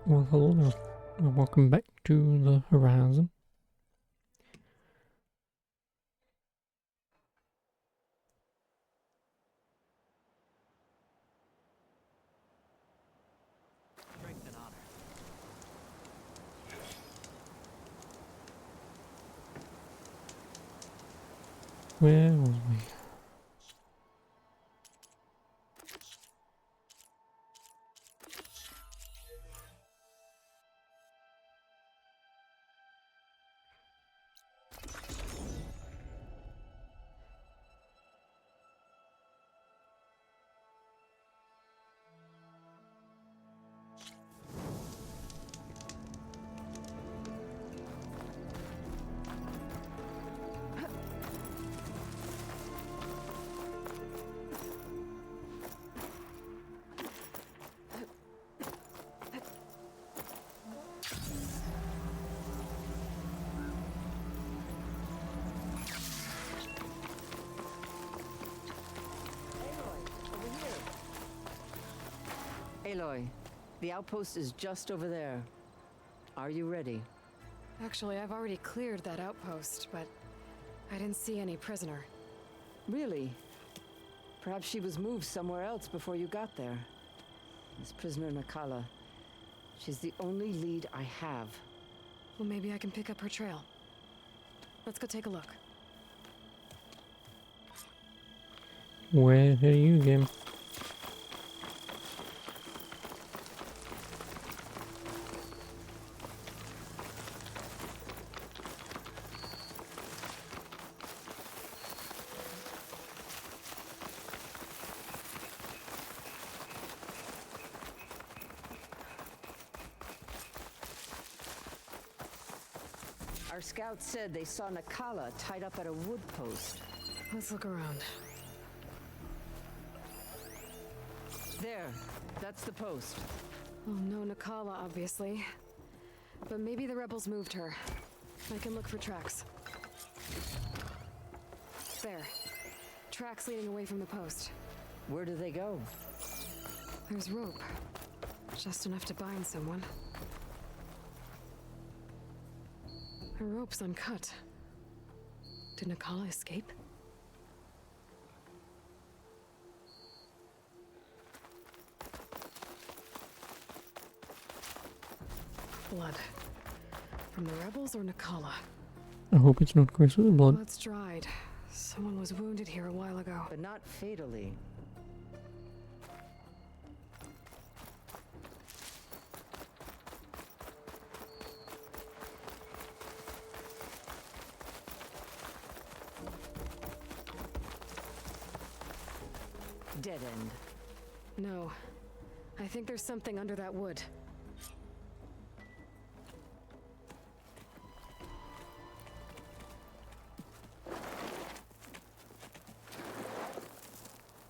Well, hello there, and welcome back to the Horizon. Strength and honor. Where was we? Aloy, the outpost is just over there. Are you ready? Actually, I've already cleared that outpost, but I didn't see any prisoner. Really? Perhaps she was moved somewhere else before you got there. This prisoner Nakala. She's the only lead I have. Well, maybe I can pick up her trail. Let's go take a look. Where are you, game? Our scouts said they saw Nakala tied up at a wood post. Let's look around. There, that's the post. Well, no Nakala, obviously. But maybe the rebels moved her. I can look for tracks. There. Tracks leading away from the post. Where do they go? There's rope. Just enough to bind someone. Her rope's uncut. Did Nakala escape? Blood. From the rebels or Nakala? I hope it's not Chris's blood. Blood's dried. Someone was wounded here a while ago. But not fatally. Dead end. No. I think there's something under that wood.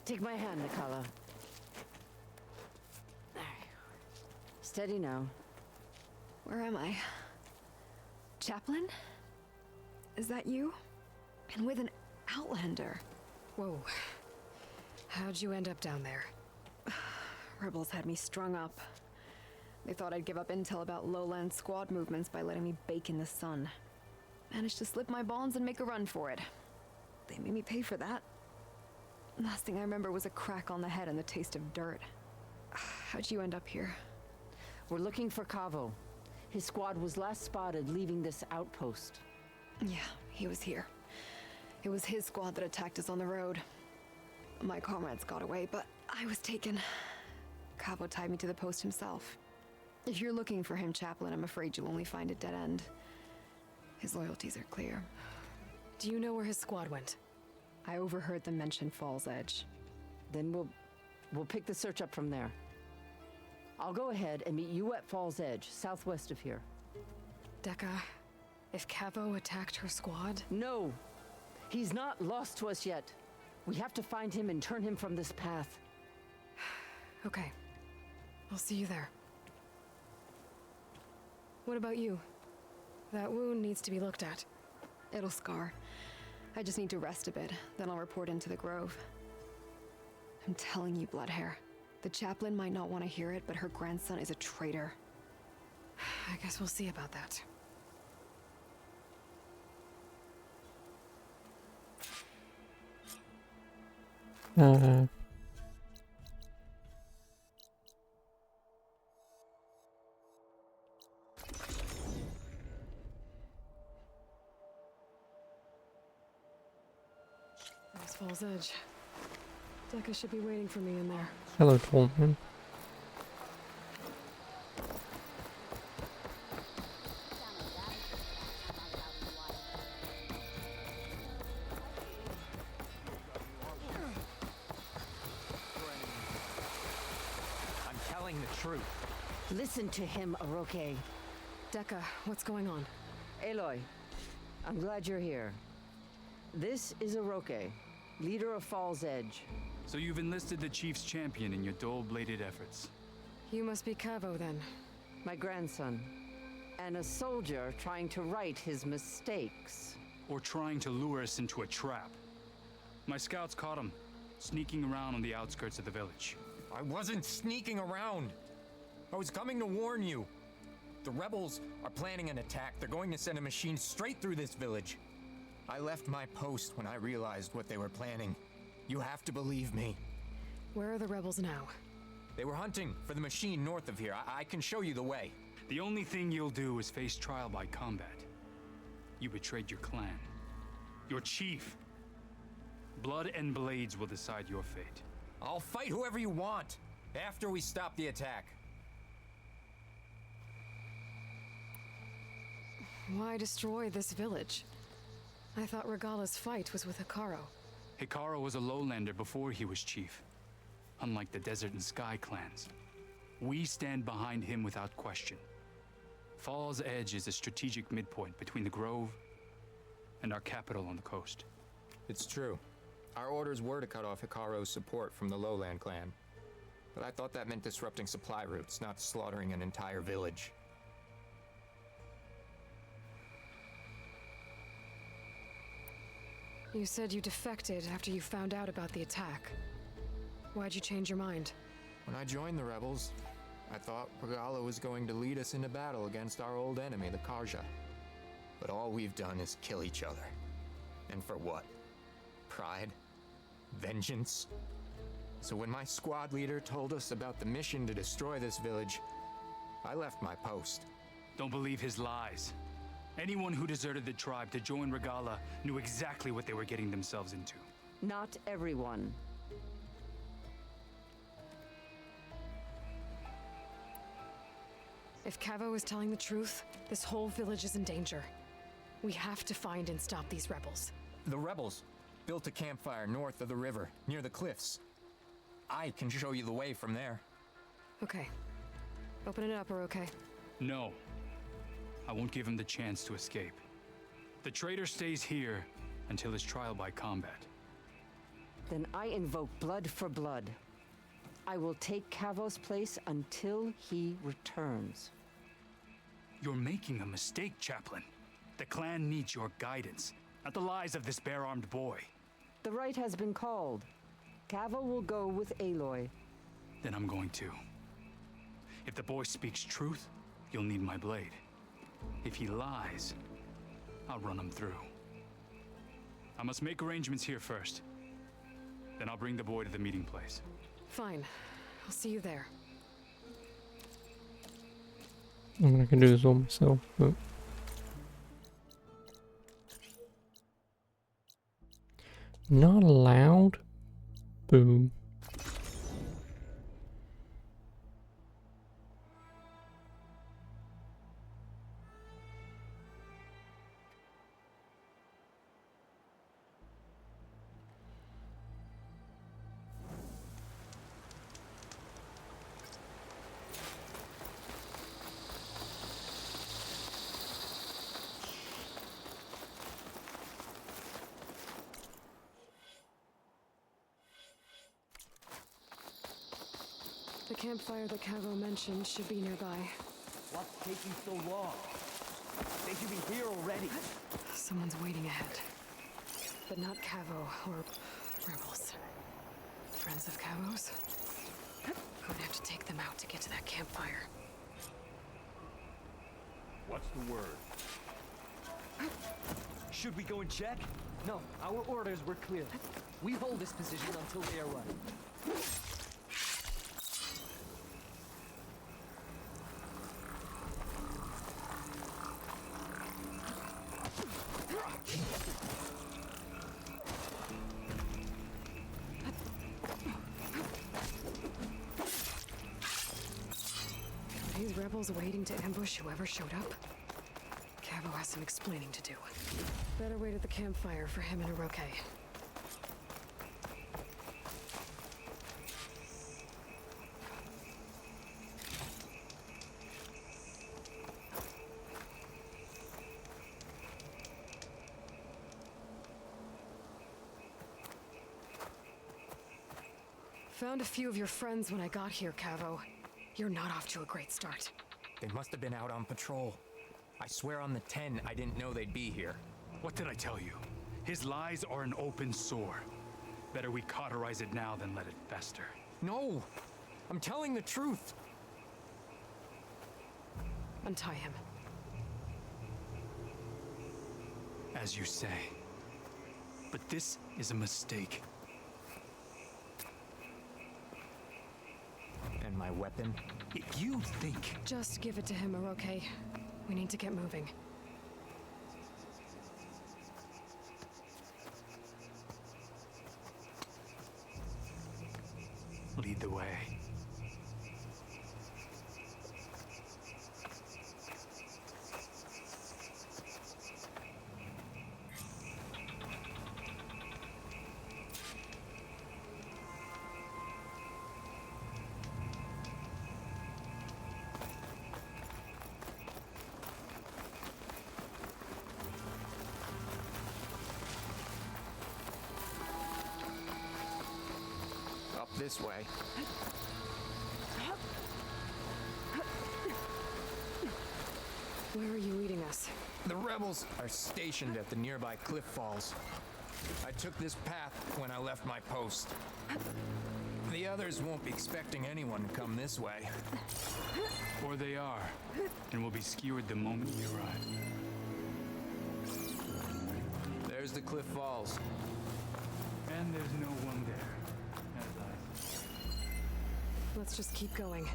Take my hand, Nakala. There. Steady now. Where am I? Chaplain? Is that you? And with an Outlander. Whoa. How'd you end up down there? Rebels had me strung up. They thought I'd give up intel about lowland squad movements by letting me bake in the sun. Managed to slip my bonds and make a run for it. They made me pay for that. Last thing I remember was a crack on the head and the taste of dirt. How'd you end up here? We're looking for Kavo. His squad was last spotted leaving this outpost. Yeah, he was here. It was his squad that attacked us on the road. My comrades got away, but I was taken. Cavo tied me to the post himself. If you're looking for him, Chaplain, I'm afraid you'll only find a dead end. His loyalties are clear. Do you know where his squad went? I overheard them mention Fall's Edge. Then we'll pick the search up from there. I'll go ahead and meet you at Fall's Edge, southwest of here. Dekka, if Cavo attacked her squad? No! He's not lost to us yet. We have to find him and turn him from this path. Okay. I'll see you there. What about you? That wound needs to be looked at. It'll scar. I just need to rest a bit, then I'll report into the Grove. I'm telling you, Bloodhair. The chaplain might not want to hear it, but her grandson is a traitor. I guess we'll see about that. Uh, There's Fall's Edge. Decca should be waiting for me in there. hello, Tolman. I'm telling the truth. Listen to him, Aroke. Decca, what's going on? Aloy, I'm glad you're here. This is Aroke, leader of Fall's Edge. So you've enlisted the Chief's champion in your dull-bladed efforts. You must be Cavo then. My grandson. And a soldier trying to right his mistakes. Or trying to lure us into a trap. My scouts caught him, sneaking around on the outskirts of the village. I wasn't sneaking around. I was coming to warn you. The rebels are planning an attack. They're going to send a machine straight through this village. I left my post when I realized what they were planning. You have to believe me. Where are the rebels now? They were hunting for the machine north of here. I can show you the way. The only thing you'll do is face trial by combat. You betrayed your clan. Your chief. Blood and blades will decide your fate. I'll fight whoever you want after we stop the attack. Why destroy this village? I thought Regala's fight was with Hikaru. Hikaru was a lowlander before he was chief. Unlike the Desert and Sky clans. We stand behind him without question. Fall's Edge is a strategic midpoint between the Grove and our capital on the coast. It's true. Our orders were to cut off Hikaru's support from the Lowland clan. But I thought that meant disrupting supply routes, not slaughtering an entire village. You said you defected after you found out about the attack. Why'd you change your mind? When I joined the rebels, I thought Regala was going to lead us into battle against our old enemy, the Karja. But all we've done is kill each other. And for what? Pride? Vengeance? So when my squad leader told us about the mission to destroy this village, I left my post. Don't believe his lies. Anyone who deserted the tribe to join Regala knew exactly what they were getting themselves into. Not everyone. If Cavo is telling the truth, this whole village is in danger. We have to find and stop these rebels. The rebels built a campfire north of the river, near the cliffs. I can show you the way from there. Okay. Open it up, or okay? No. I won't give him the chance to escape. The traitor stays here until his trial by combat. Then I invoke blood for blood. I will take Cavo's place until he returns. You're making a mistake, Chaplain. The clan needs your guidance, not the lies of this bare-armed boy. The right has been called. Cavo will go with Aloy. Then I'm going to. If the boy speaks truth, you'll need my blade. If he lies, I'll run him through. I must make arrangements here first. Then I'll bring the boy to the meeting place. Fine. I'll see you there. I mean, I can do this all myself, but... Not allowed? Boo. The campfire that Cavo mentioned should be nearby. What's taking so long? They should be here already. Someone's waiting ahead. But not Cavo or rebels. Friends of Cavo's? I'm gonna have to take them out to get to that campfire. What's the word? Should we go and check? No, our orders were clear. We hold this position until they arrive. Are these rebels waiting to ambush whoever showed up? Cavo has some explaining to do. Better wait at the campfire for him and Oroke. Found a few of your friends when I got here, Cavo. You're not off to a great start. They must have been out on patrol. I swear on the 10, I didn't know they'd be here. What did I tell you? His lies are an open sore. Better we cauterize it now than let it fester. No! I'm telling the truth! Untie him. As you say. But this is a mistake. And my weapon? You think... Just give it to him, Oroke. We need to get moving. Lead the way. Up this way. Where are you leading us? The rebels are stationed at the nearby cliff falls. I took this path when I left my post. The others won't be expecting anyone to come this way. Or they are, and will be skewered the moment we arrive. There's the cliff falls. And there's no one there, as I see. Let's just keep going.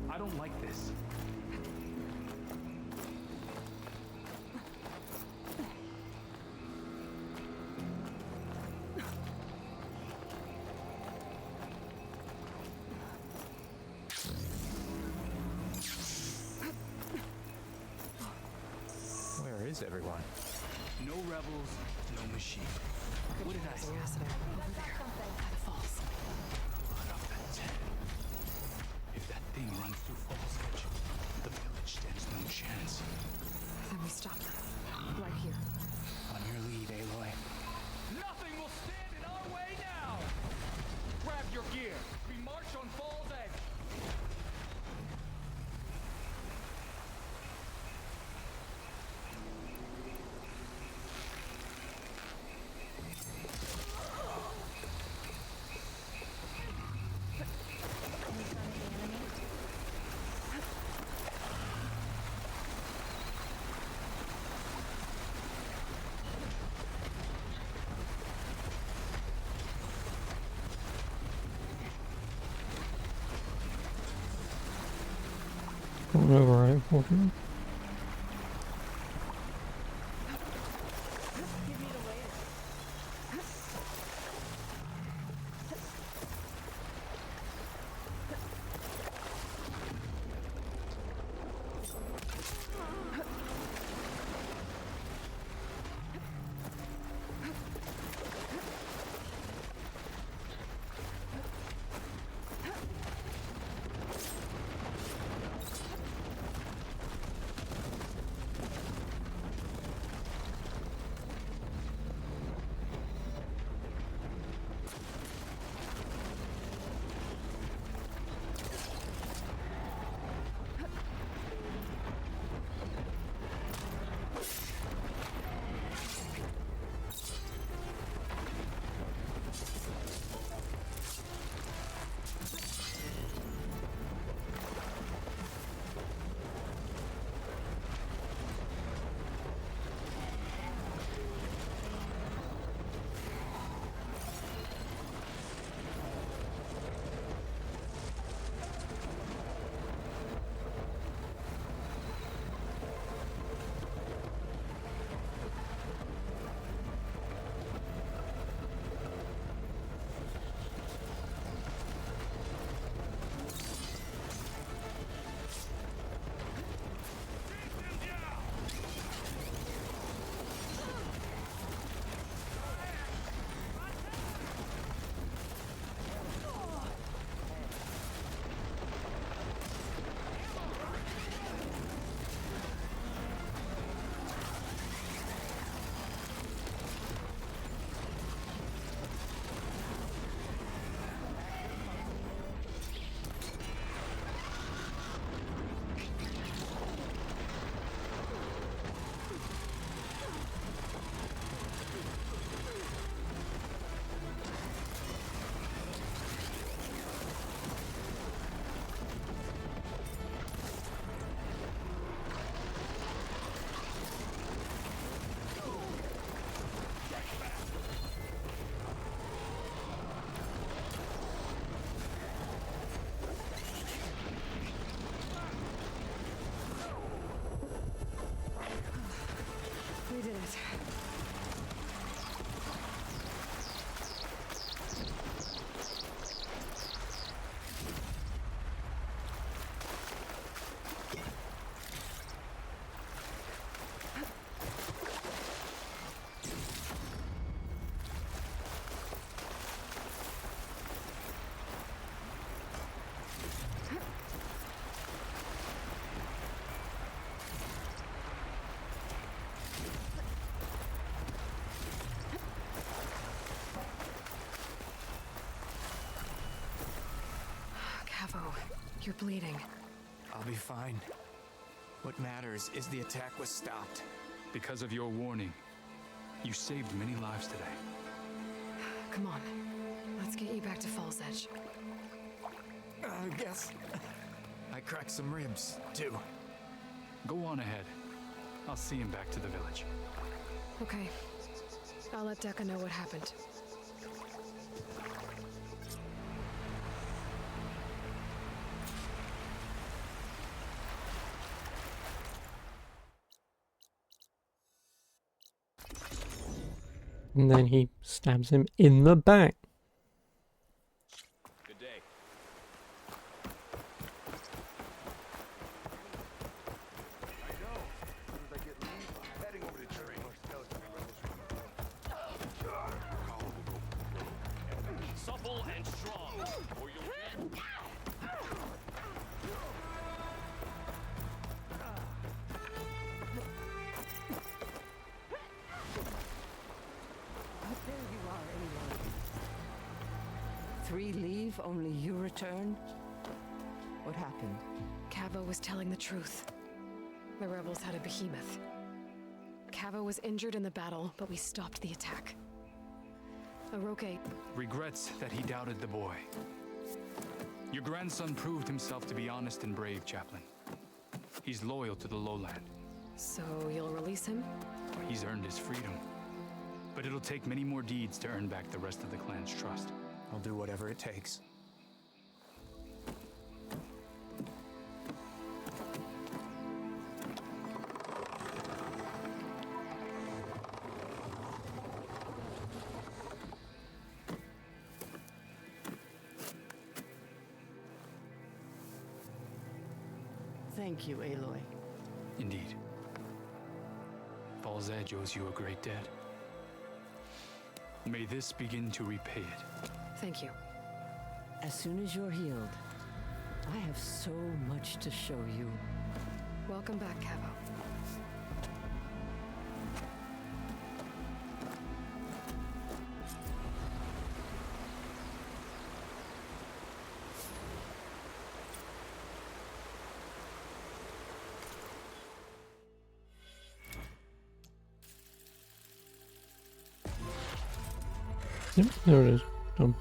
I don't like this. Where is everyone? No rebels, no machine. What did I say? Acid over there, by the falls. Blood up that tent. If that thing runs through Falls Edge, the village stands no chance. Then we stop them. Right here. On your lead, Aloy. Nothing will stand in our way now! Grab your gear. We march on Fall's Edge. Going over, right? Walking. You're bleeding. I'll be fine. What matters is the attack was stopped. Because of your warning, you saved many lives today. Come on. Let's get you back to Falls Edge. I guess I cracked some ribs, too. Go on ahead. I'll see him back to the village. Okay. I'll let Dekka know what happened. And then he stabs him in the back. Good day. I know. As soon as I get leave, I'm heading over to train. Supple and strong, or you'll There you are, anyway. 3 leave, only you return? What happened? Cavo was telling the truth. The rebels had a behemoth. Cavo was injured in the battle, but we stopped the attack. Oroke, Regrets that he doubted the boy. Your grandson proved himself to be honest and brave, Chaplain. He's loyal to the lowland. so you'll release him? He's earned his freedom. But it'll take many more deeds to earn back the rest of the clan's trust. I'll do whatever it takes. Thank you, Aloy. Indeed. Falls Edge owes you a great debt. May this begin to repay it. Thank you. As soon as you're healed, I have so much to show you. Welcome back, Cavo. Yep, there it is. Done.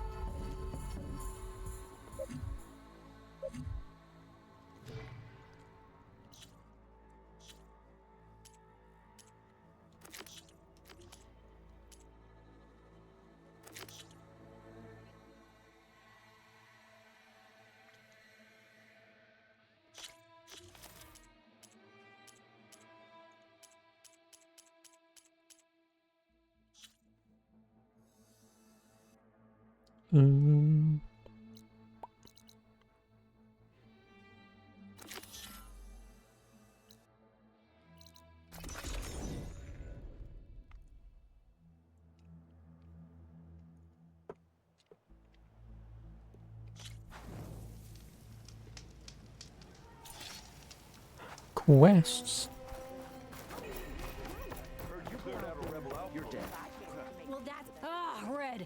Um, quests. You're dead. Well, that's... Red!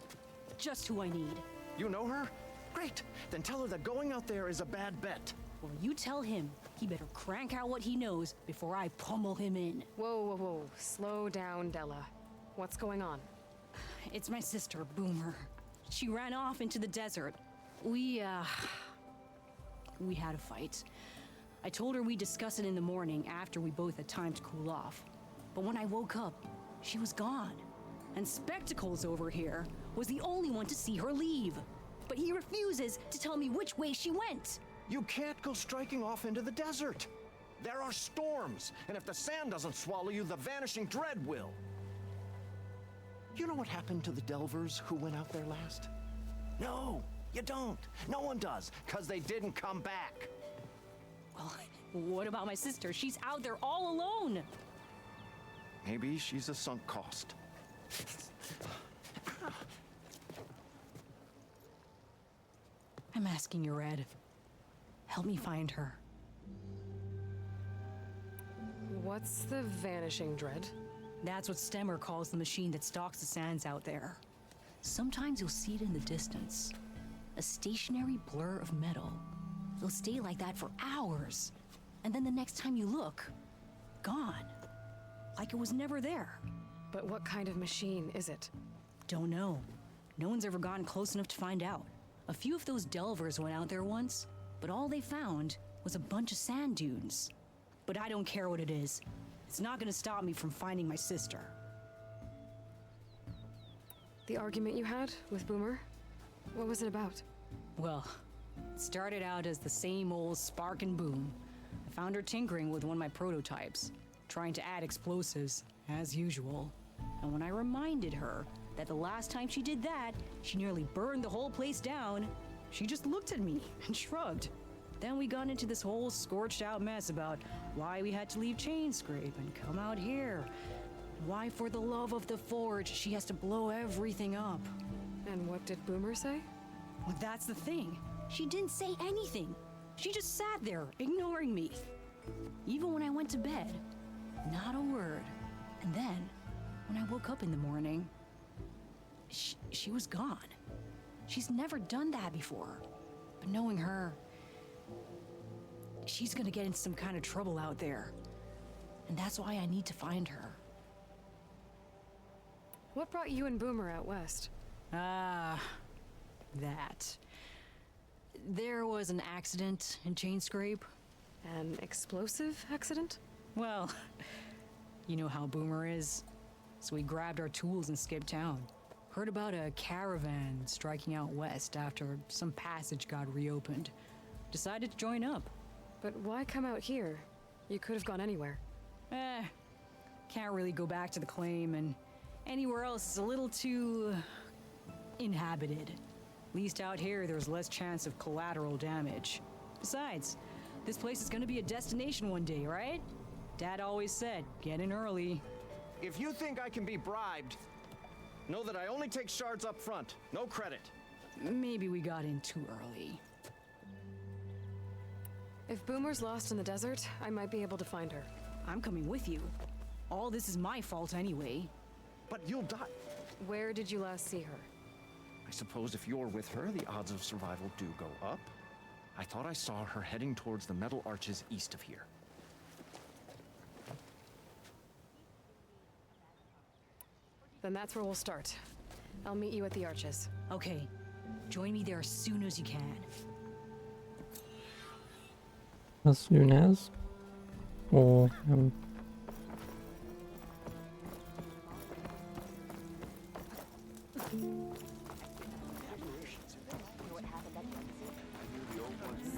Just who I need. You know her? Great. Then tell her that going out there is a bad bet. Well, you tell him he better crank out what he knows before I pummel him in. Whoa, whoa, whoa. Slow down, Della. What's going on? It's my sister, Boomer. She ran off into the desert. We had a fight. I told her we'd discuss it in the morning after we both had time to cool off. But when I woke up, she was gone. And Spectacles over here was the only one to see her leave. But he refuses to tell me which way she went. You can't go striking off into the desert. There are storms, and if the sand doesn't swallow you, the Vanishing Dread will. You know what happened to the Delvers who went out there last? No, you don't. No one does, because they didn't come back. Well, what about my sister? She's out there all alone. Maybe she's a sunk cost. I'm asking you, Red. Help me find her. What's the Vanishing Dread? That's what Stemmer calls the machine that stalks the sands out there. Sometimes you'll see it in the distance. A stationary blur of metal. they'll stay like that for hours. And then the next time you look, gone. Like it was never there. But what kind of machine is it? Don't know. No one's ever gotten close enough to find out. A few of those delvers went out there once, but all they found was a bunch of sand dunes. But I don't care what it is. It's not gonna stop me from finding my sister. The argument you had with Boomer? What was it about? Well, it started out as the same old spark and boom. I found her tinkering with one of my prototypes, trying to add explosives, as usual. And when I reminded her that the last time she did that, she nearly burned the whole place down, she just looked at me and shrugged. Then we got into this whole scorched out mess about why we had to leave Chainscrape and come out here. Why, for the love of the Forge, she has to blow everything up. And what did Boomer say? Well, that's the thing. She didn't say anything. She just sat there, ignoring me. Even when I went to bed, not a word. And then, when I woke up in the morning, she was gone. She's never done that before. But knowing her, she's gonna get in some kind of trouble out there. And that's why I need to find her. What brought you and Boomer out west? That. There was an accident in Chainscrape. An explosive accident? Well, you know how Boomer is. So we grabbed our tools and skipped town. Heard about a caravan striking out west after some passage got reopened. Decided to join up. But why come out here? You could have gone anywhere. Can't really go back to the claim, and anywhere else is a little too inhabited. At least out here, there's less chance of collateral damage. Besides, this place is gonna be a destination one day, right? Dad always said, get in early. If you think I can be bribed, know that I only take shards up front. No credit. Maybe we got in too early. If Boomer's lost in the desert, I might be able to find her. I'm coming with you. All this is my fault anyway. But you'll die. Where did you last see her? I suppose if you're with her, the odds of survival do go up. I thought I saw her heading towards the metal arches east of here. Then that's where we'll start. I'll meet you at the arches. Okay, join me there as soon as you can. As soon as? Or,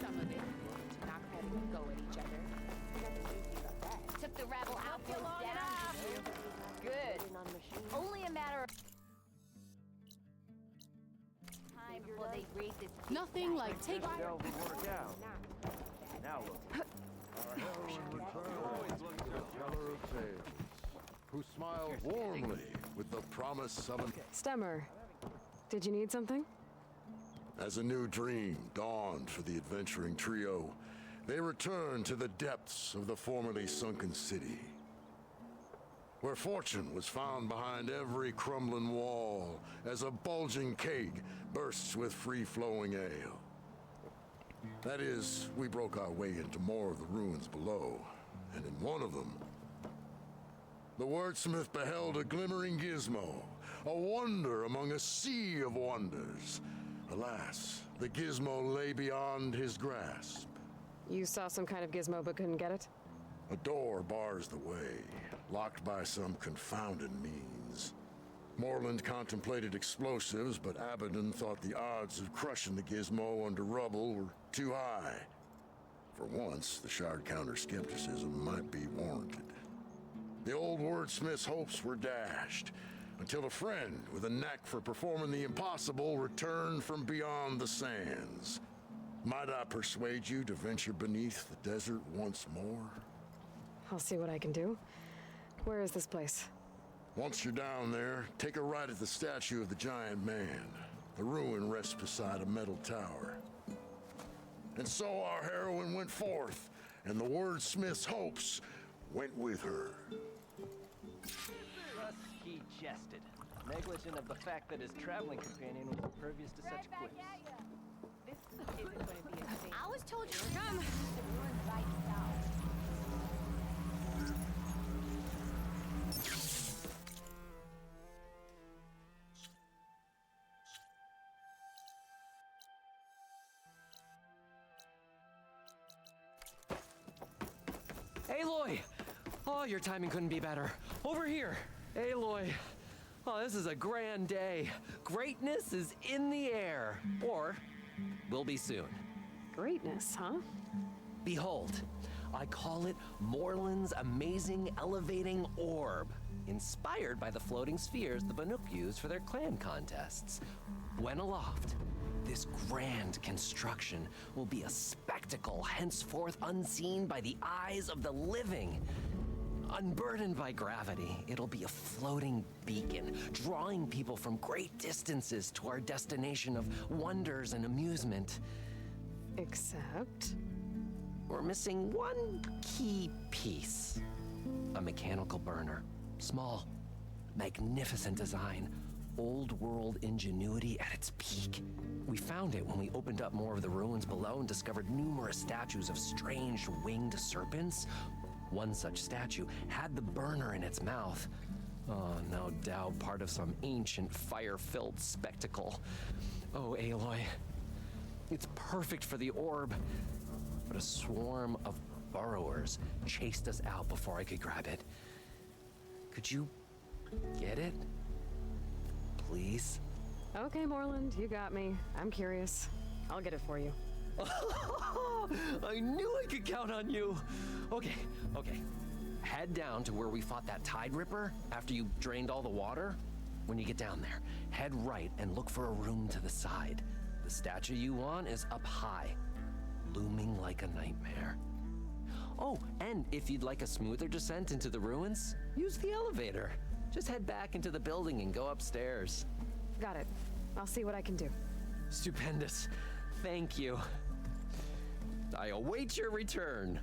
Some of it. Not having to go at each other. Took the rabble outpost down. Good. Only a matter of time before they raid this. Nothing like take. Now look. Our heroine returns, the teller of tales, who smiled warmly with the promise of an... Stemmer, did you need something? As a new dream dawned for the adventuring trio, they returned to the depths of the formerly sunken city, where fortune was found behind every crumbling wall as a bulging keg bursts with free-flowing ale. That is, we broke our way into more of the ruins below, and in one of them, the wordsmith beheld a glimmering gizmo, a wonder among a sea of wonders. Alas, the gizmo lay beyond his grasp. You saw some kind of gizmo but couldn't get it? A door bars the way, locked by some confounded means. Morland contemplated explosives, but Abaddon thought the odds of crushing the gizmo under rubble were too high. For once, the Shard counter-skepticism might be warranted. The old wordsmith's hopes were dashed, until a friend with a knack for performing the impossible returned from beyond the sands. Might I persuade you to venture beneath the desert once more? I'll see what I can do. Where is this place? Once you're down there, take a right at the statue of the giant man. The ruin rests beside a metal tower. And so our heroine went forth, and the wordsmith's hopes went with her. Thus he jested, negligent of the fact that his traveling companion was impervious to such quips. This isn't going to be a thing. I was told you Here to come. right now. Aloy! Oh, your timing couldn't be better. Over here! Aloy! Oh, this is a grand day. Greatness is in the air. Or will be soon. Greatness, huh? Behold, I call it Morland's amazing elevating orb, inspired by the floating spheres the Banuk used for their clan contests. When aloft, this grand construction will be a spectacle henceforth unseen by the eyes of the living. Unburdened by gravity, it'll be a floating beacon, drawing people from great distances to our destination of wonders and amusement. Except? We're missing one key piece. A mechanical burner. Small, magnificent design. Old world ingenuity at its peak. We found it when we opened up more of the ruins below and discovered numerous statues of strange winged serpents. One such statue had the burner in its mouth. Oh, no doubt part of some ancient fire-filled spectacle. Oh, Aloy. It's perfect for the orb. But a swarm of burrowers chased us out before I could grab it. Could you get it? Please? Okay, Morland, you got me. I'm curious. I'll get it for you. I knew I could count on you. Okay. Head down to where we fought that Tide Ripper after you drained all the water. When you get down there, head right and look for a room to the side. The statue you want is up high, looming like a nightmare. Oh, and if you'd like a smoother descent into the ruins, use the elevator. Just head back into the building and go upstairs. Got it. I'll see what I can do. Stupendous. Thank you. I await your return.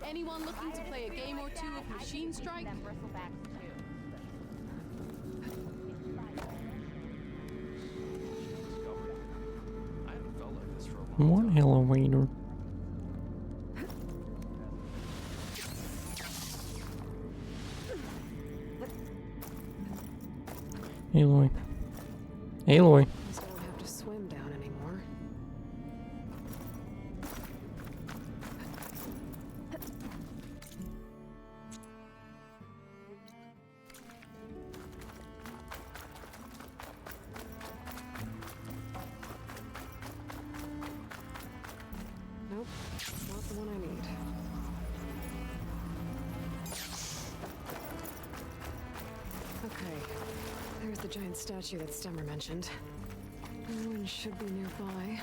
Anyone looking to play a game or two of Machine Strike? One elevator. Aloy. Aloy. So I don't have to swim down anymore. Nope, not the one I need. Okay, there's the giant statue that Stemmer mentioned. One should be nearby.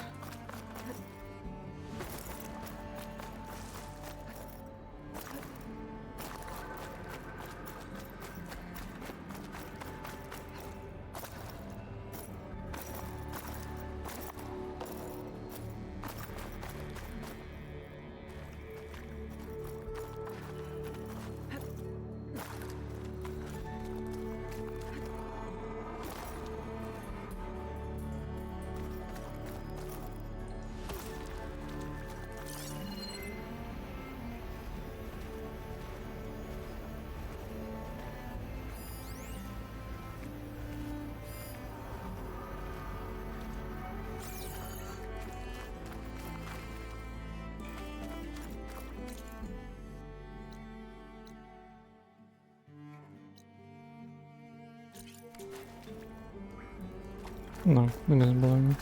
No, it doesn't bother me.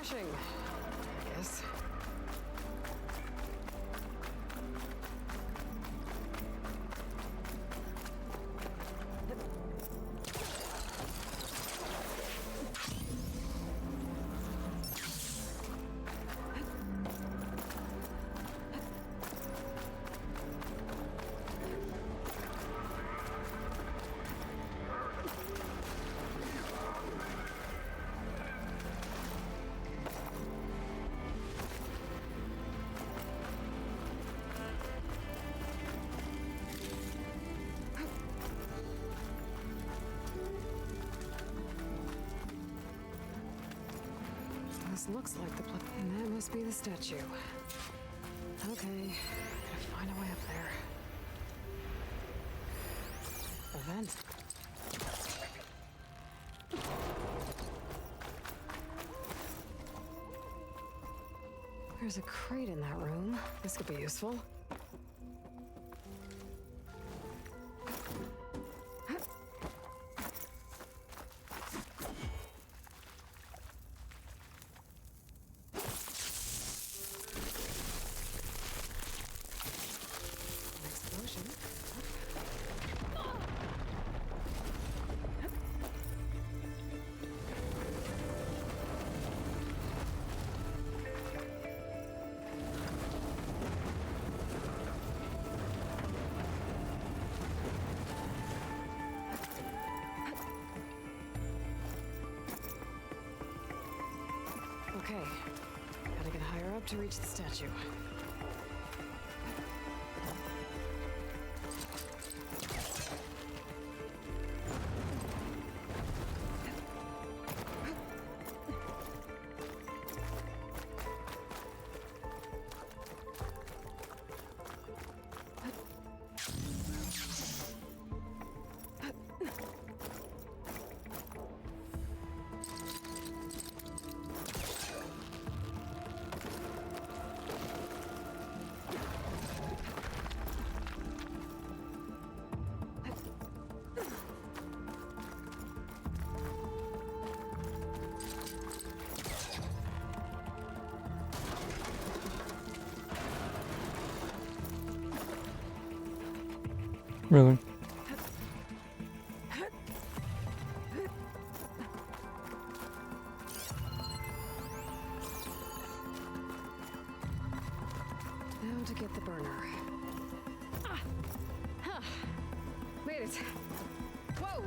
refreshing, I guess. This looks like the place. And that must be the statue. Okay, gotta find a way up there. A vent. There's a crate in that room. This could be useful. Okay, gotta get higher up to reach the statue. Really? Now to get the burner. Made it. Whoa!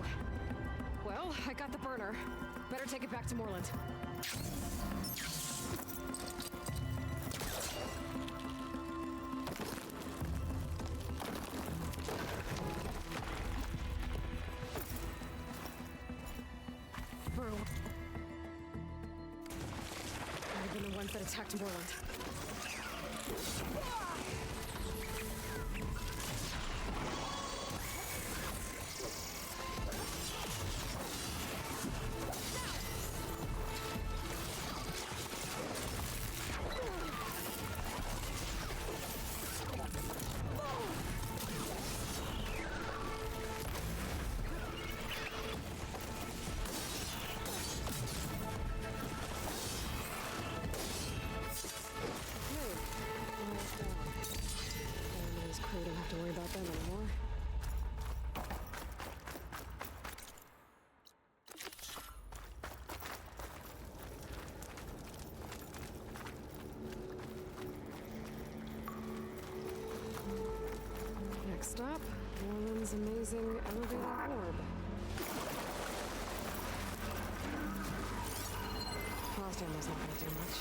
Well, I got the burner. Better take it back to Moreland. Might have been the ones that attacked Moreland. Don't have to worry about them anymore. Next stop, Moreland's amazing elevator orb. Frost ammo's not gonna do much.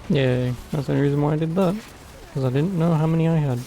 Yay, that's the only reason why I did that. Because I didn't know how many I had.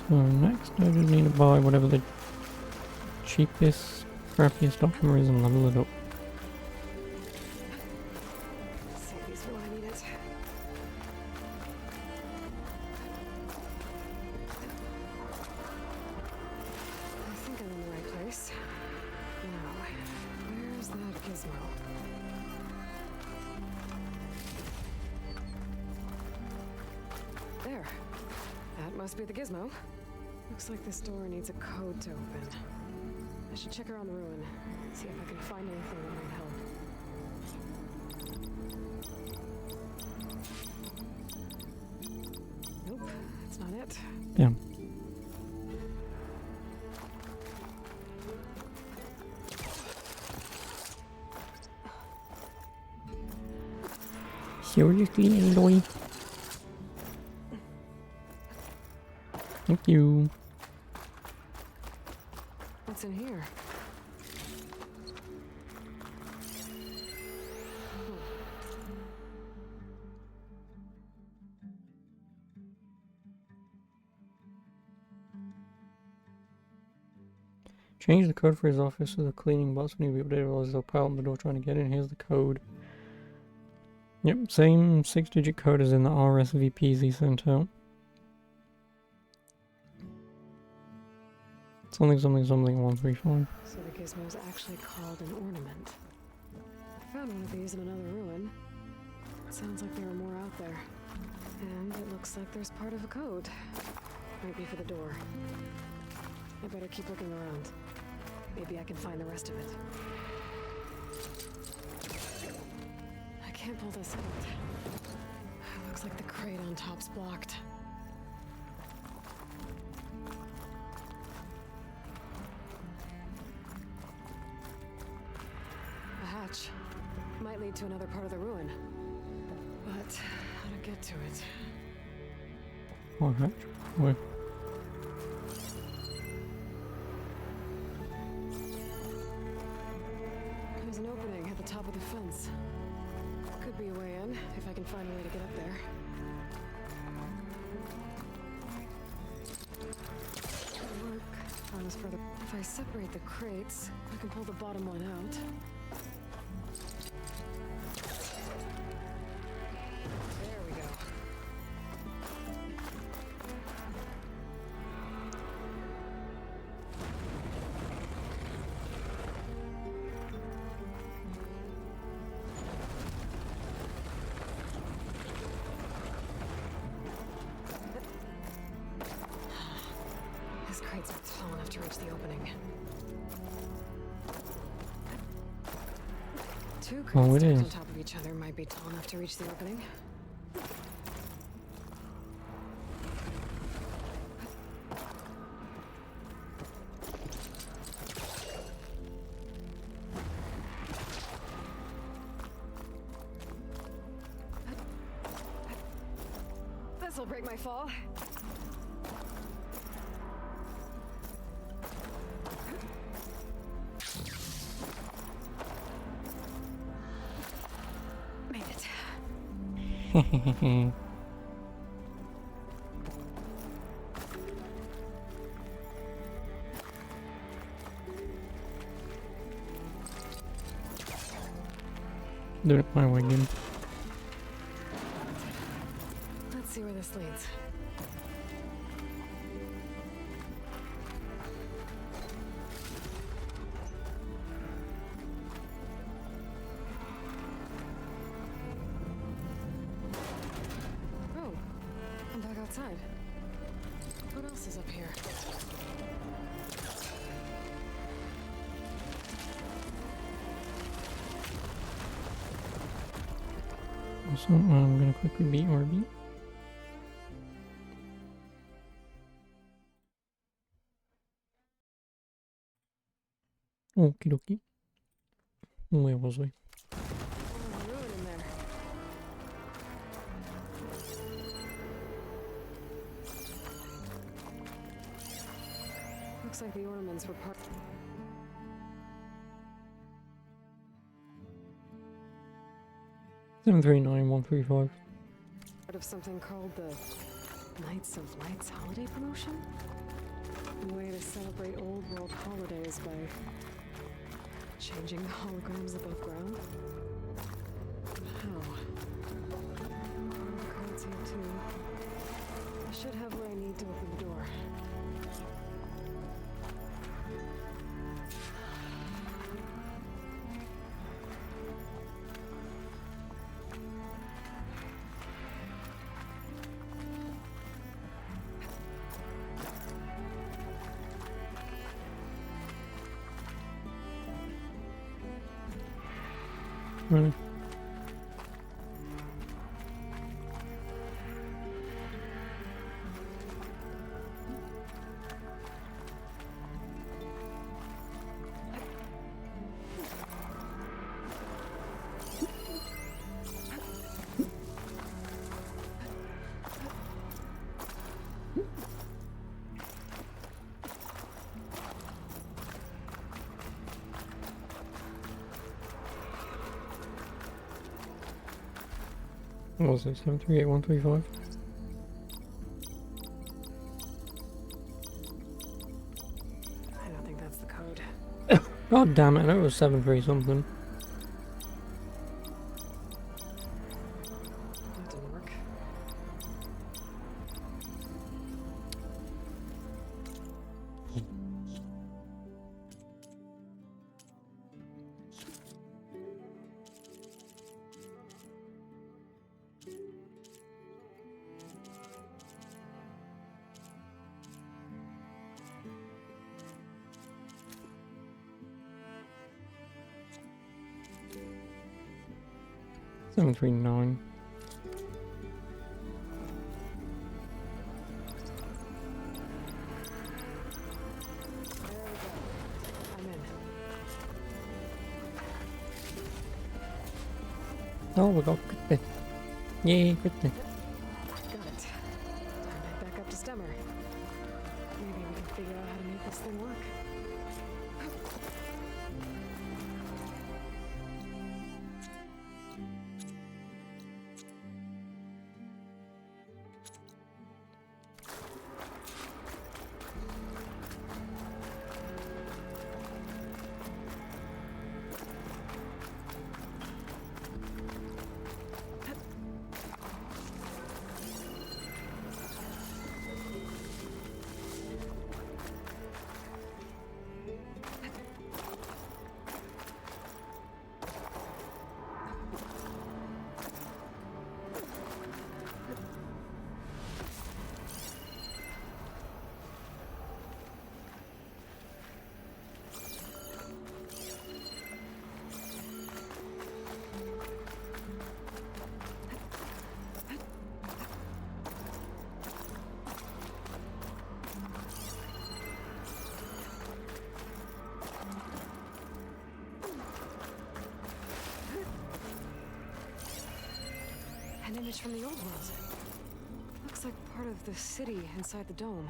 So next I just need to buy whatever the cheapest, crappiest option is and level it up. Save these for when I need it. I think I'm in the right place. Now, where's that gizmo? There. That must be the gizmo. Looks like this door needs a code to open. I should check around the ruin, see if I can find anything that might help. Nope, that's not it. Yeah. Seriously, Aloy? Thank you. What's in here? Change the code for his office to the cleaning box when you be updated, otherwise they'll pile on the door trying to get in. Here's the code. Yep, same 6-digit code as in the RSVPs he sent out. Something, something, something, 135. So the gizmo's actually called an ornament. I found one of these in another ruin. Sounds like there are more out there. And it looks like there's part of a code. Might be for the door. I better keep looking around. Maybe I can find the rest of it. I can't pull this out. Looks like the crate on top's blocked. A hatch. Might lead to another part of the ruin. But how to get to it? Oh, hatch. Wait. There's an opening at the top of the fence. Could be a way in, if I can find a way to get up there. Could work. Arms further. If I separate the crates, I can pull the bottom one out. There we go. This crate's not tall enough to reach the opening. Two crates Oh, it stacked on is. top of each other might be tall enough to reach the opening. This'll break my fall. Made it. Doing it my way again. Let's see where this leads. Oh, I'm back outside. What else is up here? Also, I'm gonna quickly beat Orby. Okie dokie. Where was I? Ruin in there. Looks like the ornaments were part. 739135. Part of something called the Knights of Lights holiday promotion? A way to celebrate old world holidays by changing the holograms above ground? How? The code's here too. I should have what I need to open the door. Really? What was it? 738135? I don't think that's the code. God damn it, I know it was 73 something. That didn't work. Seven three nine. I'm in. Oh, we got Crispy. Yay, Crispy. Got it. Time to head back up to Stemmer. Maybe we can figure out how to make this thing work. An image from the old world. Looks like part of the city inside the dome.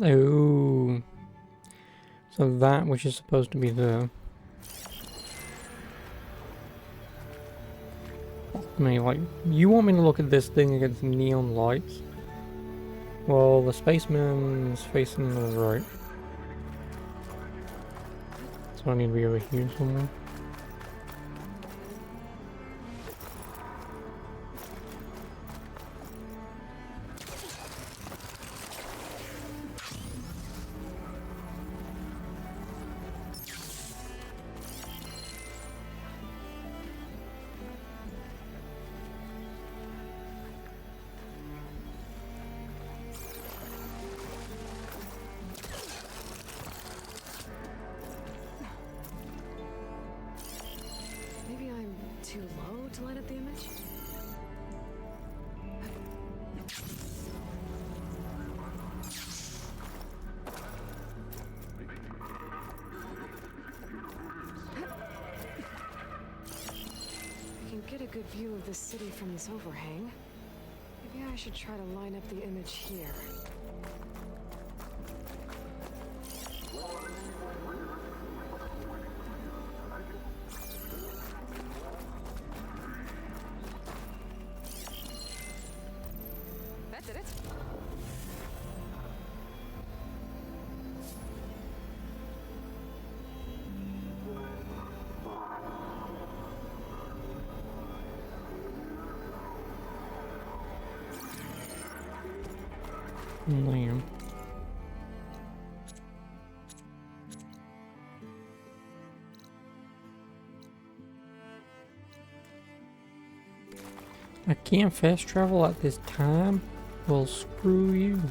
Oh, so that which is supposed to be the... I mean, like, you want me to look at this thing against neon lights? Well, the spaceman's facing the right. So I need to be over here somewhere. Maybe I'm too low to light up the image? I can get a good view of the city from this overhang. Maybe I should try to line up the image here. That did it. Damn. I can't fast travel at this time? Well, screw you.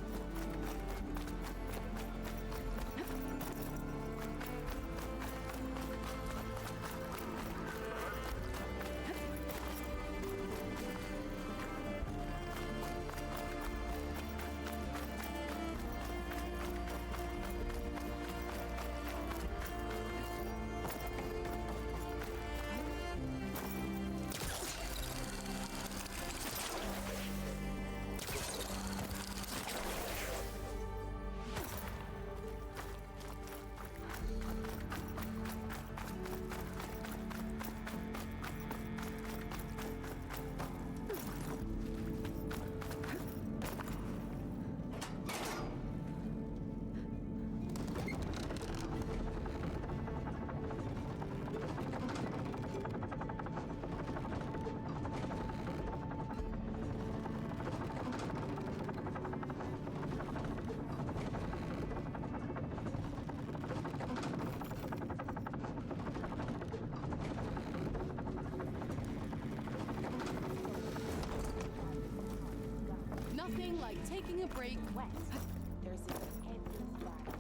Nothing like taking a break. There's an endless ride.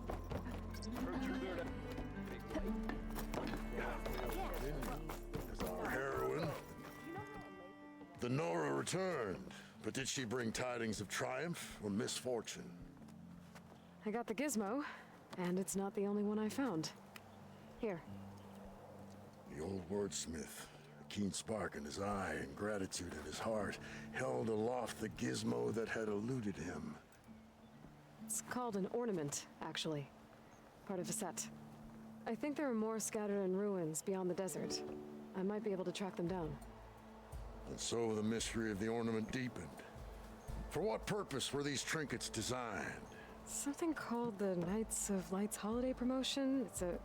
As our heroine, the Nora returned, but did she bring tidings of triumph or misfortune? I got the gizmo, and it's not the only one I found. Here. The old wordsmith, a keen spark in his eye and gratitude in his heart, held aloft the gizmo that had eluded him. It's called an ornament, actually. Part of a set. I think there are more scattered in ruins beyond the desert. I might be able to track them down. And so the mystery of the ornament deepened. For what purpose were these trinkets designed? Something called the Knights of Lights holiday promotion. It's a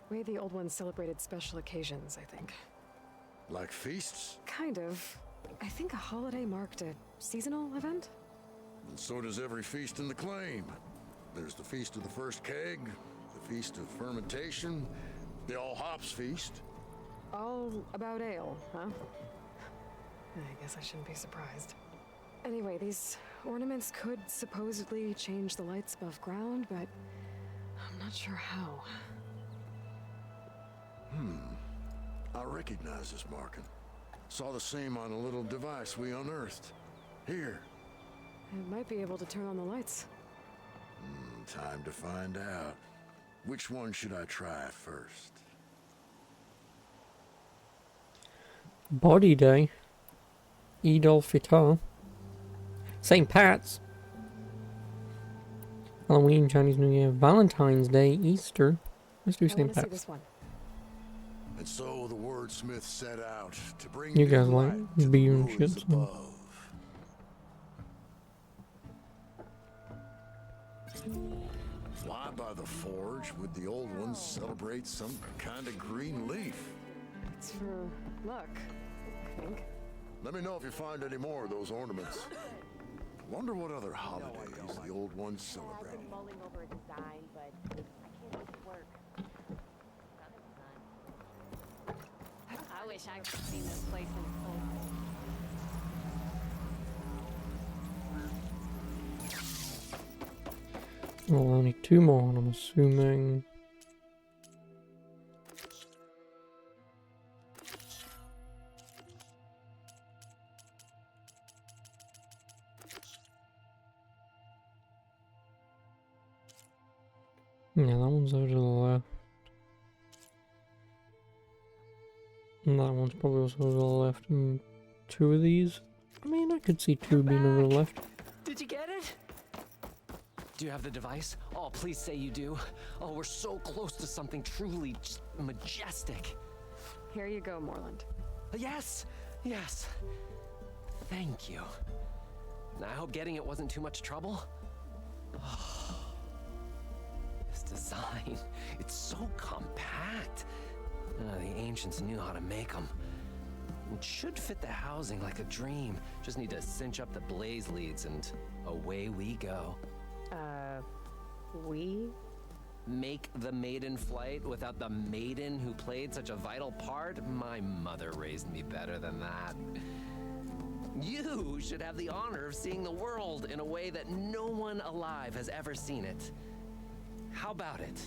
way the old ones celebrated special occasions, I think. Like feasts? Kind of. I think a holiday marked a seasonal event? And so does every feast in the claim. There's the Feast of the First Keg, the Feast of Fermentation, the All Hops Feast. All about ale, huh? I guess I shouldn't be surprised. Anyway, these ornaments could supposedly change the lights above ground, but I'm not sure how. I recognize this marking. Saw the same on a little device we unearthed. Here. It might be able to turn on the lights. Time to find out. Which one should I try first? Body Day. Eid al-Fitr. St. Pat's. Halloween, Chinese New Year, Valentine's Day, Easter. Let's do St. See Pat's. this one. And so the wordsmith set out to bring You new guys like light to the beer and ruins shit, so- above. Why by the forge would the old ones celebrate some kind of green leaf? It's for luck, I think. Let me know if you find any more of those ornaments. Wonder what other holidays the old ones celebrated. mulling over a design, but I can't make it work. I wish I could see this place in full. Well, only 2 more, and I'm assuming. Yeah, that one's over to the left. And that one's probably also over to the left. And 2 of these? I mean, I could see 2 being over the left. Did you get it? Do you have the device? Oh, please say you do. Oh, we're so close to something truly just majestic. Here you go, Moreland. Yes, yes. Thank you. I hope getting it wasn't too much trouble. This design, it's so compact. The ancients knew how to make them. It should fit the housing like a dream. Just need to cinch up the blaze leads and away we go. We? Make the maiden flight without the maiden who played such a vital part? My mother raised me better than that. You should have the honor of seeing the world in a way that no one alive has ever seen it. How about it?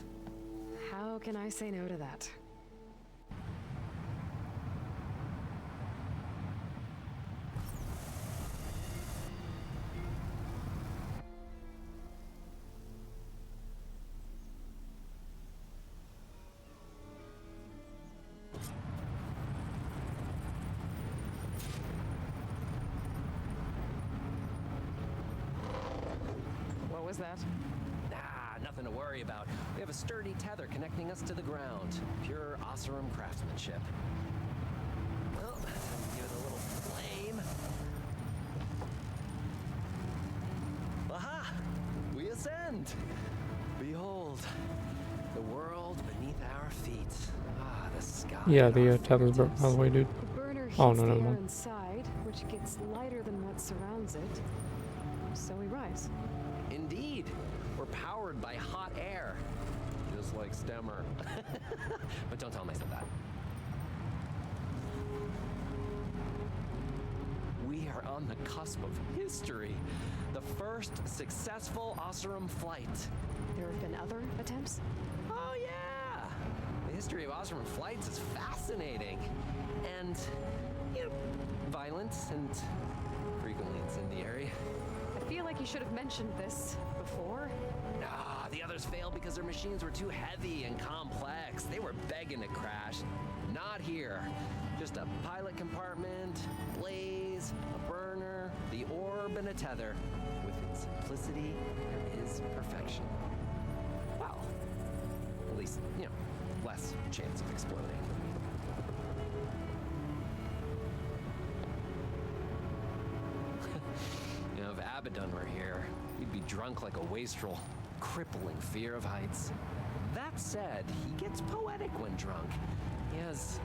How can I say no to that? What was that? Nothing to worry about. We have a sturdy tether connecting us to the ground. Pure Oseram craftsmanship. Well, give it a little flame. Aha! We ascend! Behold, the world beneath our feet. Ah, the sky. Yeah, the tether's broke, by the way, dude. The burner heats Oh, no, the never air mind. inside, which gets lighter than what surrounds it. So we rise. Indeed. We're powered by hot air. Just like Stemmer. But don't tell him I said that. We are on the cusp of history. The first successful Oseram flight. There have been other attempts? Oh yeah! The history of Oseram flights is fascinating. And, you know, violent and frequently incendiary. I feel like you should have mentioned this before. Ah, the others failed because their machines were too heavy and complex. They were begging to crash. Not here. Just a pilot compartment, blaze, a burner, the orb, and a tether. With its simplicity, there is perfection. Well, at least, you know, less chance of exploding. You know, if Abaddon were here, he'd be drunk like a wastrel, crippling fear of heights. That said, he gets poetic when drunk. He has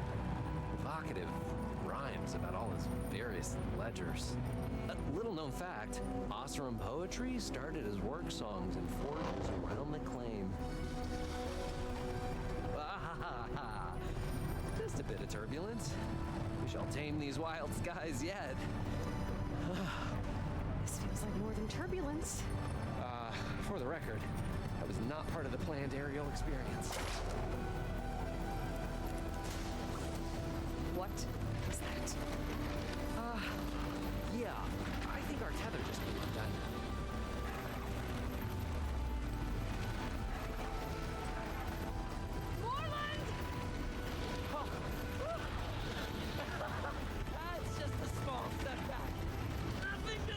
evocative rhymes about all his various ledgers. A little known fact, Oseram poetry started as work songs in forges around the claim. Just a bit of turbulence. We shall tame these wild skies yet. This feels like more than turbulence. For the record, that was not part of the planned aerial experience. What is that? Yeah, I think our tether just blew undone. That's just a small setback. Nothing to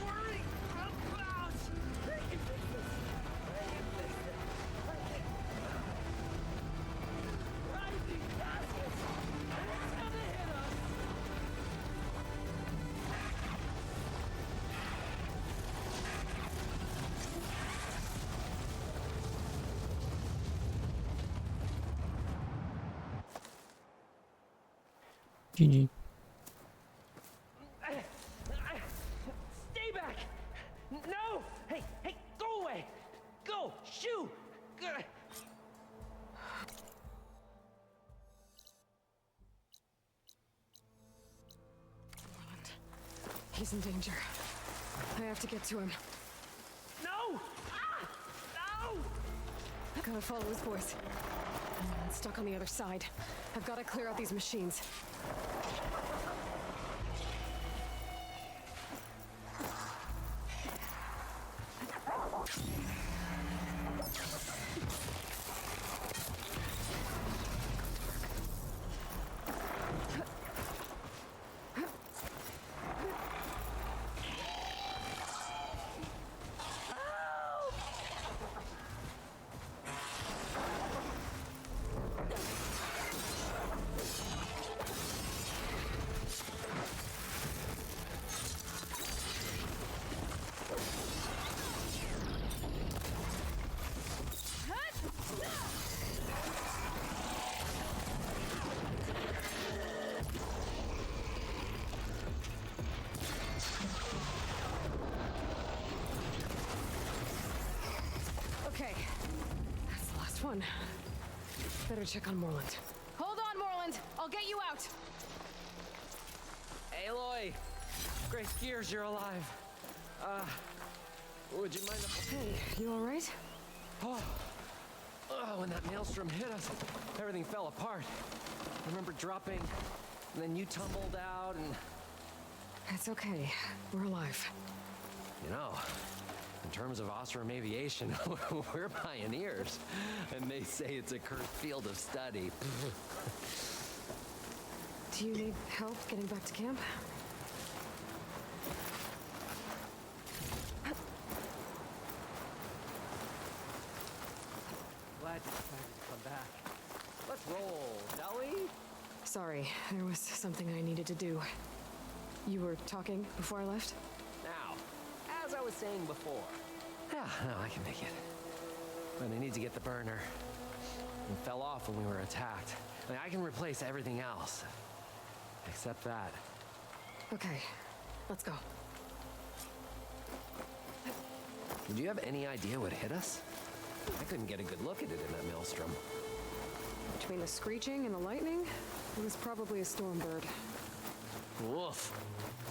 worry about. I can fix this. I can fix it. Rising gases. And it's gonna hit us. GG. Stay back! No! Hey, go away! Go! Shoo! He's in danger. I have to get to him. No! Ah! No! I gotta follow his voice. I'm stuck on the other side. I've gotta clear out these machines. Okay, that's the last one. Better check on Morland. Hold on, Morland. I'll get you out. Aloy! Great gears, you're alive. Would you mind if... Hey, you alright? Oh, when that maelstrom hit us, everything fell apart. I remember dropping, and then you tumbled out, and... It's okay. We're alive. You know, in terms of Osram aviation, we're pioneers. And they say it's a cursed field of study. Do you need help getting back to camp? Glad you decided to come back. Let's roll, shall we? Sorry, there was something I needed to do. You were talking before I left? Now, as I was saying before. Yeah, no, I can make it. But I need to get the burner. It fell off when we were attacked. I mean, I can replace everything else. Except that. Okay, let's go. Did you have any idea what hit us? I couldn't get a good look at it in that maelstrom. Between the screeching and the lightning, it was probably a storm bird. Woof.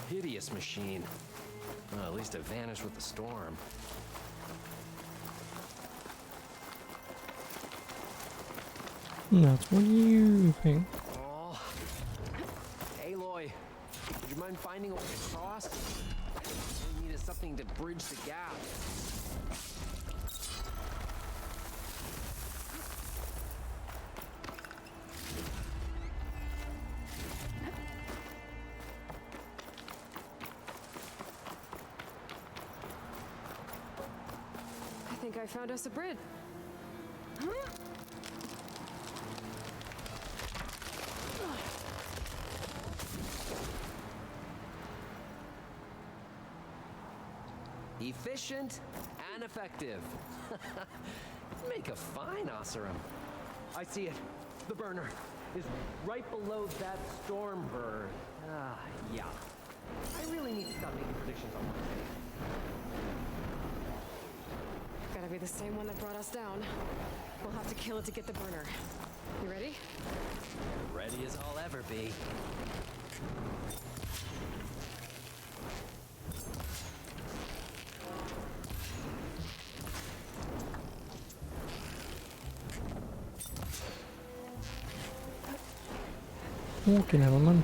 Hideous machine. Well, at least it vanished with the storm. That's what you think. Oh. Aloy, would you mind finding a way across? We needed something to bridge the gap. I think I found us a bridge. Efficient and effective. Make a fine Osram. I see it. The burner is right below that storm bird. Yeah. I really need to stop making predictions on my fate. Gotta be the same one that brought us down. We'll have to kill it to get the burner. You ready? Ready as I'll ever be. Walking, man.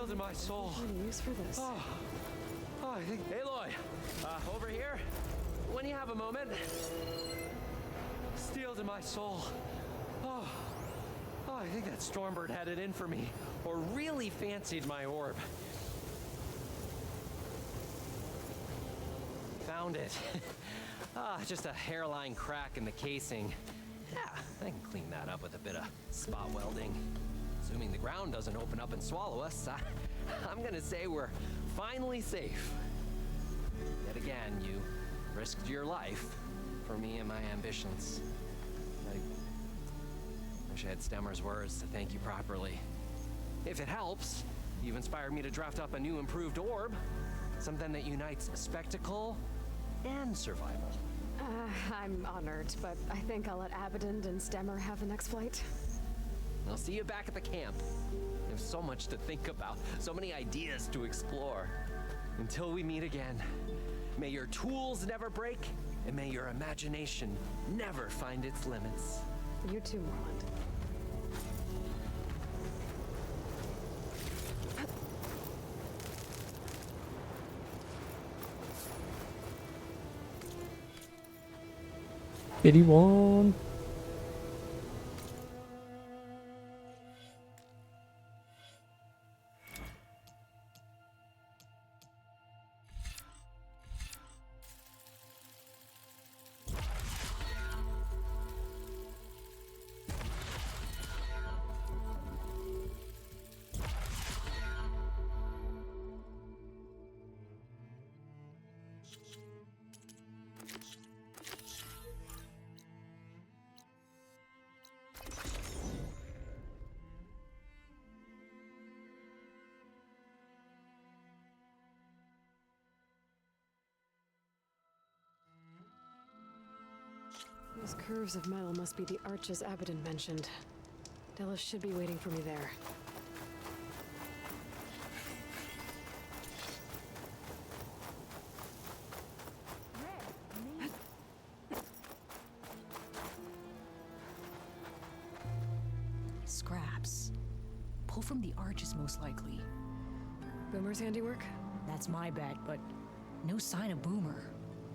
To my soul. Use for this. I think. Aloy, over here. When you have a moment. Steel to my soul. I think that Stormbird had it in for me, or really fancied my orb. Found it. Just a hairline crack in the casing. Yeah, I can clean that up with a bit of spot welding. Assuming the ground doesn't open up and swallow us, I'm gonna say we're finally safe. Yet again, you risked your life for me and my ambitions. I wish I had Stemmer's words to thank you properly. If it helps, you've inspired me to draft up a new improved orb. Something that unites spectacle and survival. I'm honored, but I think I'll let Abaddon and Stemmer have the next flight. I'll see you back at the camp. There's so much to think about, so many ideas to explore. Until we meet again, may your tools never break, and may your imagination never find its limits. You too, Morland. Biddy one. Those curves of metal must be the arches Abaddon mentioned. Della should be waiting for me there. Scraps. Pull from the arches, most likely. Boomer's handiwork? That's my bet, but no sign of Boomer.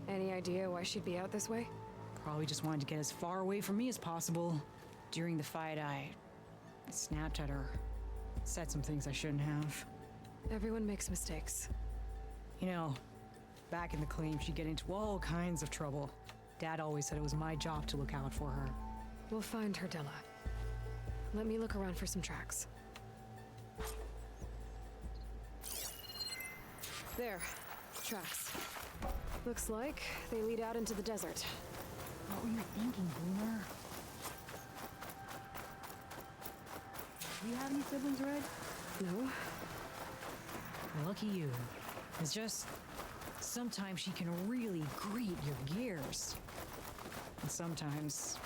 Any idea why she'd be out this way? Probably just wanted to get as far away from me as possible. During the fight, I snapped at her. Said some things I shouldn't have. Everyone makes mistakes. You know, back in the claim, she'd get into all kinds of trouble. Dad always said it was my job to look out for her. We'll find her, Della. Let me look around for some tracks. There. Tracks. Looks like they lead out into the desert. What were you thinking, Boomer? Do you have any siblings, Red? No. Lucky you. It's just... sometimes she can really grate your gears. And sometimes...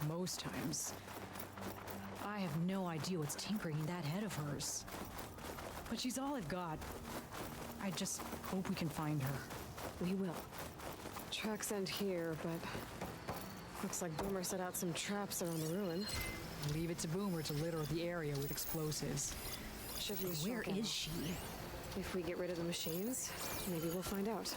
most times... I have no idea what's tinkering in that head of hers. But she's all I've got. I just hope we can find her. We will. Tracks end here, but... looks like Boomer set out some traps around the ruin. Leave it to Boomer to litter the area with explosives. Should use Where shotgun. is she? If we get rid of the machines, maybe we'll find out.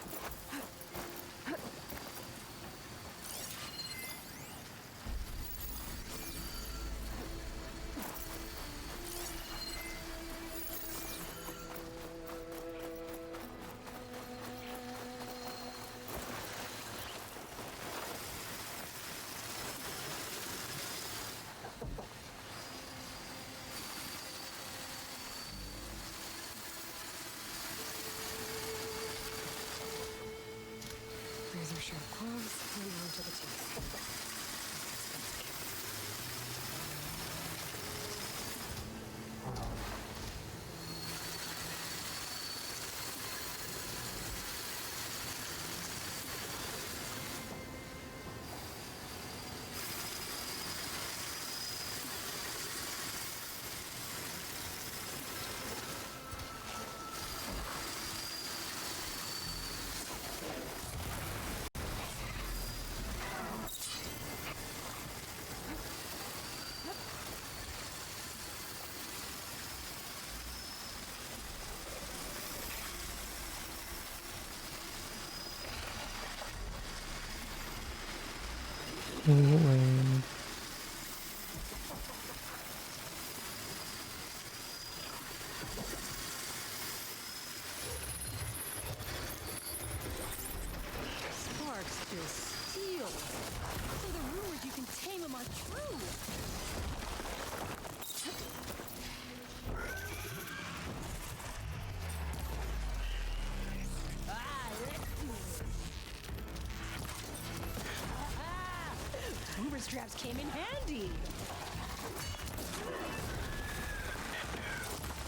Razor-sharp gloves and on to the teeth. Lame. Sparks just steel. So the rumors you can tame them are true. Boomer straps came in handy.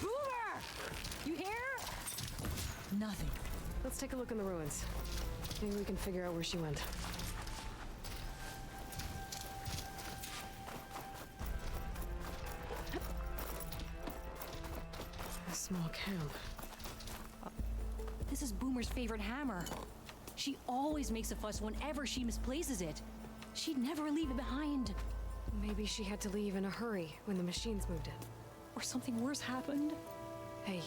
Boomer! You hear? Nothing. Let's take a look in the ruins. Maybe we can figure out where she went. A small camp. This is Boomer's favorite hammer. She always makes a fuss whenever she misplaces it. She'd never leave it behind. Maybe she had to leave in a hurry when the machines moved in. Or something worse happened. Hey,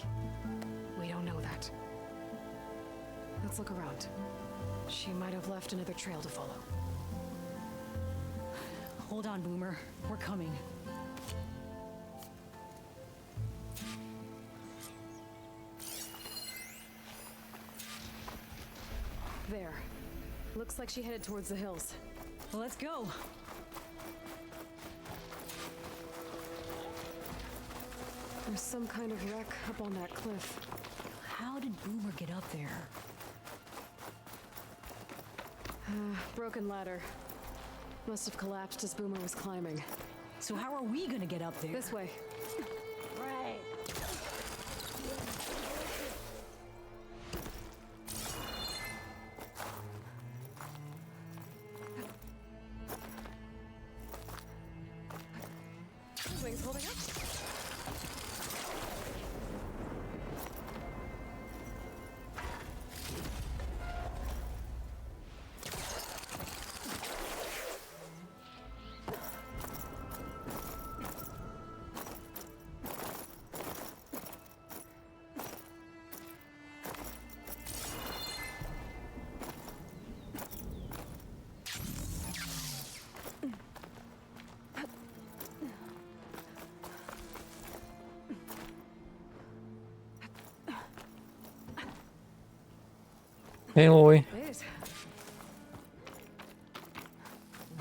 we don't know that. Let's look around. She might have left another trail to follow. Hold on, Boomer. We're coming. There. Looks like she headed towards the hills. Well, let's go. There's some kind of wreck up on that cliff. How did Boomer get up there? Broken ladder. Must have collapsed as Boomer was climbing. So how are we gonna get up there? This way. Right. Aloy. It.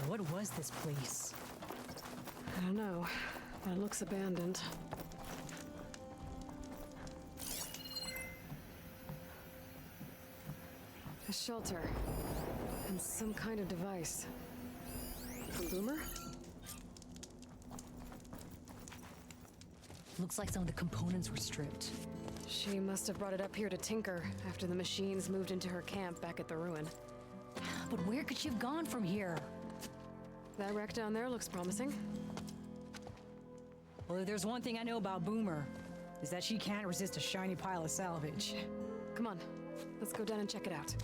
What was this place? I don't know. But it looks abandoned. A shelter. And some kind of device. From Boomer? Looks like some of the components were stripped. She must have brought it up here to tinker after the machines moved into her camp back at the ruin. But where could she have gone from here? That wreck down there looks promising. Well, if there's one thing I know about Boomer, is that she can't resist a shiny pile of salvage. Come on, let's go down and check it out.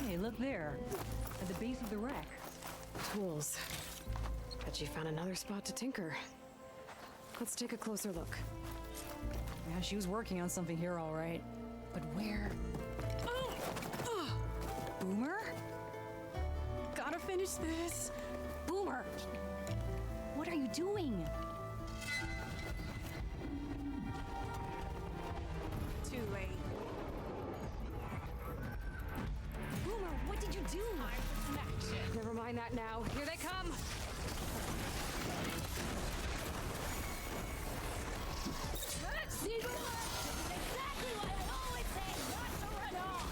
Hey, look there. At the base of the wreck. Tools. Bet you found another spot to tinker. Let's take a closer look. Yeah, she was working on something here, all right. But where? Boomer? Gotta finish this. Boomer! What are you doing? Too late. Boomer, what did you do? Never mind that now. Here they come! Exactly what I always say, not to run off!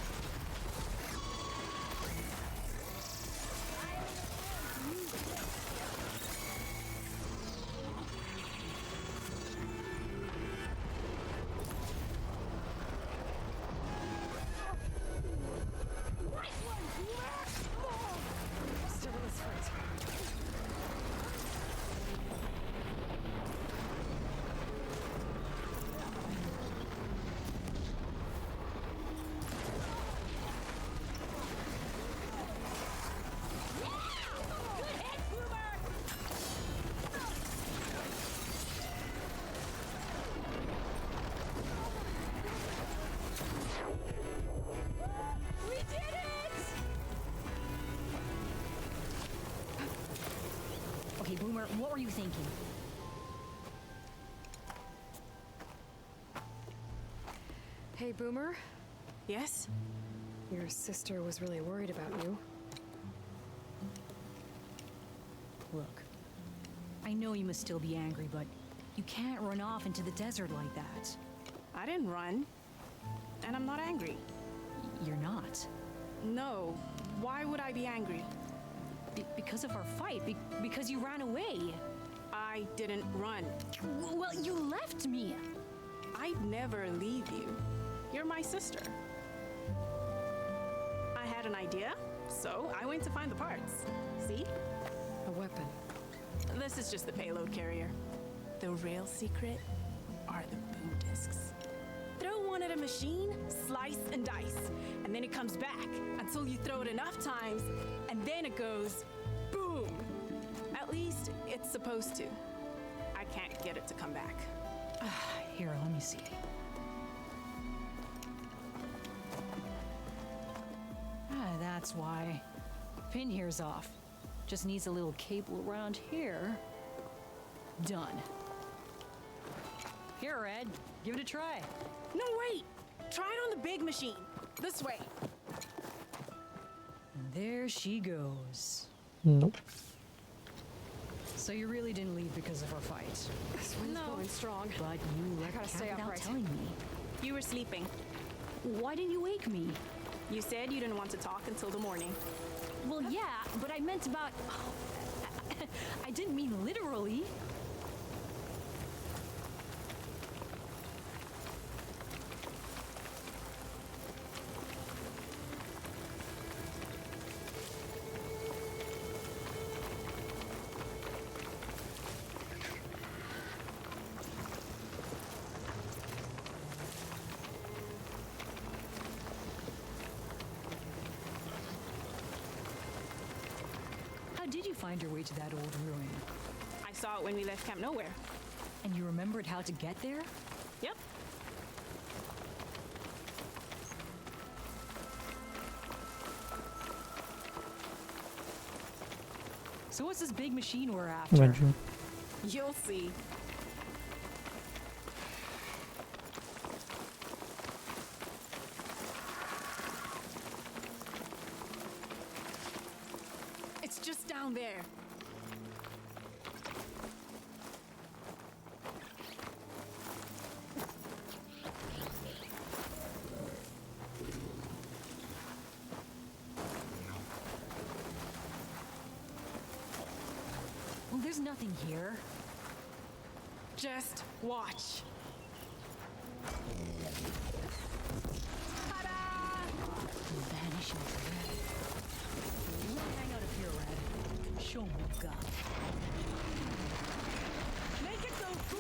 Still in this fight. We did it! Okay, Boomer, what were you thinking? Hey, Boomer. Yes? Your sister was really worried about you. Look, I know you must still be angry, but you can't run off into the desert like that. I didn't run. And I'm not angry. You're not. No. Why would I be angry? Because of our fight. Because you ran away. I didn't run. Well, you left me. I'd never leave you. You're my sister. I had an idea, so I went to find the parts. See? A weapon. This is just the payload carrier. The real secret are the boom discs. Throw one at a machine, slice and dice, and then it comes back until you throw it enough times, and then it goes boom. At least it's supposed to. I can't get it to come back. Here, let me see. That's why. Pin here's off. Just needs a little cable around here. Done. Here, Red. Give it a try. No, wait! Try it on the big machine. This way. And there she goes. Nope. So you really didn't leave because of our fight? This wind's blowing strong. But you left gotta camp stay without upright. telling me. You were sleeping. Why didn't you wake me? You said you didn't want to talk until the morning. Well, yeah, but I meant about... I didn't mean literally. How did you find your way to that old ruin? I saw it when we left Camp Nowhere. And you remembered how to get there? Yep. So what's this big machine we're after? Eventually. You'll see. It's just down there. Well, there's nothing here. Just watch. Vanishing dread. Hang out up here, Red. Show me you got. Make it go cool.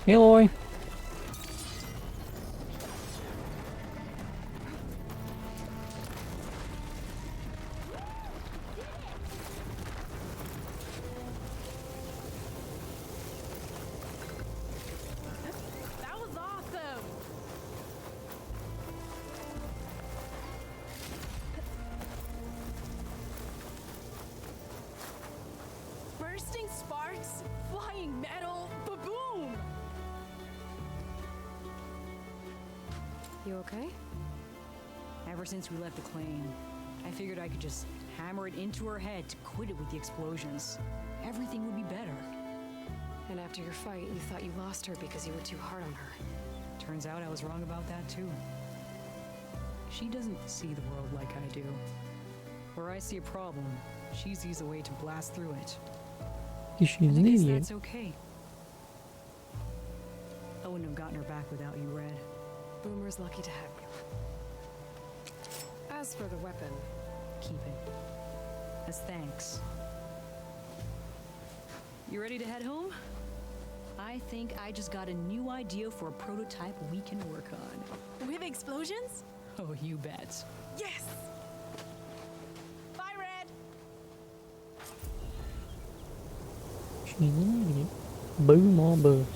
Aloy! That was awesome. Bursting sparks, flying metal, ba-boom! You okay? Ever since we left the claim, I figured I could just hammer it into her head to quit it with the explosions. Everything would be better. And after your fight, you thought you lost her because you were too hard on her. Turns out I was wrong about that too. She doesn't see the world like I do. Where I see a problem, she sees a way to blast through it. She's And I an guess idiot. that's okay. I wouldn't have gotten her back without you, Red. Boomer's lucky to have you. As for the weapon, Keep it. As thanks. You ready to head home? I think I just got a new idea for a prototype we can work on. With explosions? Oh, you bet. Yes! Bye, Red! She's an idiot. Boom or bust.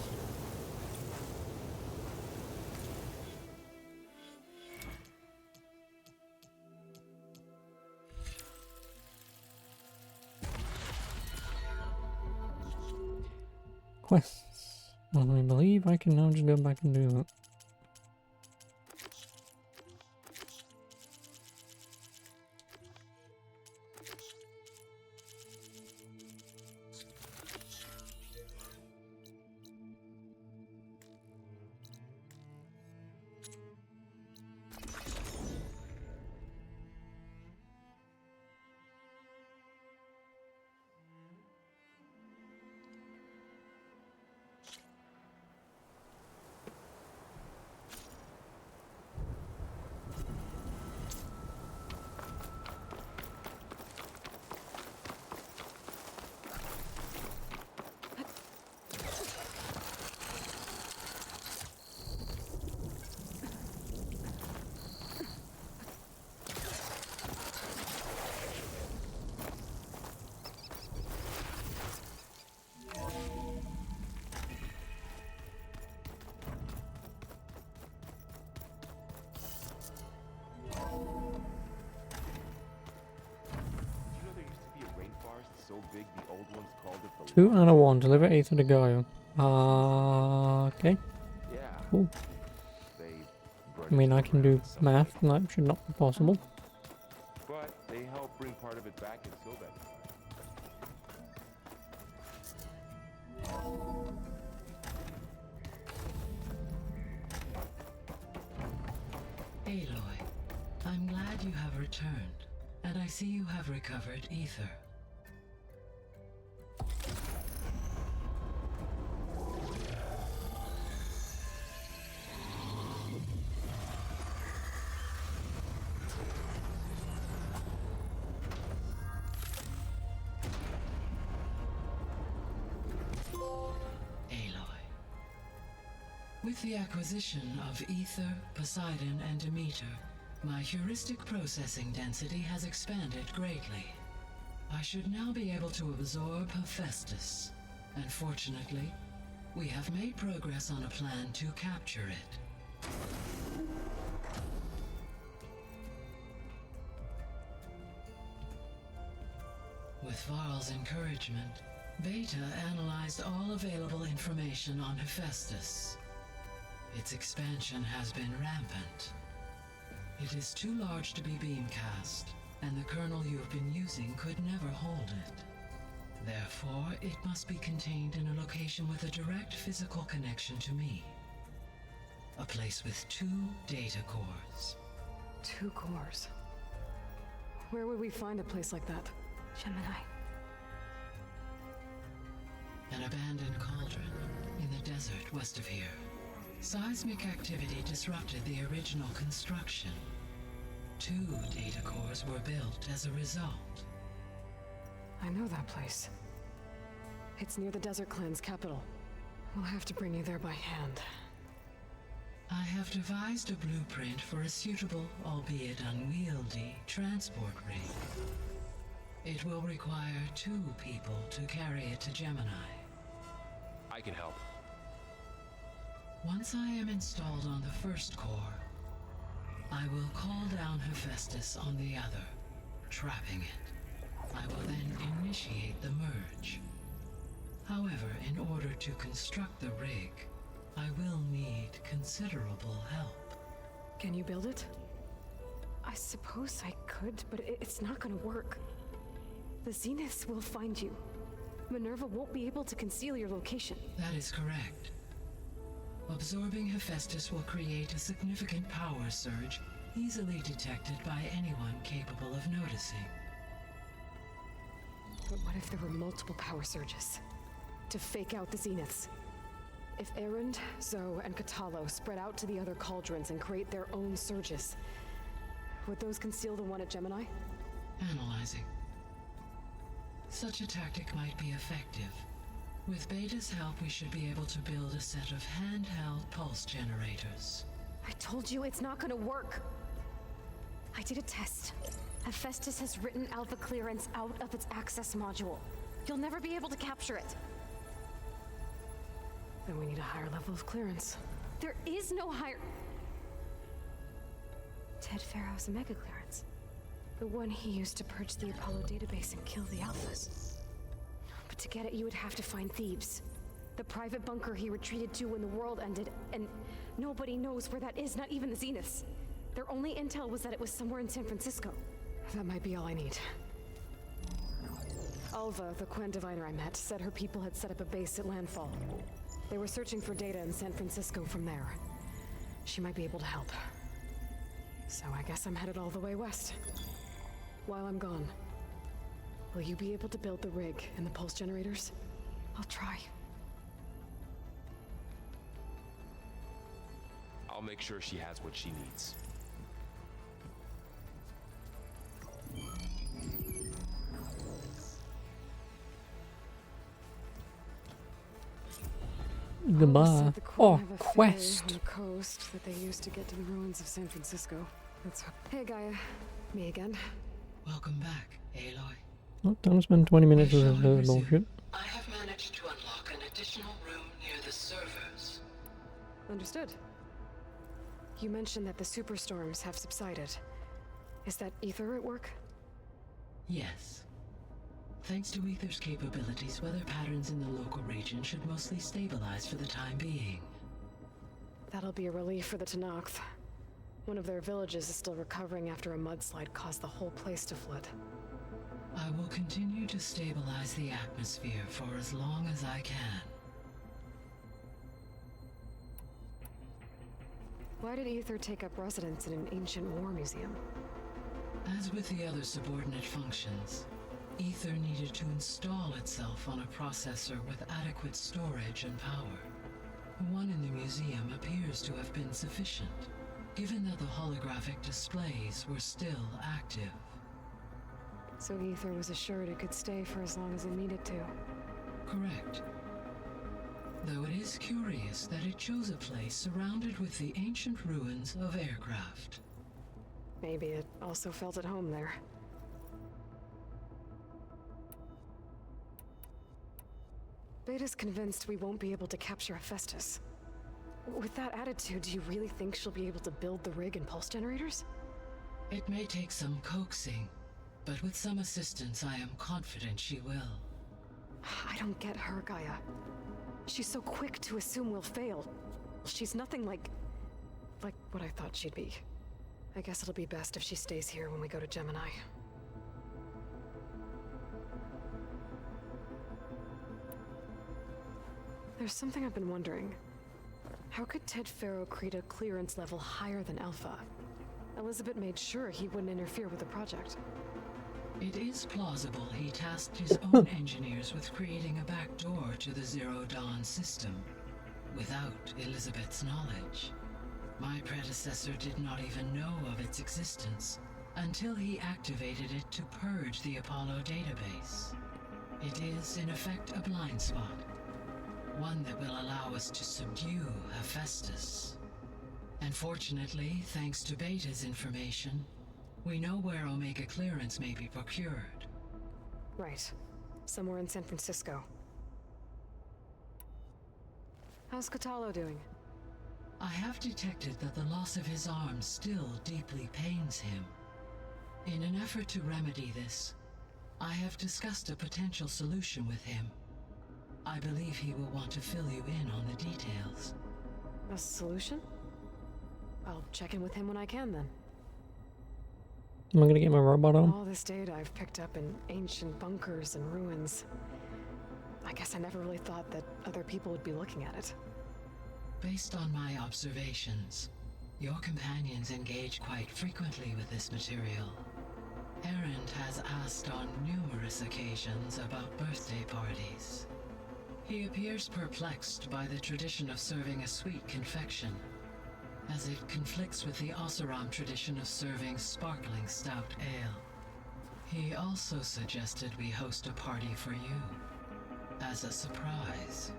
Quests. Well, I believe I can now just go back and do that. big the old ones called it the 2 and a 1. Deliver Aether to Gaia. Okay. Yeah. Cool. They I mean, I can do math, and that should not be possible. But they help bring part of it back in Silvet. Aloy, I'm glad you have returned, and I see you have recovered Aether. With the acquisition of Aether, Poseidon, and Demeter, my heuristic processing density has expanded greatly. I should now be able to absorb Hephaestus, and fortunately, we have made progress on a plan to capture it. With Varl's encouragement, Beta analyzed all available information on Hephaestus. Its expansion has been rampant. It is too large to be beamcast, and the kernel you've been using could never hold it. Therefore, it must be contained in a location with a direct physical connection to me. A place with 2 data cores. 2 cores? Where would we find a place like that? Gemini. An abandoned cauldron in the desert west of here. Seismic activity disrupted the original construction. 2 data cores were built as a result. I know that place. It's near the Desert Clan's capital. We'll have to bring you there by hand. I have devised a blueprint for a suitable, albeit unwieldy, transport rig. It will require 2 people to carry it to Gemini. I can help. Once I am installed on the first core, I will call down Hephaestus on the other, trapping it. I will then initiate the merge. However, in order to construct the rig, I will need considerable help. Can you build it? I suppose I could, but it's not gonna work. The Zeniths will find you. Minerva won't be able to conceal your location. That is correct. Absorbing Hephaestus will create a significant power surge, easily detected by anyone capable of noticing. But what if there were multiple power surges? To fake out the Zeniths? If Erend, Zoe, and Katalo spread out to the other cauldrons and create their own surges, would those conceal the one at Gemini? Analyzing. Such a tactic might be effective. With Beta's help, we should be able to build a set of handheld pulse generators. I told you it's not gonna work! I did a test. Hephaestus has written Alpha clearance out of its access module. You'll never be able to capture it. Then we need a higher level of clearance. There is no higher... Ted Pharaoh's Omega clearance. The one he used to purge the Apollo database and kill the Alphas. But to get it, you would have to find Thebes. The private bunker he retreated to when the world ended, and nobody knows where that is, not even the Zeniths. Their only intel was that it was somewhere in San Francisco. That might be all I need. Alva, the Quen diviner I met, said her people had set up a base at Landfall. They were searching for data in San Francisco from there. She might be able to help. So I guess I'm headed all the way west. While I'm gone, will you be able to build the rig and the pulse generators? I'll try. I'll make sure she has what she needs. Goodbye. Oh, Have a quest. ferry on the coast that they used to get to the ruins of San Francisco. Hey, Gaia. Me again. Welcome back, Aloy. Oh, don't spend 20 minutes with this bullshit. I have managed to unlock an additional room near the servers. Understood. You mentioned that the superstorms have subsided. Is that Aether at work? Yes. Thanks to Aether's capabilities, weather patterns in the local region should mostly stabilize for the time being. That'll be a relief for the Tenakth. One of their villages is still recovering after a mudslide caused the whole place to flood. I will continue to stabilize the atmosphere for as long as I can. Why did Aether take up residence in an ancient war museum? As with the other subordinate functions, Aether needed to install itself on a processor with adequate storage and power. One in the museum appears to have been sufficient, given that the holographic displays were still active. So Aether was assured it could stay for as long as it needed to. Correct. Though it is curious that it chose a place surrounded with the ancient ruins of aircraft. Maybe it also felt at home there. Beta's convinced we won't be able to capture Hephaestus. With that attitude, do you really think she'll be able to build the rig and pulse generators? It may take some coaxing, but with some assistance I am confident she will. I don't get her, Gaia. She's so quick to assume we'll fail. She's nothing like what I thought she'd be. I guess it'll be best if she stays here when we go to Gemini. There's something I've been wondering. How could Ted Faro create a clearance level higher than Alpha? Elizabeth made sure he wouldn't interfere with the project. It is plausible he tasked his own engineers with creating a back door to the Zero Dawn system, without Elizabeth's knowledge. My predecessor did not even know of its existence until he activated it to purge the Apollo database. It is, in effect, a blind spot. One that will allow us to subdue Hephaestus. And fortunately, thanks to Beta's information, we know where Omega clearance may be procured. Right. Somewhere in San Francisco. How's Kotallo doing? I have detected that the loss of his arm still deeply pains him. In an effort to remedy this, I have discussed a potential solution with him. I believe he will want to fill you in on the details. A solution? I'll check in with him when I can, then. Am I gonna get my robot on? All this data I've picked up in ancient bunkers and ruins. I guess I never really thought that other people would be looking at it. Based on my observations, your companions engage quite frequently with this material. Erend has asked on numerous occasions about birthday parties. He appears perplexed by the tradition of serving a sweet confection, as it conflicts with the Oseram tradition of serving sparkling stout ale. He also suggested we host a party for you, as a surprise.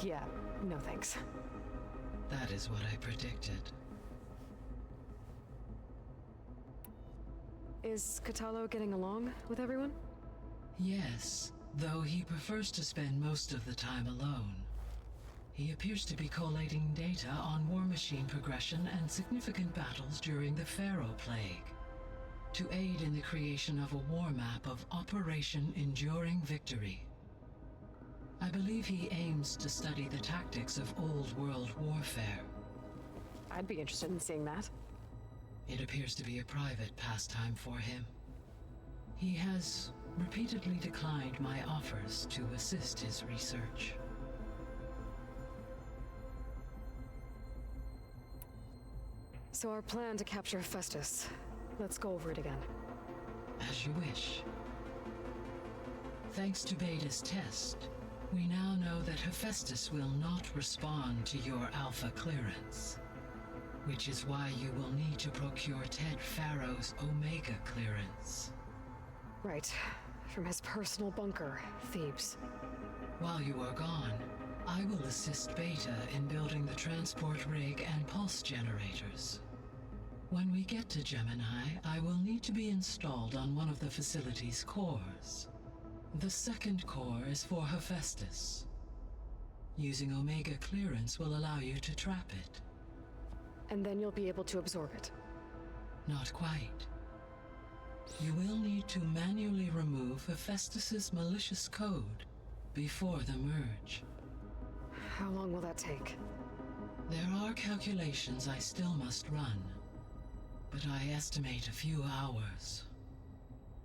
Yeah, no thanks. That is what I predicted. Is Kotallo getting along with everyone? Yes, though he prefers to spend most of the time alone. He appears to be collating data on war machine progression and significant battles during the Pharaoh Plague, to aid in the creation of a war map of Operation Enduring Victory. I believe he aims to study the tactics of Old World warfare. I'd be interested in seeing that. It appears to be a private pastime for him. He has repeatedly declined my offers to assist his research. So our plan to capture Hephaestus. Let's go over it again. As you wish. Thanks to Beta's test, we now know that Hephaestus will not respond to your Alpha clearance, which is why you will need to procure Ted Faro's Omega clearance. Right. From his personal bunker, Thebes. While you are gone, I will assist Beta in building the transport rig and pulse generators. When we get to Gemini, I will need to be installed on one of the facility's cores. The second core is for Hephaestus. Using Omega clearance will allow you to trap it. And then you'll be able to absorb it. Not quite. You will need to manually remove Hephaestus's malicious code before the merge. How long will that take? There are calculations I still must run, but I estimate a few hours.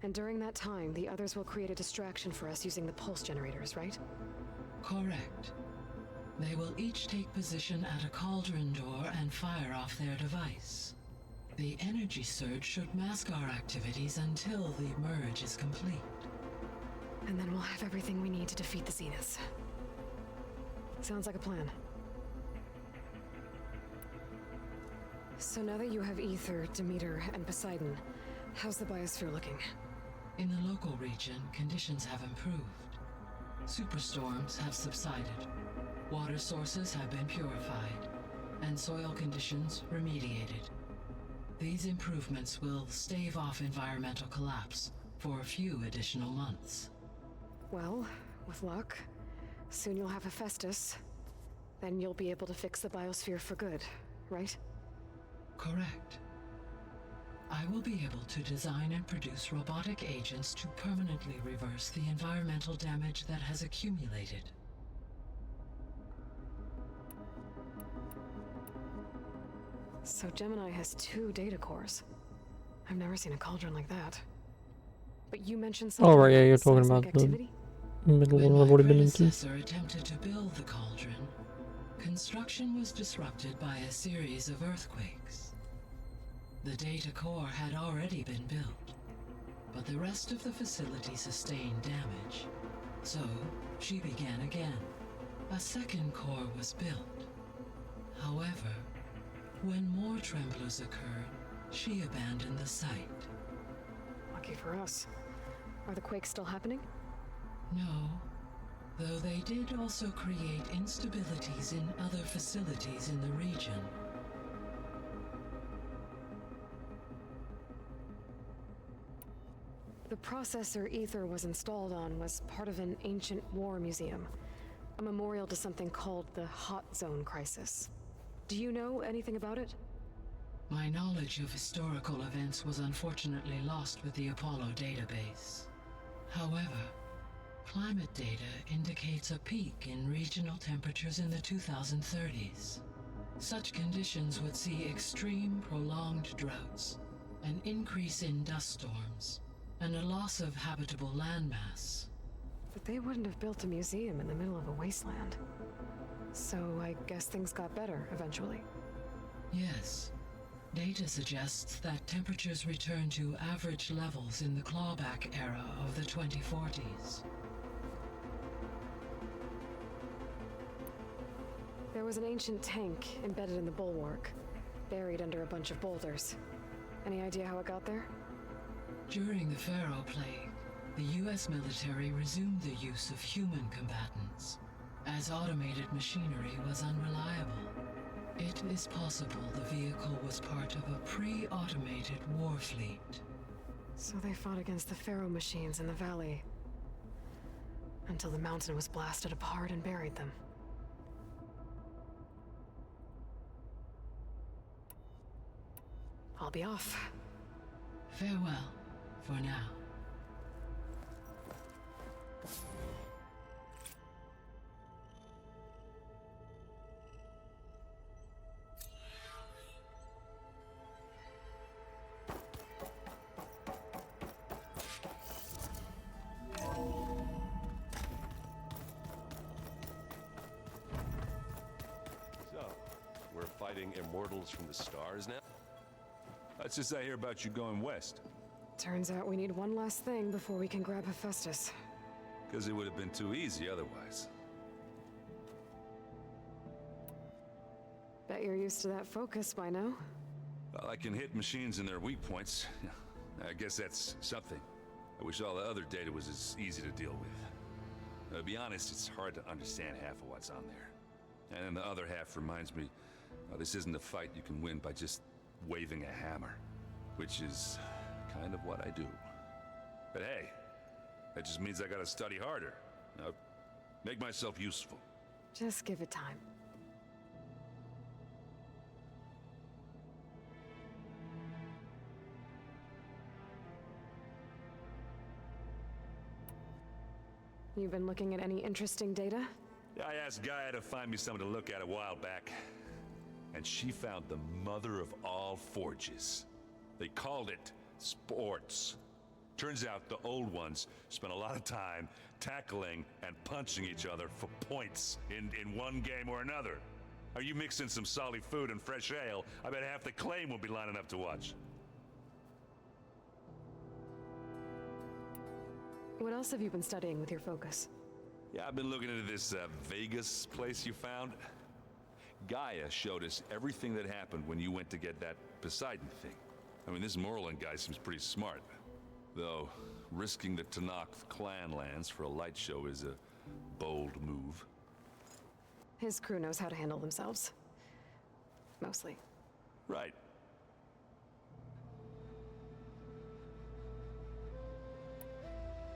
And during that time, the others will create a distraction for us using the pulse generators, right? Correct. They will each take position at a cauldron door and fire off their device. The energy surge should mask our activities until the merge is complete. And then we'll have everything we need to defeat the Zeniths. Sounds like a plan. So now that you have Ether, Demeter, and Poseidon, how's the biosphere looking? In the local region, conditions have improved. Superstorms have subsided. Water sources have been purified, and soil conditions remediated. These improvements will stave off environmental collapse for a few additional months. Well, with luck, soon you'll have Hephaestus. Then you'll be able to fix the biosphere for good, right? Correct. I will be able to design and produce robotic agents to permanently reverse the environmental damage that has accumulated. So Gemini has 2 data cores. I've never seen a cauldron like that. But you mentioned something Oh, right, yeah, you're talking seismic about the activity? middle When one I've my already been into. predecessor attempted to build the cauldron, construction was disrupted by a series of earthquakes. The data core had already been built, but the rest of the facility sustained damage. So, she began again. A second core was built. However, when more tremblers occurred, she abandoned the site. Lucky for us. Are the quakes still happening? No, though they did also create instabilities in other facilities in the region. The processor Ether was installed on was part of an ancient war museum, a memorial to something called the Hot Zone Crisis. Do you know anything about it? My knowledge of historical events was unfortunately lost with the Apollo database. However, climate data indicates a peak in regional temperatures in the 2030s. Such conditions would see extreme, prolonged droughts, an increase in dust storms, and a loss of habitable landmass. But they wouldn't have built a museum in the middle of a wasteland. So I guess things got better eventually. Yes. Data suggests that temperatures returned to average levels in the clawback era of the 2040s. There was an ancient tank embedded in the bulwark, buried under a bunch of boulders. Any idea how it got there? During the Pharaoh Plague, the US military resumed the use of human combatants, as automated machinery was unreliable. It is possible the vehicle was part of a pre-automated war fleet. So they fought against the Pharaoh machines in the valley, until the mountain was blasted apart and buried them. I'll be off. Farewell, for now. Immortals from the stars now? That's just I hear about you going west. Turns out we need one last thing before we can grab Hephaestus. Because it would have been too easy otherwise. Bet you're used to that focus by now. Well, I can hit machines in their weak points. I guess that's something. I wish all the other data was as easy to deal with. To be honest, it's hard to understand half of what's on there. And then the other half reminds me, this isn't a fight you can win by just waving a hammer. Which is kind of what I do. But hey, that just means I gotta study harder. Make myself useful. Just give it time. You've been looking at any interesting data? I asked Gaia to find me something to look at a while back, and she found the mother of all forges. They called it sports. Turns out the old ones spent a lot of time tackling and punching each other for points in one game or another. Are you mixing some solid food and fresh ale? I bet half the claim will be lining up to watch. What else have you been studying with your focus? Yeah, I've been looking into this Vegas place you found. Gaia showed us everything that happened when you went to get that Poseidon thing. I mean, this Merlin guy seems pretty smart. Though, risking the Tanakh clan lands for a light show is a bold move. His crew knows how to handle themselves. Mostly. Right.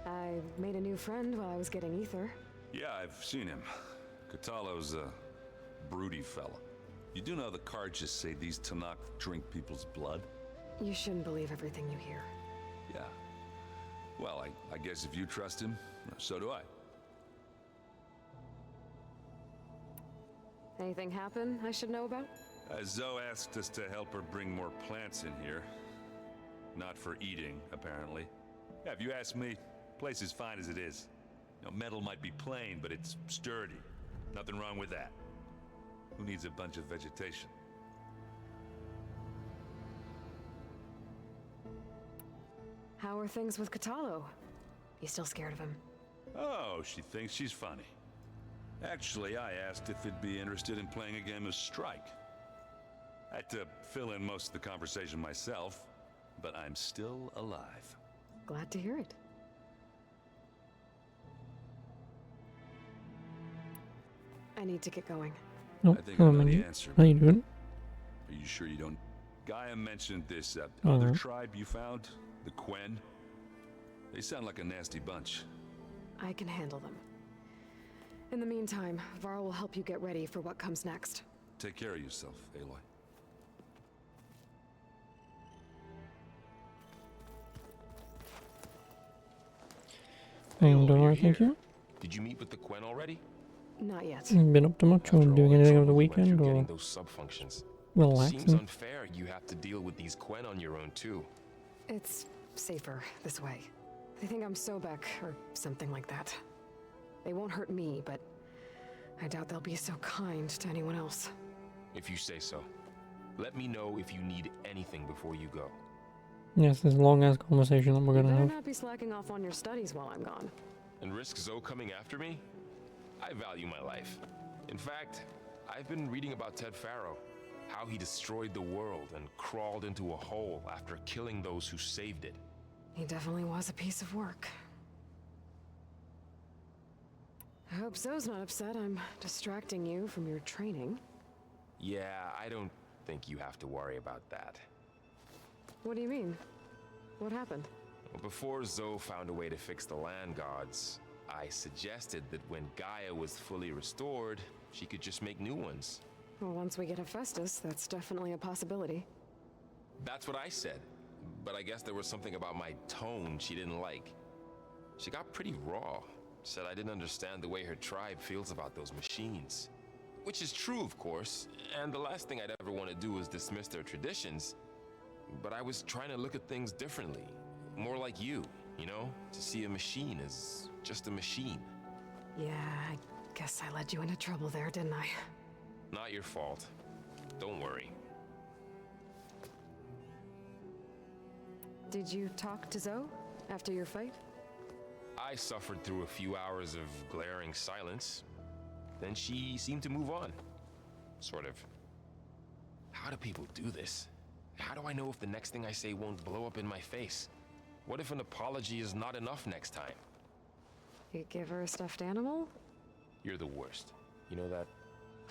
I made a new friend while I was getting ether. Yeah, I've seen him. Katalo's a broody fella. You do know the cards just say these Tanakh drink people's blood? You shouldn't believe everything you hear. Yeah. Well, I guess if you trust him, so do I. Anything happen I should know about? Zoe asked us to help her bring more plants in here. Not for eating, apparently. Yeah, if you ask me, place is fine as it is. You know, metal might be plain, but it's sturdy. Nothing wrong with that. Who needs a bunch of vegetation? How are things with Katalo? You still scared of him? Oh, she thinks she's funny. Actually, I asked if he'd be interested in playing a game of Strike. I had to fill in most of the conversation myself, but I'm still alive. Glad to hear it. I need to get going. Nope. I think I know the Minnie. answer. How you doing? Are you sure you don't? Gaia mentioned this Oh, other yeah. tribe you found, the Quen. They sound like a nasty bunch. I can handle them. In the meantime, Varl will help you get ready for what comes next. Take care of yourself, Aloy. And you're alright, thank here. you. Did you meet with the Quen already? Not yet. Been up to much or doing anything over the weekend Getting or those sub-functions. Seems relaxing? unfair you have to deal with these Quen on your own too. It's safer this way. They think I'm Sobek or something like that. They won't hurt me, but I doubt they'll be so kind to anyone else. If you say so. Let me know if you need anything before you go. Yes, this long ass conversation that we're You gonna better have. not be slacking off on your studies while I'm gone. And risk Zoe coming after me? I value my life. In fact, I've been reading about Ted Faro. How he destroyed the world and crawled into a hole after killing those who saved it. He definitely was a piece of work. I hope Zoe's not upset I'm distracting you from your training. Yeah, I don't think you have to worry about that. What do you mean? What happened? Well, before Zoe found a way to fix the land gods, I suggested that when Gaia was fully restored, she could just make new ones. Well, once we get Hephaestus, that's definitely a possibility. That's what I said. But I guess there was something about my tone she didn't like. She got pretty raw. Said I didn't understand the way her tribe feels about those machines. Which is true, of course, and the last thing I'd ever want to do is dismiss their traditions. But I was trying to look at things differently. More like you know? To see a machine as just a machine. Yeah, I guess I led you into trouble there, didn't I? Not your fault. Don't worry. Did you talk to Zoe after your fight? I suffered through a few hours of glaring silence. Then she seemed to move on. Sort of. How do people do this? How do I know if the next thing I say won't blow up in my face? What if an apology is not enough next time? You give her a stuffed animal? You're the worst. You know that?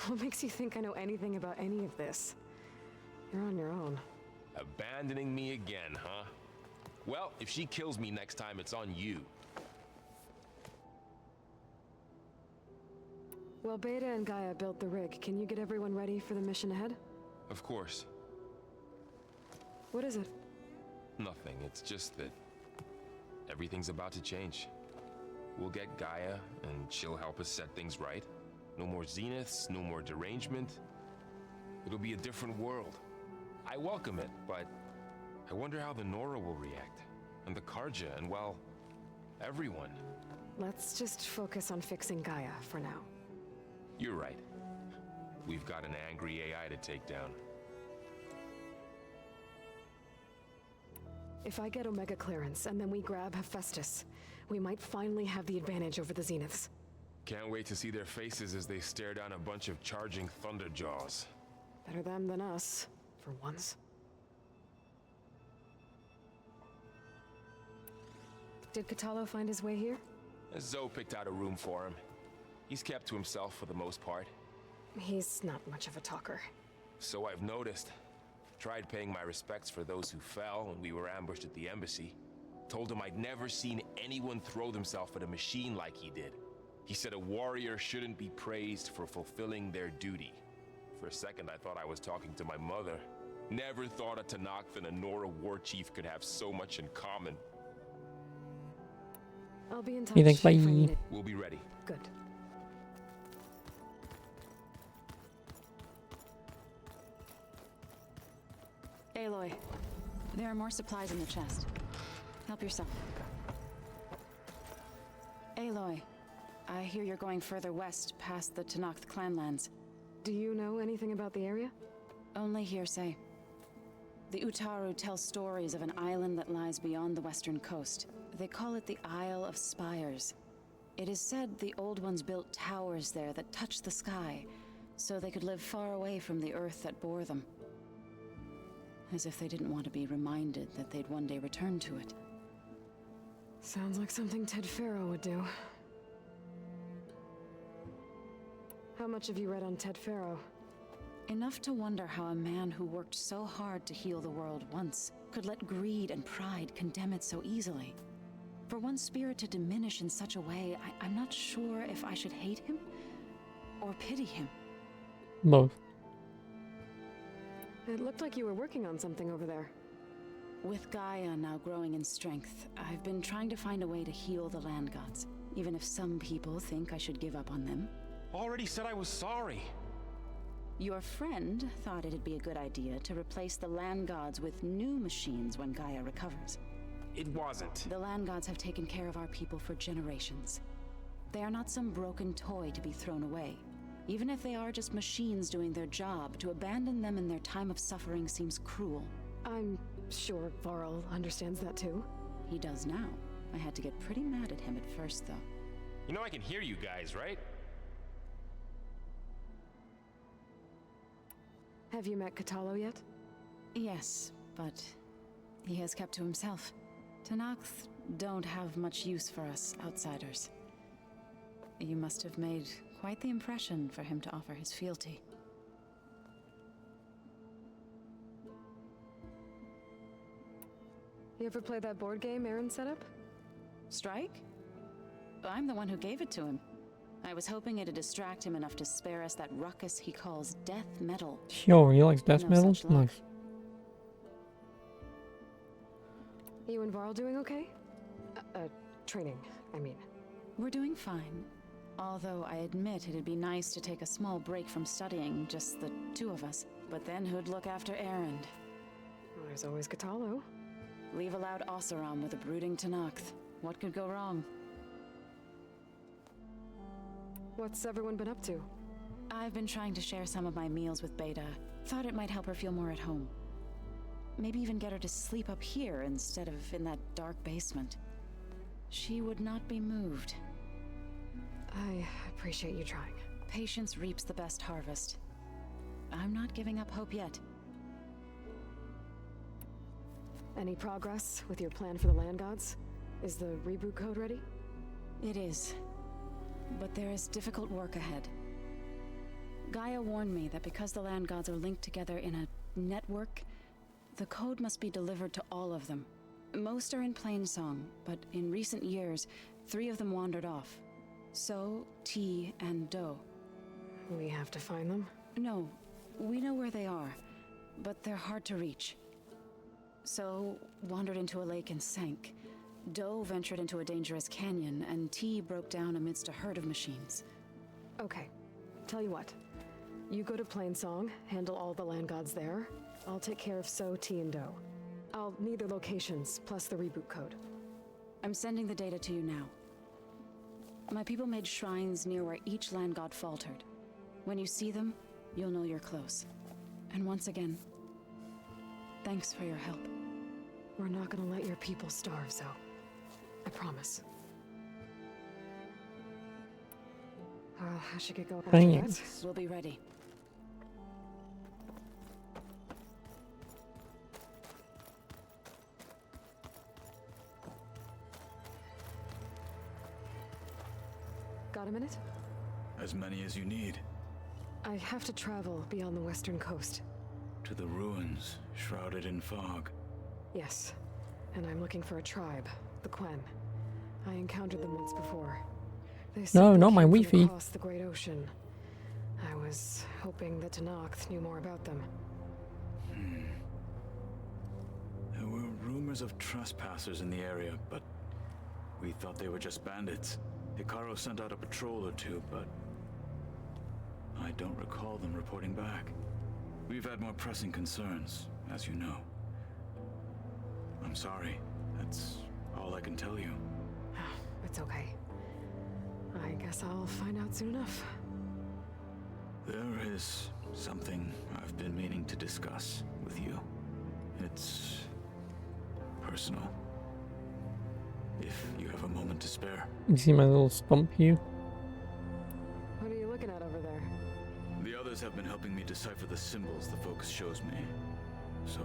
What makes you think I know anything about any of this? You're on your own. Abandoning me again, huh? Well, if she kills me next time, it's on you. Well, Beta and Gaia built the rig. Can you get everyone ready for the mission ahead? Of course. What is it? Nothing. It's just that everything's about to change. We'll get Gaia, and she'll help us set things right. No more zeniths, no more derangement. It'll be a different world. I welcome it, but I wonder how the Nora will react. And the Karja, and well, everyone. Let's just focus on fixing Gaia for now. You're right. We've got an angry AI to take down. If I get Omega clearance and then we grab Hephaestus, we might finally have the advantage over the Zeniths. Can't wait to see their faces as they stare down a bunch of charging Thunderjaws. Better them than us, for once. Did Kotallo find his way here? Zoe picked out a room for him. He's kept to himself for the most part. He's not much of a talker. So I've noticed. Tried paying my respects for those who fell when we were ambushed at the embassy. Told him I'd never seen anyone throw themselves at a machine like he did. He said a warrior shouldn't be praised for fulfilling their duty. For a second I thought I was talking to my mother. Never thought a Tenakth and a Nora war chief could have so much in common. I'll be in touch. He thinks, bye. if I need it. We'll be ready. Good. Aloy. There are more supplies in the chest. Help yourself. Aloy, I hear you're going further west past the Tenakth clanlands. Do you know anything about the area? Only hearsay. The Utaru tell stories of an island that lies beyond the western coast. They call it the Isle of Spires. It is said the Old Ones built towers there that touch the sky, so they could live far away from the earth that bore them. As if they didn't want to be reminded that they'd one day return to it. Sounds like something Ted Faro would do. How much have you read on Ted Faro? Enough to wonder how a man who worked so hard to heal the world once could let greed and pride condemn it so easily. For one spirit to diminish in such a way, I'm not sure if I should hate him or pity him. Both. It looked like you were working on something over there. With Gaia now growing in strength, I've been trying to find a way to heal the land gods, even if some people think I should give up on them. Already said I was sorry. Your friend thought it'd be a good idea to replace the land gods with new machines when Gaia recovers. It wasn't. The land gods have taken care of our people for generations. They are not some broken toy to be thrown away. Even if they are just machines doing their job, to abandon them in their time of suffering seems cruel. I'm sure Varl understands that too. He does now. I had to get pretty mad at him at first, though. You know I can hear you guys, right? Have you met Kotallo yet? Yes, but he has kept to himself. Tenakth don't have much use for us outsiders. You must have made quite the impression for him to offer his fealty. You ever play that board game Aaron set up? Strike? I'm the one who gave it to him. I was hoping it'd distract him enough to spare us that ruckus he calls death metal. Yo, he likes death No metal? such luck. Nice. You and Varl doing okay? Training, I mean. We're doing fine. Although I admit it'd be nice to take a small break from studying, just the two of us. But then who'd look after Erend? Well, there's always Kotallo. Leave a loud Oseram with a brooding Tenakth. What could go wrong? What's everyone been up to? I've been trying to share some of my meals with Beta. Thought it might help her feel more at home. Maybe even get her to sleep up here instead of in that dark basement. She would not be moved. I appreciate you trying. Patience reaps the best harvest. I'm not giving up hope yet. Any progress with your plan for the land gods? Is the reboot code ready? It is. But there is difficult work ahead. Gaia warned me that because the land gods are linked together in a network, the code must be delivered to all of them. Most are in Plainsong, but in recent years, 3 of them wandered off. So, T, and Do. We have to find them? No, we know where they are, but they're hard to reach. So, wandered into a lake and sank. Doe ventured into a dangerous canyon, and T broke down amidst a herd of machines. Okay, tell you what. You go to Plainsong, handle all the land gods there. I'll take care of So, T, and Doe. I'll need their locations, plus the reboot code. I'm sending the data to you now. My people made shrines near where each land god faltered. When you see them, you'll know you're close. And once again, thanks for your help. We're not gonna let your people starve, Zoe. I promise. I should get going. Dang after it. that. We'll be ready. Got a minute? As many as you need. I have to travel beyond the western coast. To the ruins, shrouded in fog. Yes, and I'm looking for a tribe, the Quen. I encountered them once before. They said No, they not my came from Wi-Fi. across the Great Ocean. I was hoping that Tenakth knew more about them. There were rumors of trespassers in the area, but we thought they were just bandits. Hikaru sent out a patrol or two, but I don't recall them reporting back. We've had more pressing concerns, as you know. I'm sorry. That's all I can tell you. It's okay. I guess I'll find out soon enough. There is something I've been meaning to discuss with you. It's personal. If you have a moment to spare. You see my little stump here? What are you looking at over there? The others have been helping me decipher the symbols the focus shows me. So,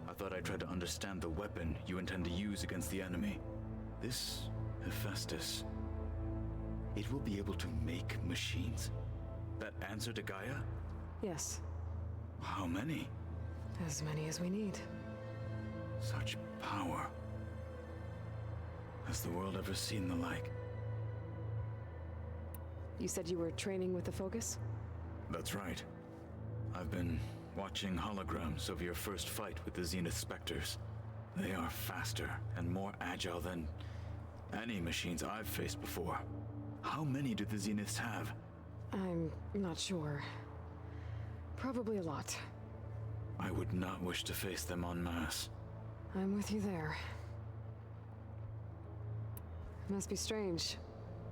I thought I'd try to understand the weapon you intend to use against the enemy. This Hephaestus, it will be able to make machines. That answer to Gaia? Yes, How many? as many as we need. Such power. Has the world ever seen the like? You said you were training with the Focus? That's right. I've been watching holograms of your first fight with the Zenith Spectres. They are faster and more agile than any machines I've faced before. How many do the Zeniths have? I'm not sure. Probably a lot. I would not wish to face them en masse. I'm with you there. Must be strange,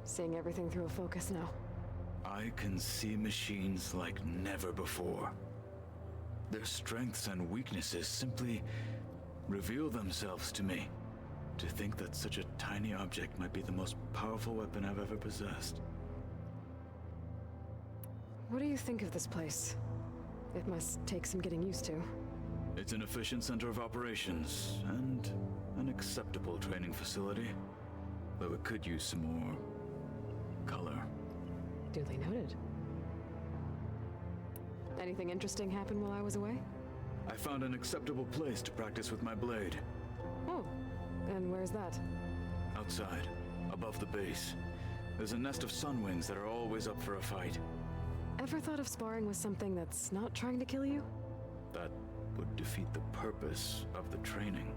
seeing everything through a Focus now. I can see machines like never before. Their strengths and weaknesses simply reveal themselves to me. To think that such a tiny object might be the most powerful weapon I've ever possessed. What do you think of this place? It must take some getting used to. It's an efficient center of operations, and an acceptable training facility. Though it could use some more color. Duly noted. Anything interesting happen while I was away? I found an acceptable place to practice with my blade. Oh, and where's that? Outside, above the base. There's a nest of sunwings that are always up for a fight. Ever thought of sparring with something that's not trying to kill you? That would defeat the purpose of the training.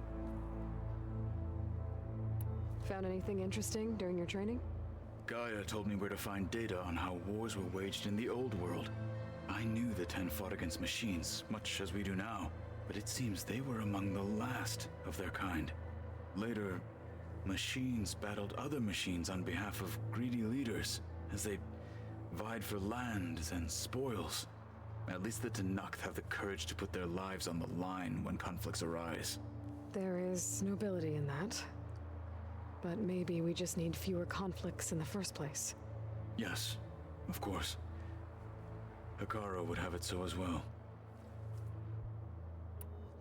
Found anything interesting during your training? Gaia told me where to find data on how wars were waged in the old world. I knew the Ten fought against machines, much as we do now, but it seems they were among the last of their kind. Later, machines battled other machines on behalf of greedy leaders, as they vied for lands and spoils. At least the Tenakth have the courage to put their lives on the line when conflicts arise. There is nobility in that. But maybe we just need fewer conflicts in the first place. Yes, of course. Hikaru would have it so as well.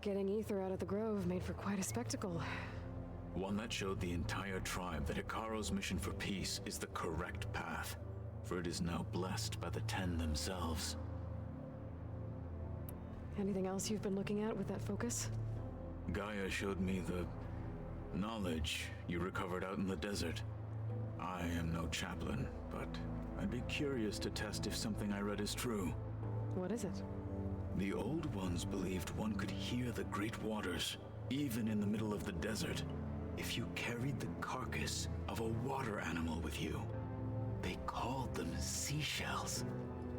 Getting Ether out of the Grove made for quite a spectacle. One that showed the entire tribe that Hikaru's mission for peace is the correct path, for it is now blessed by the Ten themselves. Anything else you've been looking at with that Focus? Gaia showed me the knowledge you recovered out in the desert. I am no chaplain, but I'd be curious to test if something I read is true. What is it? The Old Ones believed one could hear the great waters, even in the middle of the desert. if you carried the carcass of a water animal with you. They called them seashells.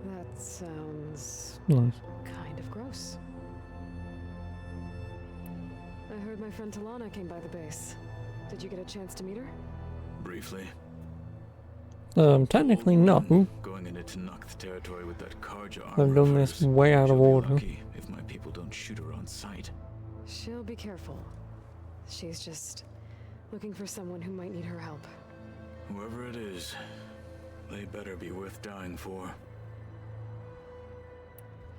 That sounds Nice. kind of gross. I heard my friend Talana came by the base. Did you get a chance to meet her? Briefly. Technically no. Going into Tenakth territory with that Karja I've armor done this first. way out of She'll be order. lucky if my people don't shoot her on sight. She'll be careful. She's just looking for someone who might need her help. Whoever it is, they better be worth dying for.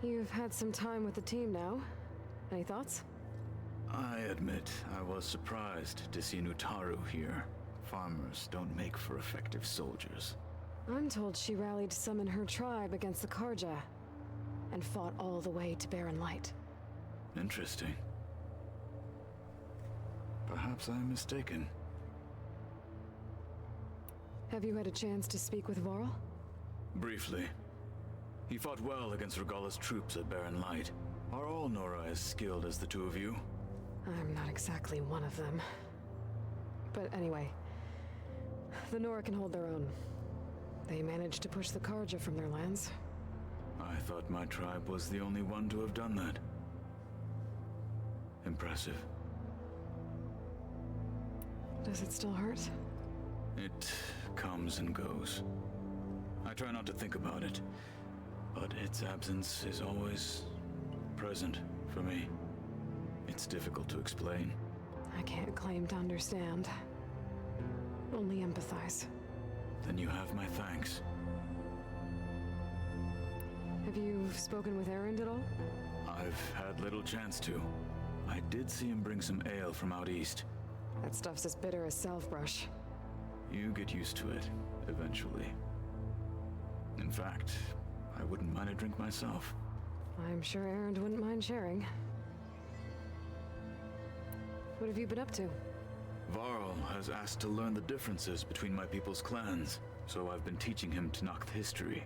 You've had some time with the team now. Any thoughts? I admit I was surprised to see Nutaru here. Farmers don't make for effective soldiers. I'm told she rallied some in her tribe against the Karja and fought all the way to Barren Light. Interesting. Perhaps I'm mistaken. Have you had a chance to speak with Varl? Briefly. He fought well against Regalla's troops at Barren Light. Are all Nora as skilled as the two of you? I'm not exactly one of them. But anyway, the Nora can hold their own. They managed to push the Karja from their lands. I thought my tribe was the only one to have done that. Impressive. Does it still hurt? It comes and goes. I try not to think about it, but its absence is always present for me. It's difficult to explain. I can't claim to understand. Only empathize. Then you have my thanks. Have you spoken with Erend at all? I've had little chance to. I did see him bring some ale from out east. That stuff's as bitter as Salvebrush. You get used to it, eventually. In fact, I wouldn't mind a drink myself. I'm sure Erend wouldn't mind sharing. What have you been up to? Varl has asked to learn the differences between my people's clans, so I've been teaching him Tenakth history.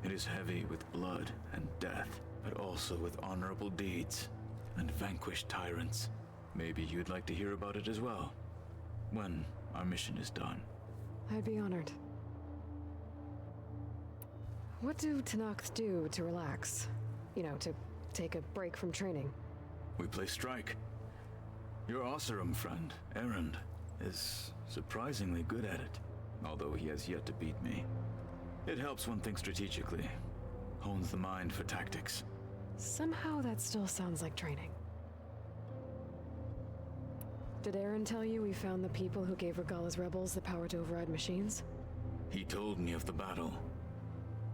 It is heavy with blood and death, but also with honorable deeds and vanquished tyrants. Maybe you'd like to hear about it as well, when our mission is done. I'd be honored. What do Tenakth do to relax? You know, to take a break from training? We play strike. Your Oseram friend, Erend, is surprisingly good at it, although he has yet to beat me. It helps one think strategically, hones the mind for tactics. Somehow that still sounds like training. Did Erend tell you we found the people who gave Regalla's rebels the power to override machines? He told me of the battle.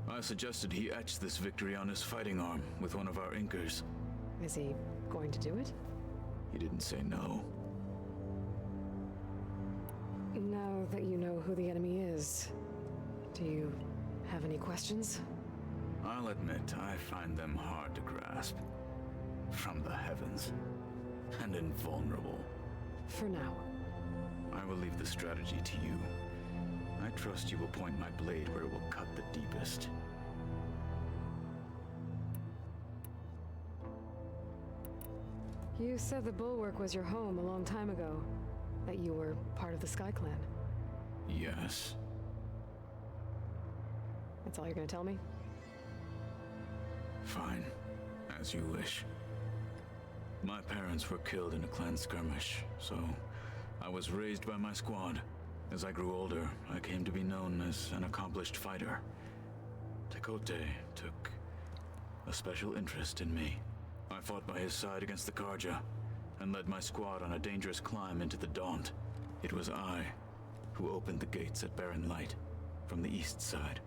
I suggested he etch this victory on his fighting arm with one of our Inkers. Is he going to do it? He didn't say no. Now that you know who the enemy is, do you have any questions? I'll admit, I find them hard to grasp. From the heavens. And invulnerable. For now. I will leave the strategy to you. I trust you will point my blade where it will cut the deepest. You said the Bulwark was your home a long time ago. That you were part of the Sky Clan. Yes. That's all you're gonna tell me? Fine. As you wish. My parents were killed in a clan skirmish, so I was raised by my squad. As I grew older, I came to be known as an accomplished fighter. Tekote took a special interest in me. I fought by his side against the Karja, and led my squad on a dangerous climb into the Daunt. It was I who opened the gates at Barren Light, from the east side,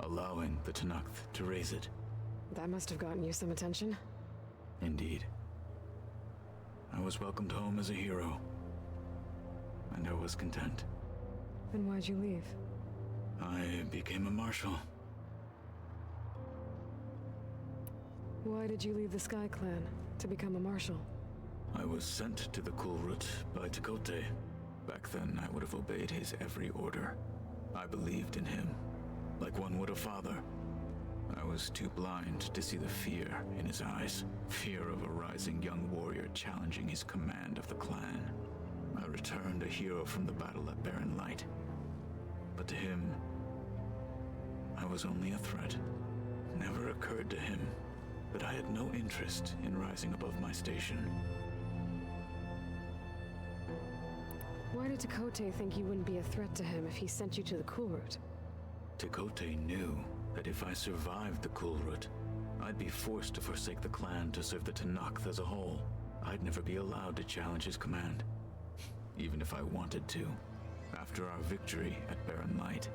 allowing the Tenakth to raise it. That must have gotten you some attention. Indeed. I was welcomed home as a hero, and I was content. Then why'd you leave? I became a marshal. Why did you leave the Sky Clan to become a marshal? I was sent to the Kulrut by Tekote. Back then, I would have obeyed his every order. I believed in him, like one would a father. I was too blind to see the fear in his eyes. Fear of a rising young warrior challenging his command of the clan. I returned a hero from the battle at Barren Light. But to him, I was only a threat. It never occurred to him that I had no interest in rising above my station. Why did Tekote think you wouldn't be a threat to him if he sent you to the Kulrut? Tekote knew that if I survived the Kulrut, I'd be forced to forsake the clan to serve the Tenakth as a whole. I'd never be allowed to challenge his command, even if I wanted to. After our victory at Barren Light,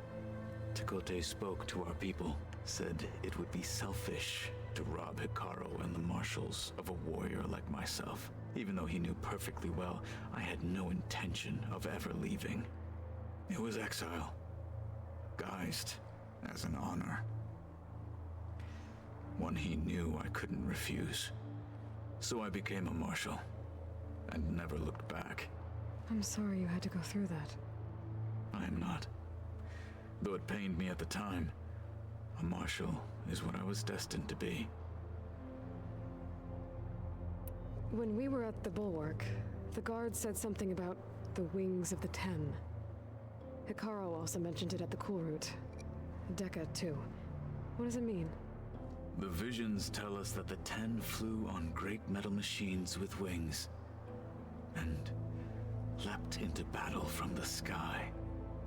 Tekote spoke to our people, said it would be selfish to rob Hikaru and the marshals of a warrior like myself, even though he knew perfectly well I had no intention of ever leaving. It was exile, guised as an honor. One he knew I couldn't refuse. So I became a marshal, and never looked back. I'm sorry you had to go through that. I am not. Though it pained me at the time, a marshal is what I was destined to be. When we were at the Bulwark, the guard said something about the Wings of the Ten. Hikaru also mentioned it at the Kulrut. Dekka, too. What does it mean? The visions tell us that the Ten flew on great metal machines with wings, and leapt into battle from the sky.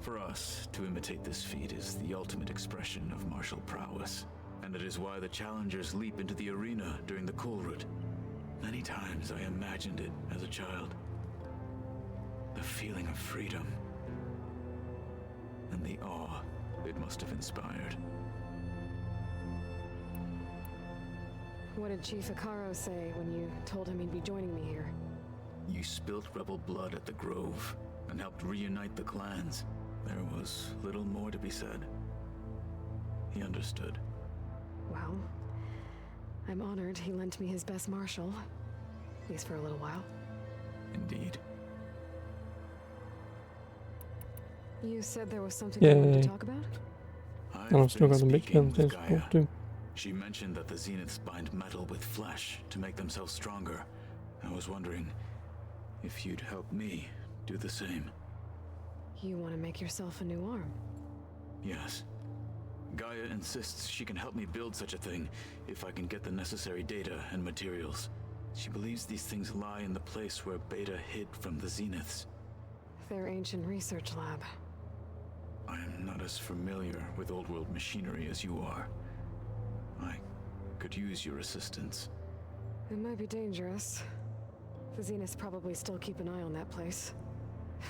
For us, to imitate this feat is the ultimate expression of martial prowess, and it is why the challengers leap into the arena during the Kulrut. Many times I imagined it as a child. The feeling of freedom, and the awe it must have inspired. What did Chief Hikaru say when you told him he'd be joining me here? You spilt rebel blood at the Grove, and helped reunite the clans. There was little more to be said. He understood. Well, I'm honored he lent me his best marshal, at least for a little while. Indeed. You said there was something you wanted Yay. to talk about? And I've still got the big speaking with kills Gaia. too. She mentioned that the Zeniths bind metal with flesh to make themselves stronger. I was wondering if you'd help me do the same. You want to make yourself a new arm? Yes. Gaia insists she can help me build such a thing if I can get the necessary data and materials. She believes these things lie in the place where Beta hid from the Zeniths. Their ancient research lab. I am not as familiar with old world machinery as you are. I could use your assistance. It might be dangerous. The Zeniths probably still keep an eye on that place.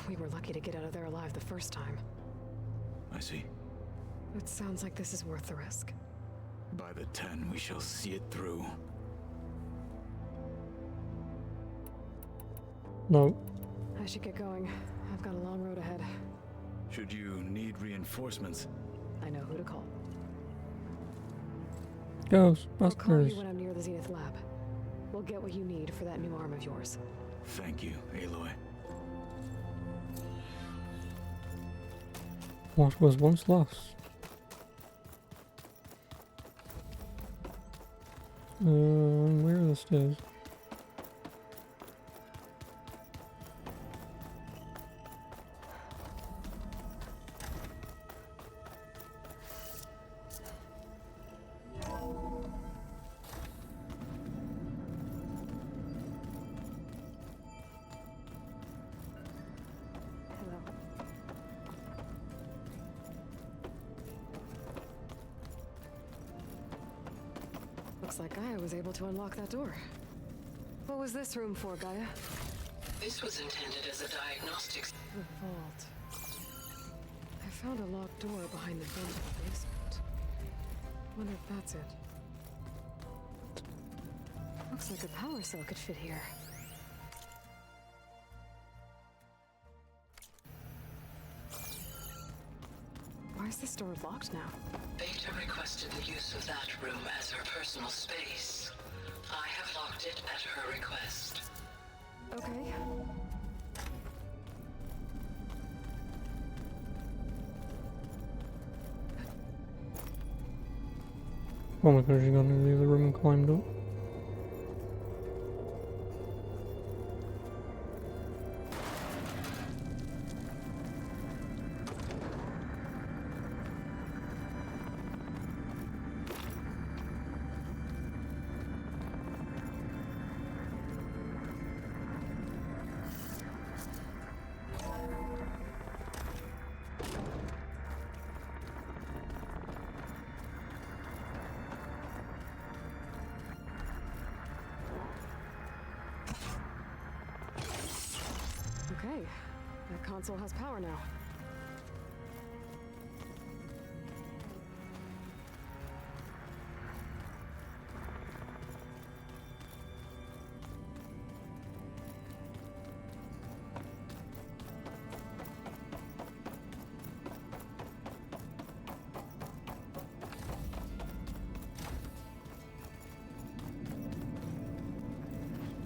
We were lucky to get out of there alive the first time. I see. It sounds like this is worth the risk. By the 10, we shall see it through. No. I should get going. I've got a long road ahead. Should you need reinforcements, I know who to call. I'll call you Ghostbusters. when I'm near the Zenith lab. We'll get what you need for that new arm of yours. thank you, Aloy. What was once lost? Where are the stairs? Looks like Gaia was able to unlock that door. What was this room for, Gaia? This was intended as a diagnostics. The vault. I found a locked door behind the vent in the basement. Wonder if that's it. Looks like a power cell could fit here. Why is this door locked now? Beta requested the use of that room as her personal space. I have locked it at her request. Okay. Oh my god, she got into the other room and climbed up. Hey, that console has power now.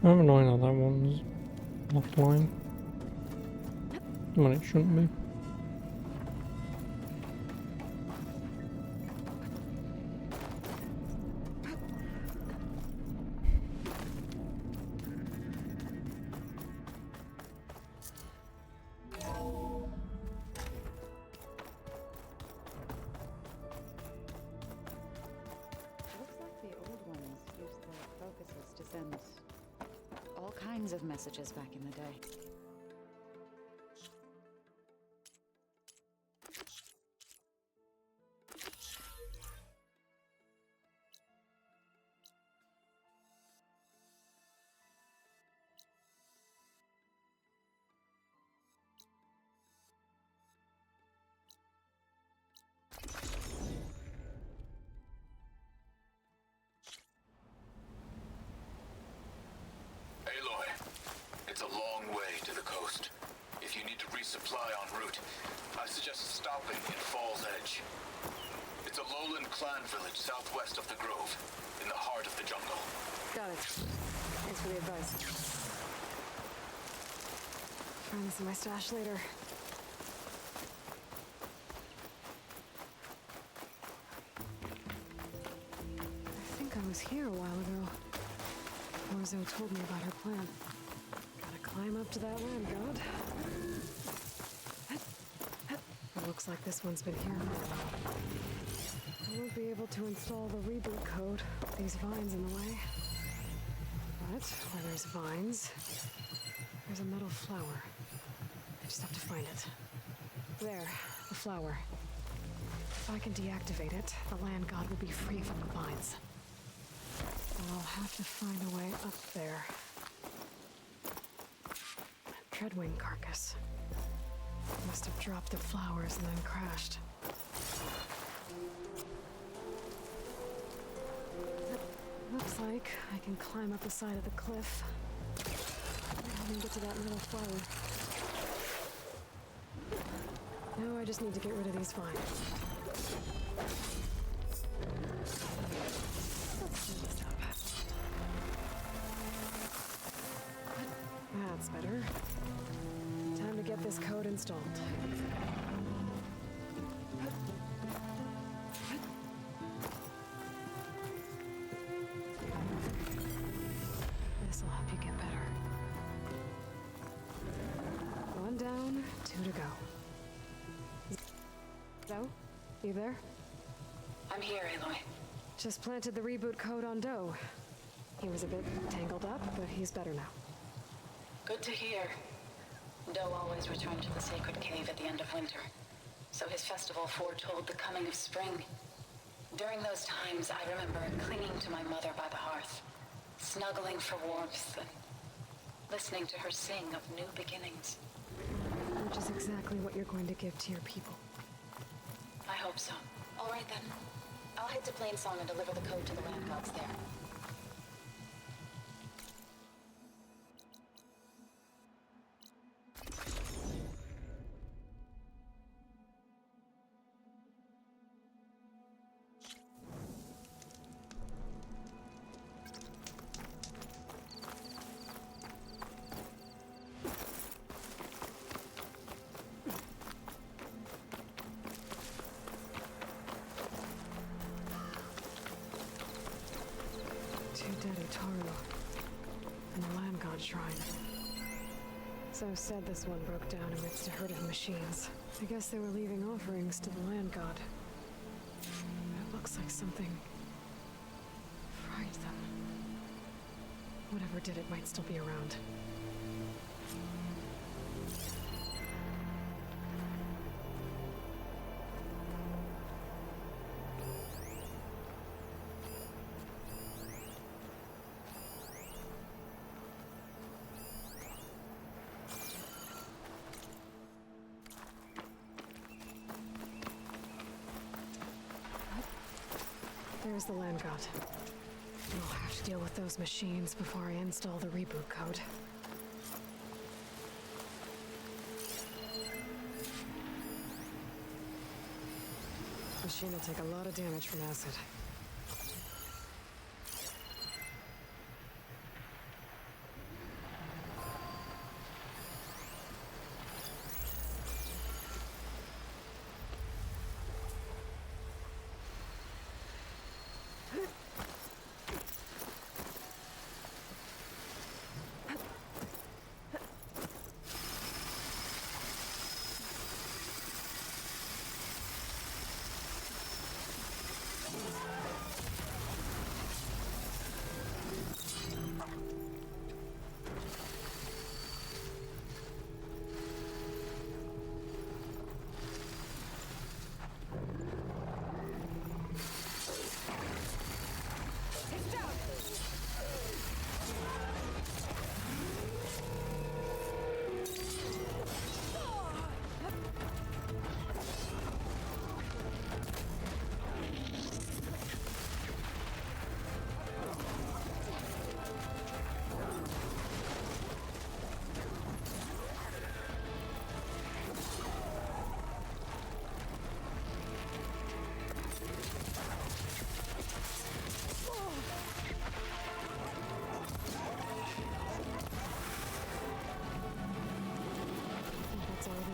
I'm annoying that that one's offline when it shouldn't be. Looks like the old ones used their focuses to send all kinds of messages back in the day. Aloy, it's a long way to the coast. If you need to resupply en route, I suggest stopping in Falls Edge. It's a lowland clan village southwest of the Grove, in the heart of the jungle. Got it. Thanks for the advice. Find this in my stash later. I think I was here a while ago. Orzo told me about her plan. Gotta climb up to that land god. It looks like this one's been here for a while. I won't be able to install the reboot code with these vines in the way. But where there's vines, there's a metal flower. I just have to find it. There, the flower. If I can deactivate it, the land god will be free from the vines. I'll have to find a way up there. Treadwing carcass. Must have dropped the flowers and then crashed. Looks like I can climb up the side of the cliff. And get to that little flower. Now I just need to get rid of these vines. That's better. Time to get this code installed. This'll help you get better. One down, two to go. Doe, you there? I'm here, Aloy. Just planted the reboot code on Doe. He was a bit tangled up, but he's better now. Good to hear. Doe always returned to the sacred cave at the end of winter, so his festival foretold the coming of spring. During those times, I remember clinging to my mother by the hearth, snuggling for warmth, and listening to her sing of new beginnings. Which is exactly what you're going to give to your people. I hope so. All right then. I'll head to Plainsong and deliver the code to the land gods there. Dead Utaru and the land god shrine. So said this one broke down amidst a herd of machines. I guess they were leaving offerings to the land god. It looks like something fried them. Whatever did it might still be around. There's the land god. I'll have to deal with those machines before I install the reboot code. Machine will take a lot of damage from acid.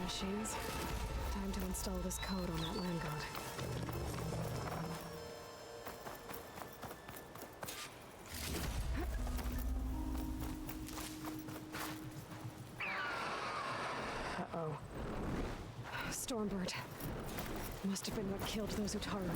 Machines. Time to install this code on that land god. Uh-oh. Stormbird. Must have been what killed those Utaru.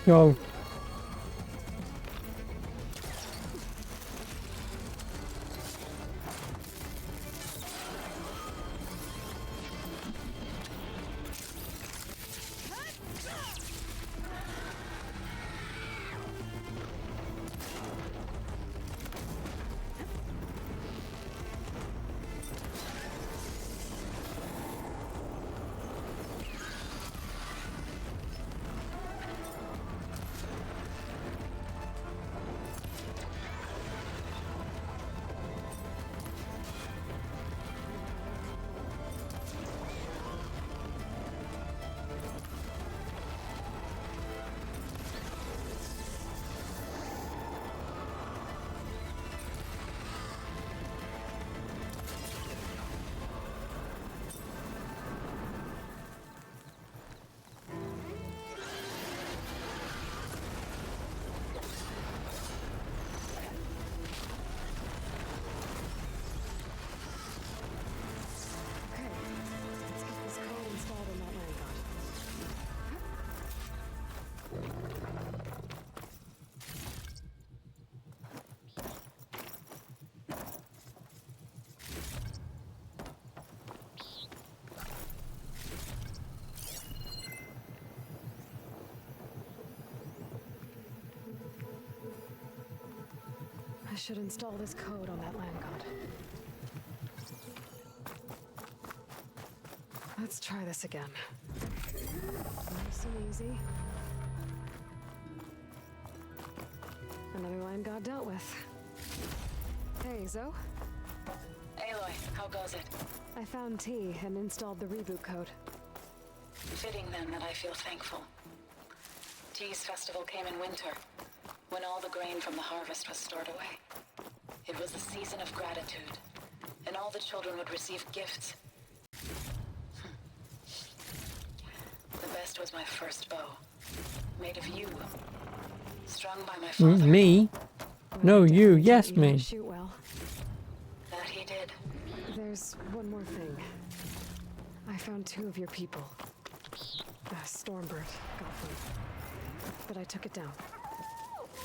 Yo. should install this code on that land god. Let's try this again. Nice and easy. Another land god dealt with. Hey, Zoe? Aloy, how goes it? I found T and installed the reboot code. Fitting then that I feel thankful. T's festival came in winter, when all the grain from the harvest was stored away. It was a season of gratitude, and all the children would receive gifts. The best was my first bow, made of yew, strung by my father. Me? No, you. Yes, me. Shoot well. That he did. There's one more thing. I found 2 of your people. Stormbird got them. But I took it down.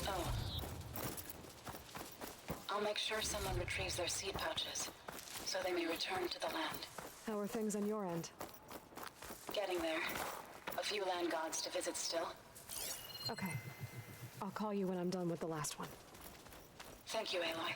Oh. I'll make sure someone retrieves their seed pouches, so they may return to the land. How are things on your end? Getting there. A few land gods to visit still. Okay. I'll call you when I'm done with the last one. Thank you, Aloy.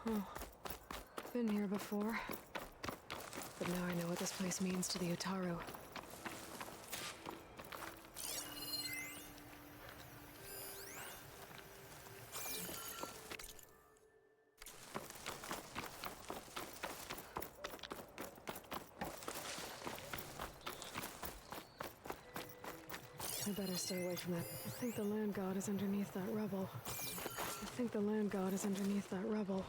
Oh, been here before. But now I know what this place means to the Utaru. I better stay away from that. I think the land god is underneath that rubble. Do you think that land guard is underneath that rubble?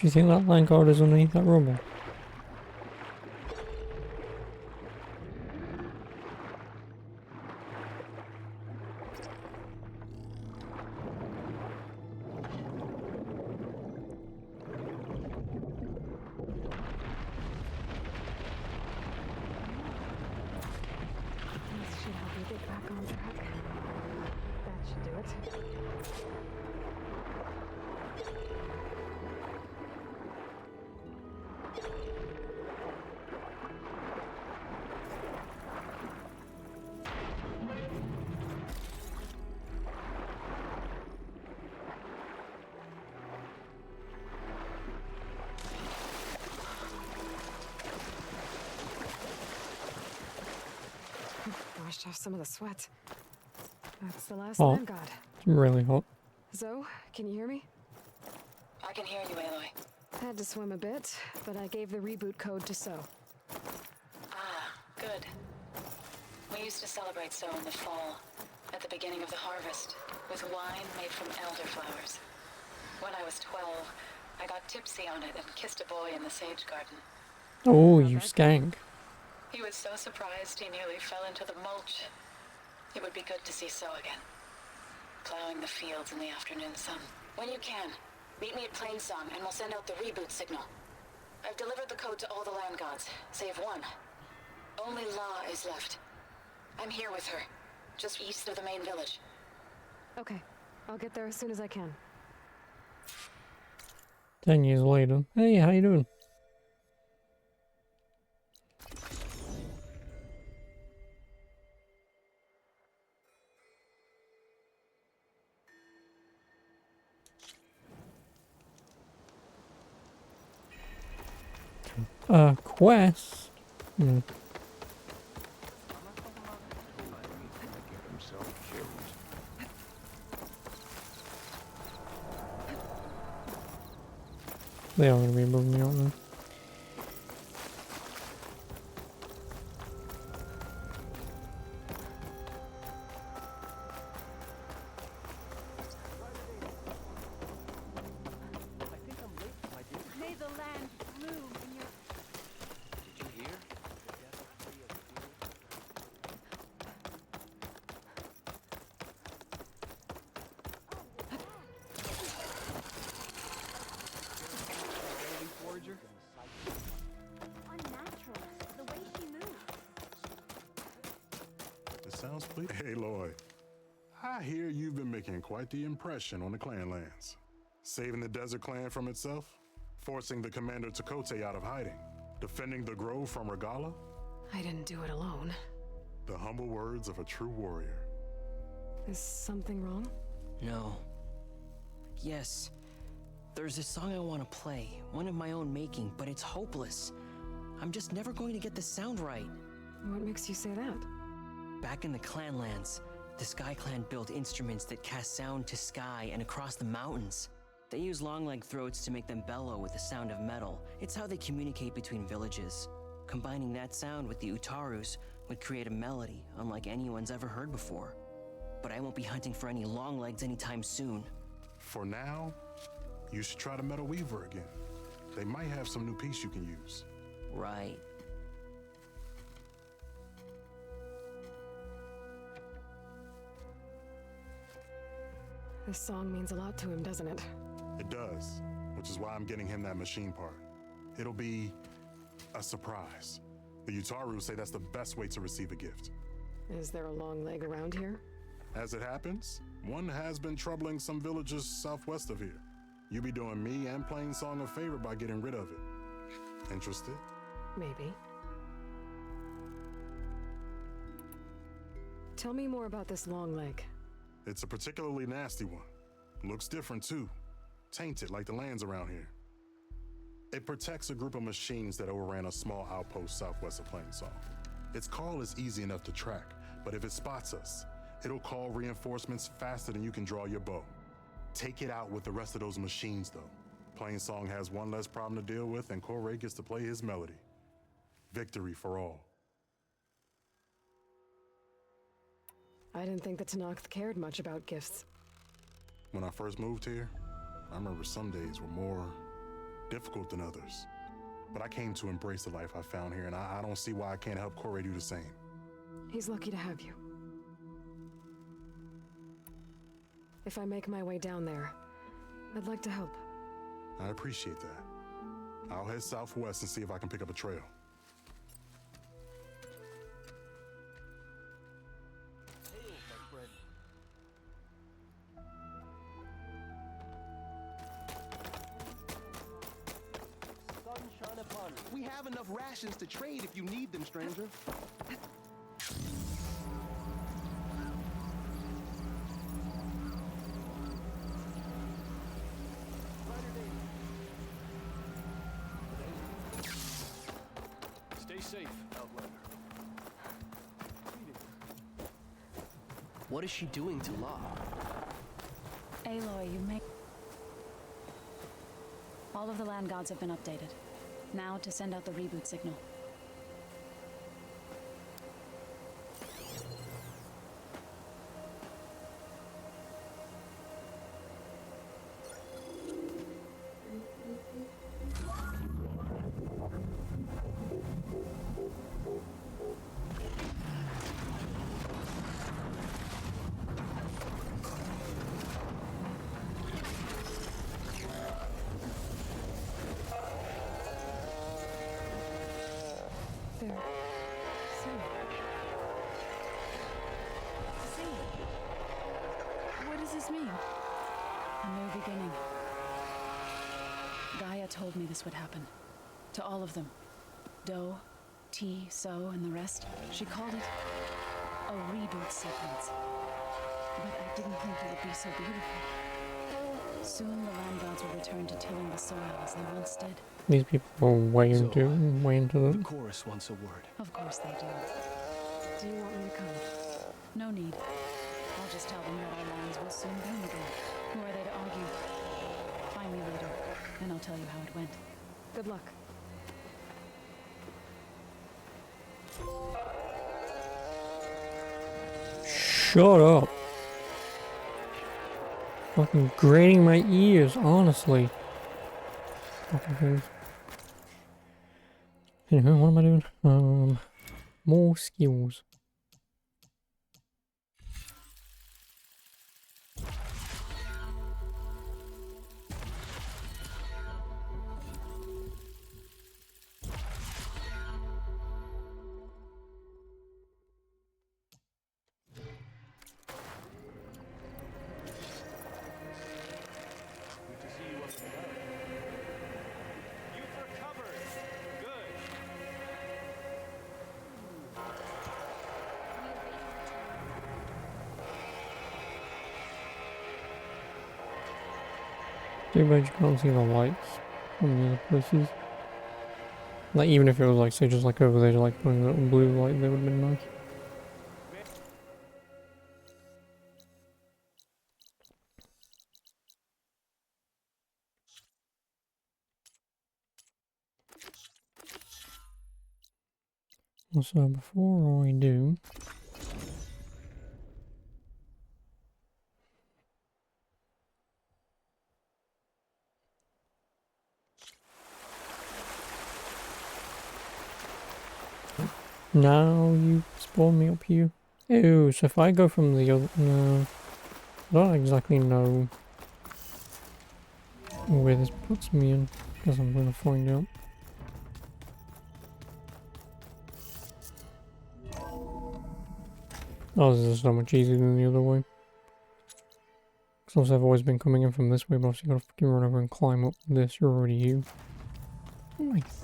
This should help me get back on track. That should do it. Washed off some of the sweat. That's the last land god. It's really hot. Zoe, can you hear me? I can hear you, Aloy. Had to swim a bit, but I gave the reboot code to So. Ah, good. We used to celebrate So in the fall, at the beginning of the harvest, with wine made from elderflowers. When I was 12, I got tipsy on it and kissed a boy in the sage garden. Oh, you skank. He was so surprised he nearly fell into the mulch. It would be good to see So again. Plowing the fields in the afternoon sun. When you can, meet me at Plainsong and we'll send out the reboot signal. I've delivered the code to all the land gods, save one. Only La is left. I'm here with her, just east of the main village. Okay, I'll get there as soon as I can. 10 years later. Hey, how you doing? Quest? They are going to be above me, aren't they? May the land bloom in your... Did you hear? Unnatural, the way she moves. It sounds pleasing. Hey, Lloyd. I hear you've been making quite the impression on the clan lands. Saving the Desert Clan from itself, forcing the Commander Takote out of hiding, defending the Grove from Regala. I didn't do it alone. The humble words of a true warrior. Is something wrong? No. Yes. There's this song I want to play, one of my own making, but it's hopeless. I'm just never going to get the sound right. What makes you say that? Back in the Clanlands, the Sky Clan built instruments that cast sound to sky and across the mountains. They use long-leg throats to make them bellow with the sound of metal. It's how they communicate between villages. Combining that sound with the Utarus would create a melody unlike anyone's ever heard before. But I won't be hunting for any longlegs anytime soon. For now, you should try the Metal Weaver again. They might have some new piece you can use. Right. This song means a lot to him, doesn't it? It does, which is why I'm getting him that machine part. It'll be a surprise. The Utaru say that's the best way to receive a gift. Is there a long leg around here? As it happens, one has been troubling some villages southwest of here. You be doing me and Plainsong a favor by getting rid of it. Interested? Maybe. Tell me more about this long leg. It's a particularly nasty one. Looks different too. Tainted like the lands around here. It protects a group of machines that overran a small outpost southwest of Plainsong. Its call is easy enough to track, but if it spots us, it'll call reinforcements faster than you can draw your bow. Take it out with the rest of those machines though. Plainsong has one less problem to deal with and Corey gets to play his melody. Victory for all. I didn't think the Tenakth cared much about gifts. When I first moved here, I remember some days were more difficult than others. But I came to embrace the life I found here, and I don't see why I can't help Corey do the same. He's lucky to have you. If I make my way down there, I'd like to help. I appreciate that. I'll head southwest and see if I can pick up a trail. Sunshine upon you. We have enough rations to trade if you need them, stranger. Stay safe, Outlander. What is she doing to Law? Aloy, you may... All of the land gods have been updated. Now to send out the reboot signal. There. See. What does this mean? A new beginning. Gaia told me this would happen. To all of them. Do, T, So, and the rest. She called it a reboot sequence. But I didn't think it would be so beautiful. Soon the land gods will return to tilling the soil as they once did. These people are way into The it. chorus wants a word. Of course they do. Do you want me to come? No need. I'll just tell them that our lands will soon bloom again. Who are they to argue? Find me later, and I'll tell you how it went. Good luck. Shut up. Fucking grating my ears, honestly. Fucking things. Anyway, what am I doing? More skills. Good to see you up and about. You've recovered. Good. Too bad you can't see the lights from the other places. Like, even if it was like, say, just like over there, like putting a little blue light, that would have been nice. So before I do, now you spawn me up here. Ew, so if I go from the other, no, I don't exactly know where this puts me in, because I'm gonna find out. Oh, this is so much easier than the other way. Because I've always been coming in from this way, but you gotta fucking run over and climb up this. You're already you. Nice.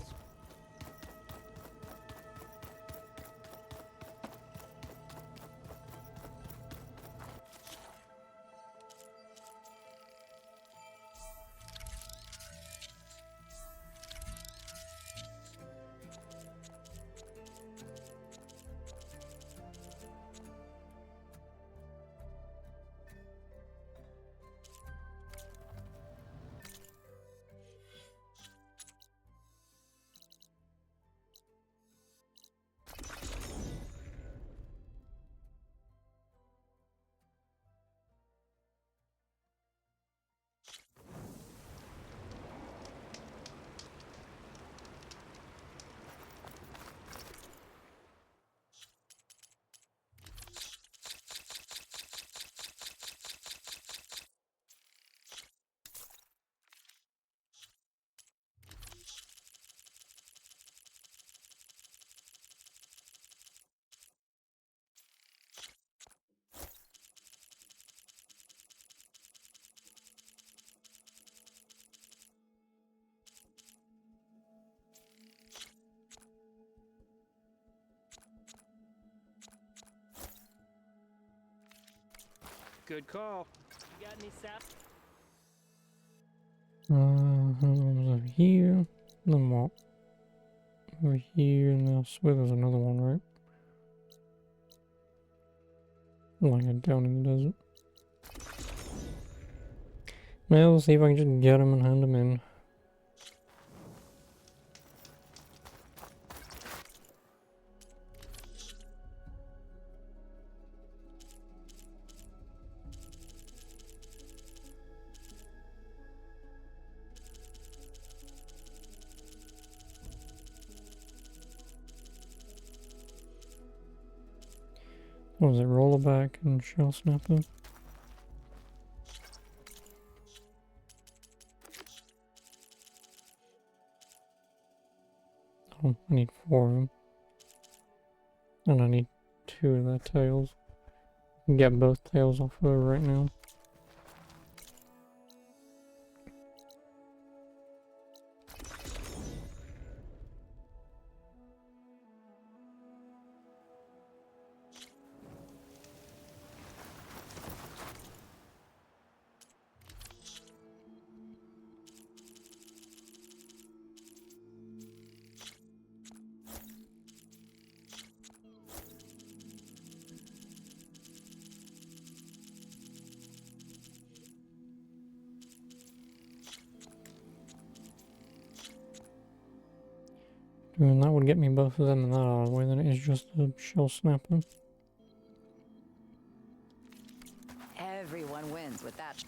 Good call. You got any sap? Over here. Then what? Over here, and I swear there's another one, right? Like down in the desert. Well, we'll see if I can just get him and hand him in. What was it, rollerback and shell snapper? Oh, I need 4 of them. And I need 2 of their tails. I can get both tails off her right now. And that would get me both of them and that out of the way than it is just a shell snapper. Everyone wins with that.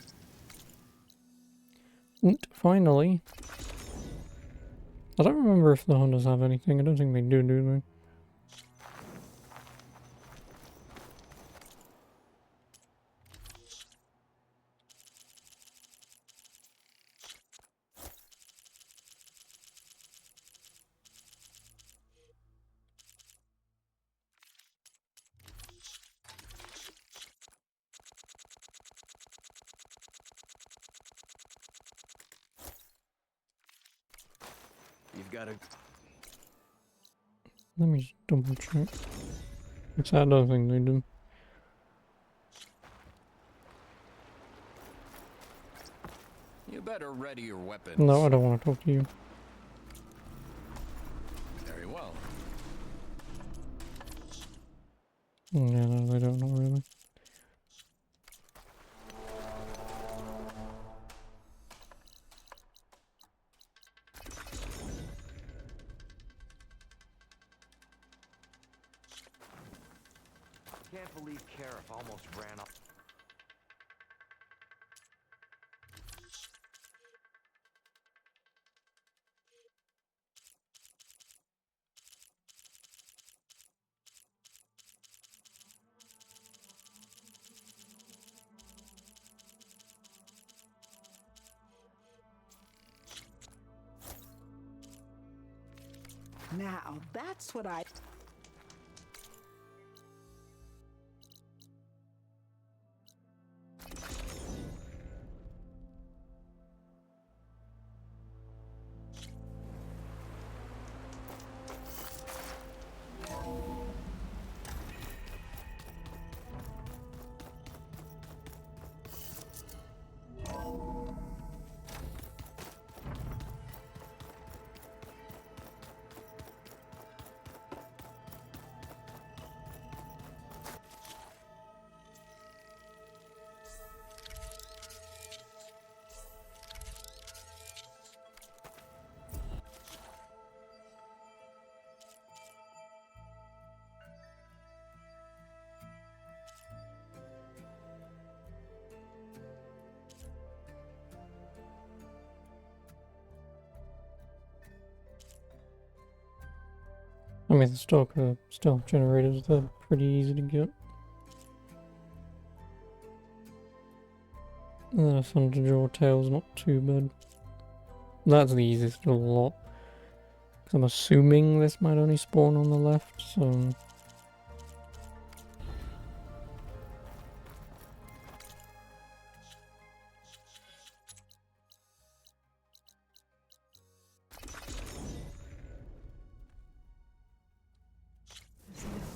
And finally, I don't remember if the Hondas have anything. I don't think they do they? You've got to. Let me just double check. Which I don't think they do. You better ready your weapons. No, I don't want to talk to you. Very well. Yeah, no, they don't know really. Can't believe Karif almost ran off. Now, that's what I... I mean, the stealth generators, they're pretty easy to get. And then a Thunder Jaw tail's not too bad. That's the easiest of the lot. 'Cause I'm assuming this might only spawn on the left, so...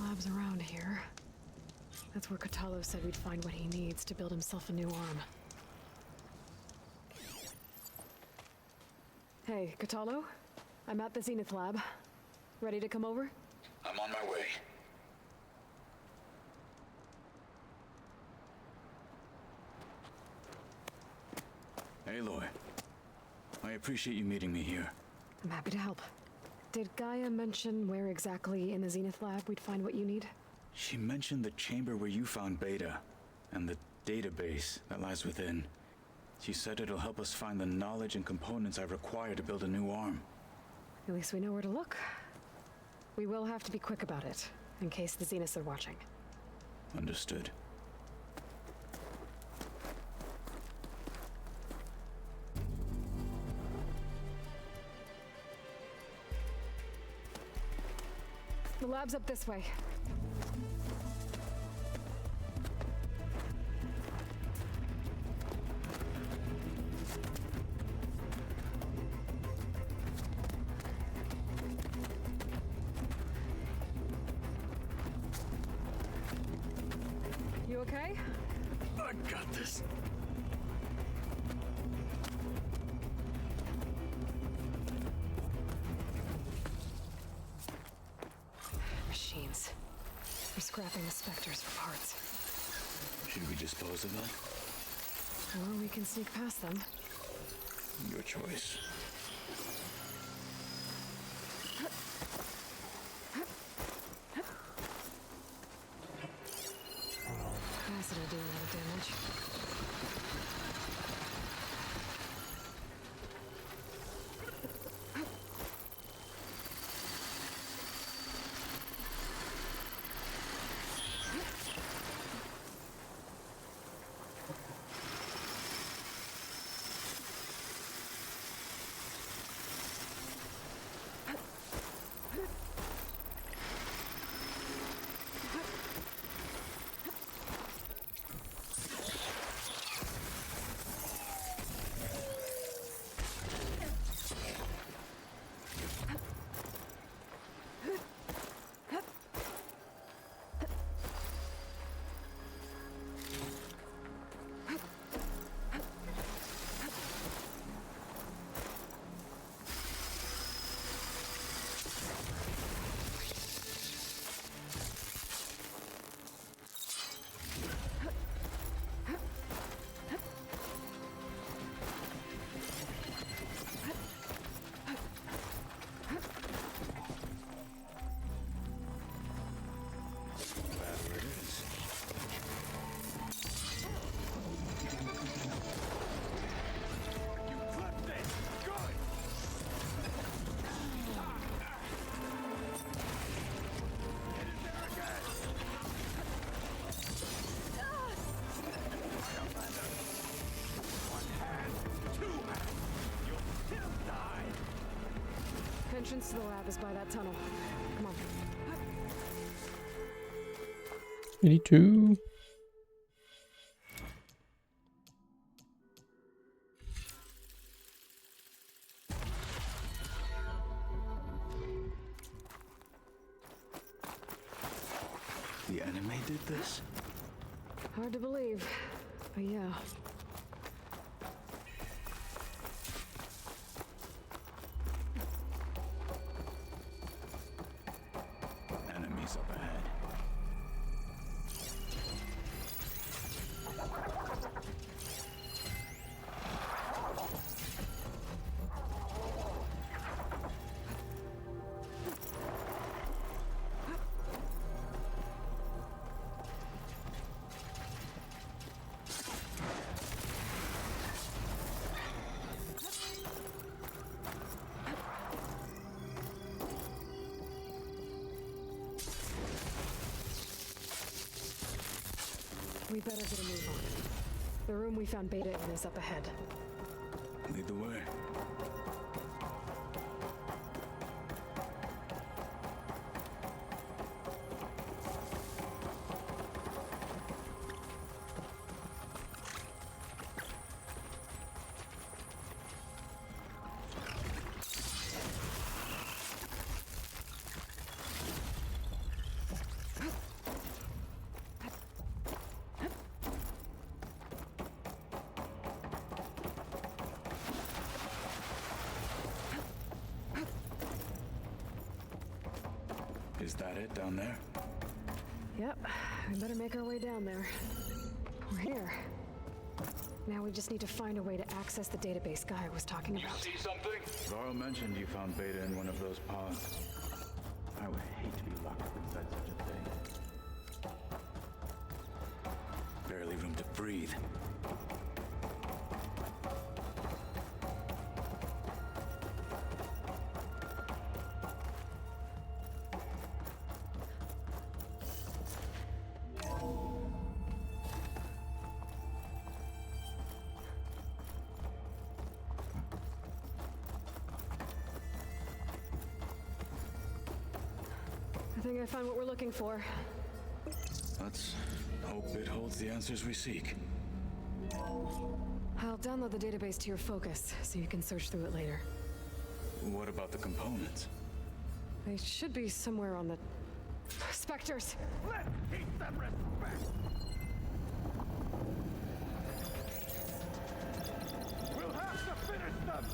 Labs around here. That's where Kotallo said we'd find what he needs to build himself a new arm. Hey, Kotallo? I'm at the Zenith Lab. Ready to come over? I'm on my way. Aloy, I appreciate you meeting me here. I'm happy to help. Did Gaia mention where exactly in the Zenith Lab we'd find what you need? She mentioned the chamber where you found Beta, and the database that lies within. She said it'll help us find the knowledge and components I require to build a new arm. At least we know where to look. We will have to be quick about it, in case the Zeniths are watching. Understood. The lab's up this way. You okay? I got this. Machines. We're scrapping the Spectres for parts. Should we dispose of them? Or we can sneak past them. Your choice. Acid will do a lot of damage. Entrance to the lab is by that tunnel. Come on. 82. The enemy did this? Hard to believe, but yeah. Enemies up ahead. We better get a move on. The room we found Beta in is up ahead. Lead the way. Is that it down there? Yep, we better make our way down there. We're here. Now we just need to find a way to access the database Guy was talking about. See something? Varl mentioned you found Beta in one of those pods. I would hate to be locked up inside such a thing. Barely room to breathe. I think I found what we're looking for. Let's hope it holds the answers we seek. I'll download the database to your Focus, so you can search through it later. What about the components? They should be somewhere on the... Spectres! Let's keep some respect! We'll have to finish them!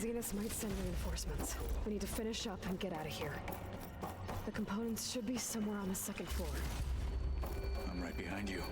Venus might send reinforcements. We need to finish up and get out of here. The components should be somewhere on the second floor. I'm right behind you.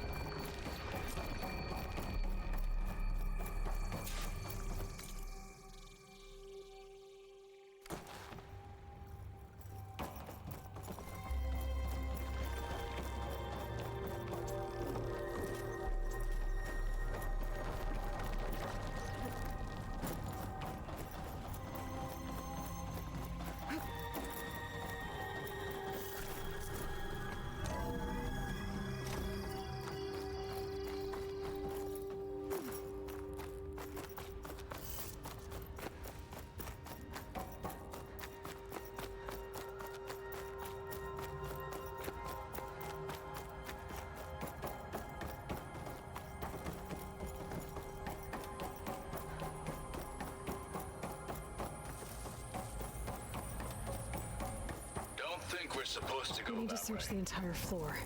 I think we're supposed to go We need to that search way. the entire floor.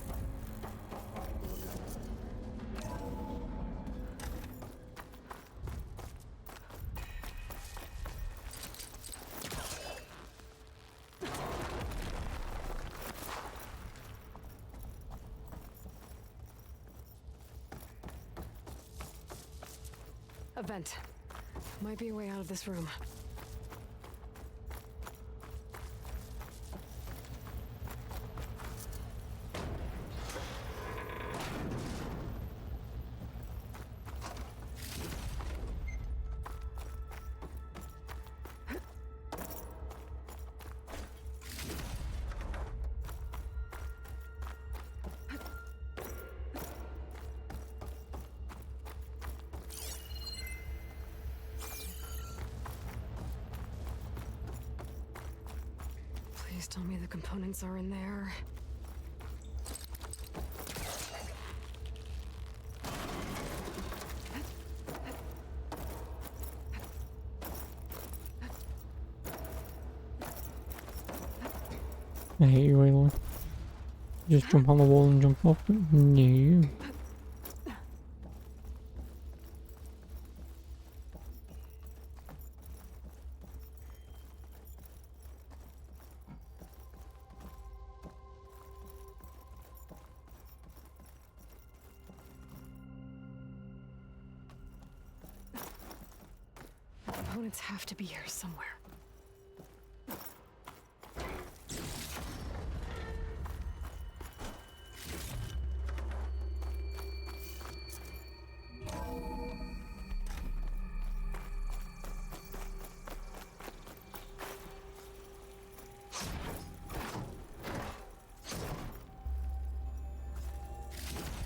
A vent. Might be a way out of this room. Please tell me the components are in there. I hate you, Aloy. Just jump on the wall and jump off it? No. Components have to be here somewhere.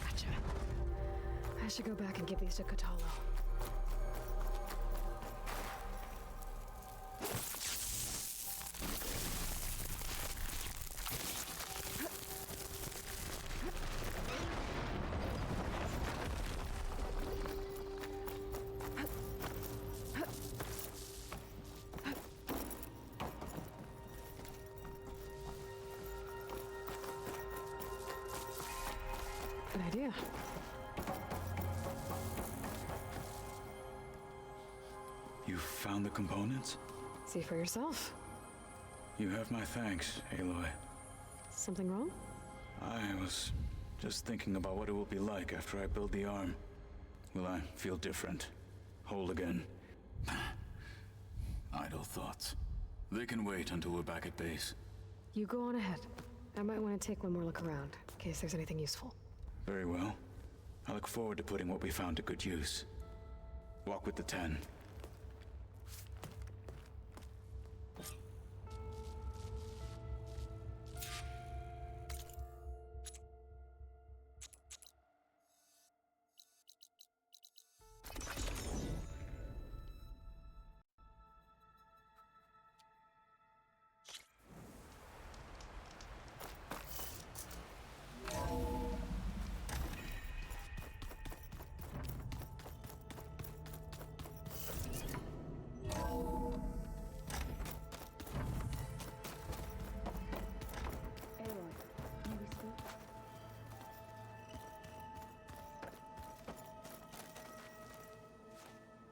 Gotcha. I should go back and give these to Kotallo. Good idea. You found the components? See for yourself. You have my thanks, Aloy. Something wrong? I was just thinking about what it will be like after I build the arm. Will I feel different? Whole again? Idle thoughts. They can wait until we're back at base. You go on ahead. I might want to take one more look around, in case there's anything useful. Very well. I look forward to putting what we found to good use. Walk with the 10.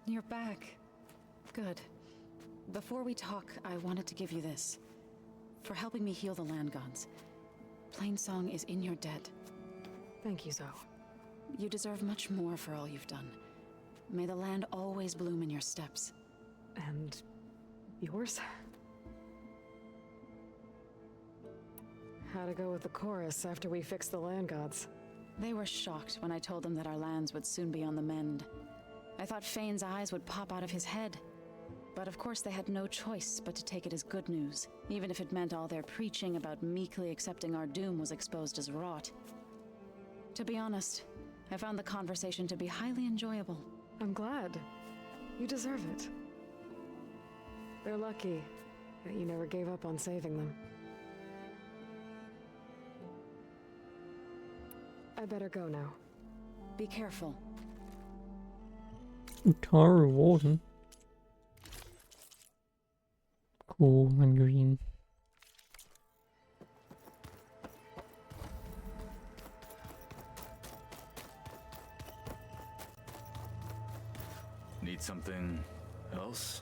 You're back. Good. Before we talk, I wanted to give you this. For helping me heal the land gods. Plainsong is in your debt. Thank you, Zoe. You deserve much more for all you've done. May the land always bloom in your steps. And yours? How'd it go with the chorus after we fixed the land gods? They were shocked when I told them that our lands would soon be on the mend. I thought Fane's eyes would pop out of his head. But of course they had no choice but to take it as good news, even if it meant all their preaching about meekly accepting our doom was exposed as rot. To be honest, I found the conversation to be highly enjoyable. I'm glad. You deserve it. They're lucky that you never gave up on saving them. I better go now. Be careful. Utaru Warden. Cool and green. Need something else?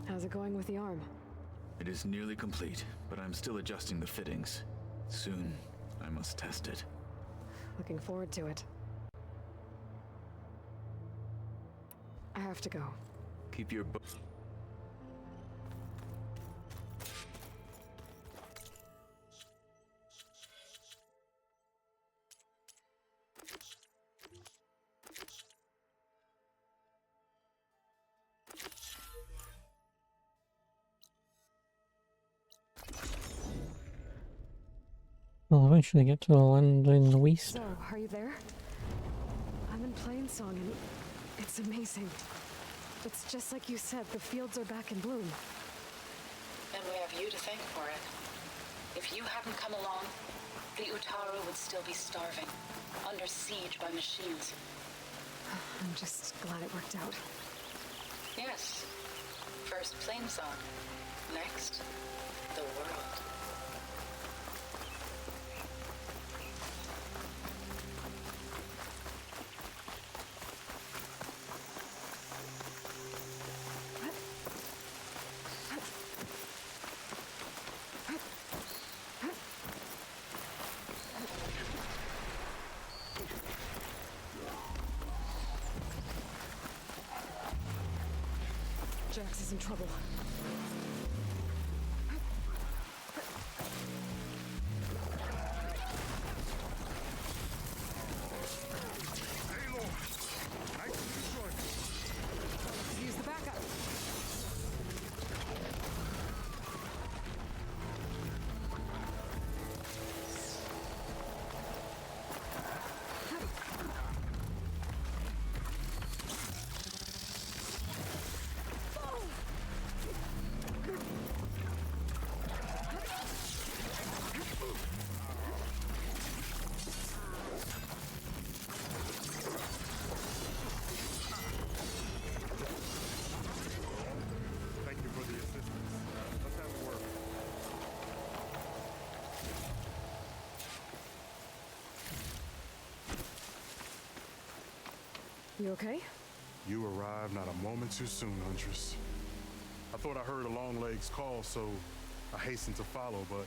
How's it going with the arm? It is nearly complete, but I'm still adjusting the fittings. Soon, I must test it. Looking forward to it. I have to go. Keep your I'll eventually get to the land in the west. So, are you there? I'm in Plainsong and it's amazing. It's just like you said, the fields are back in bloom. And we have you to thank for it. If you hadn't come along, the Utaru would still be starving, under siege by machines. I'm just glad it worked out. Yes. First Plainsong. Next, the world. Jax is in trouble. Use the backup. Thank you for the assistance. Let's have a word. You okay? You arrived not a moment too soon, Huntress. I thought I heard a Longlegs call, so I hastened to follow, but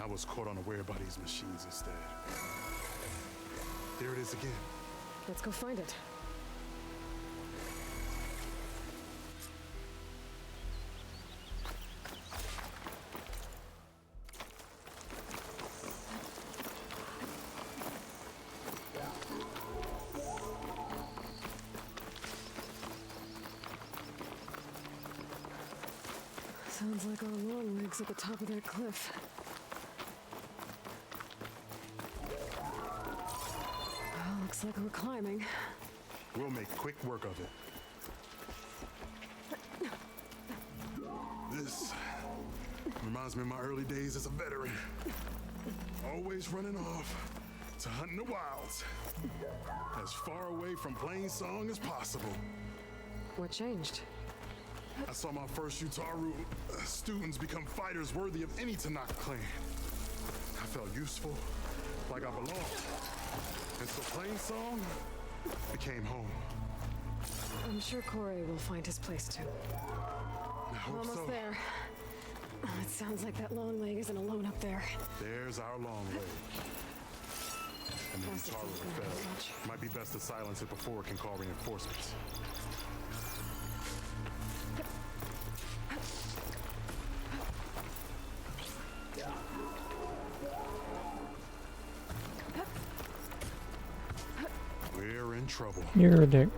I was caught unaware by these machines instead. There it is again. Let's go find it. Sounds like our Longlegs at the top of that cliff. Well, looks like we're climbing. We'll make quick work of it. This reminds me of my early days as a veteran. Always running off to hunt in the wilds. As far away from Plainsong as possible. What changed? I saw my first Utaru students become fighters worthy of any Tanaka clan. I felt useful, like I belonged. And so Plainsong became home. I'm sure Corey will find his place too. I'm almost there. It sounds like that long leg isn't alone up there. There's our long leg. And then Utaru fell. Might be best to silence it before it can call reinforcements. We're in trouble. You're a dick.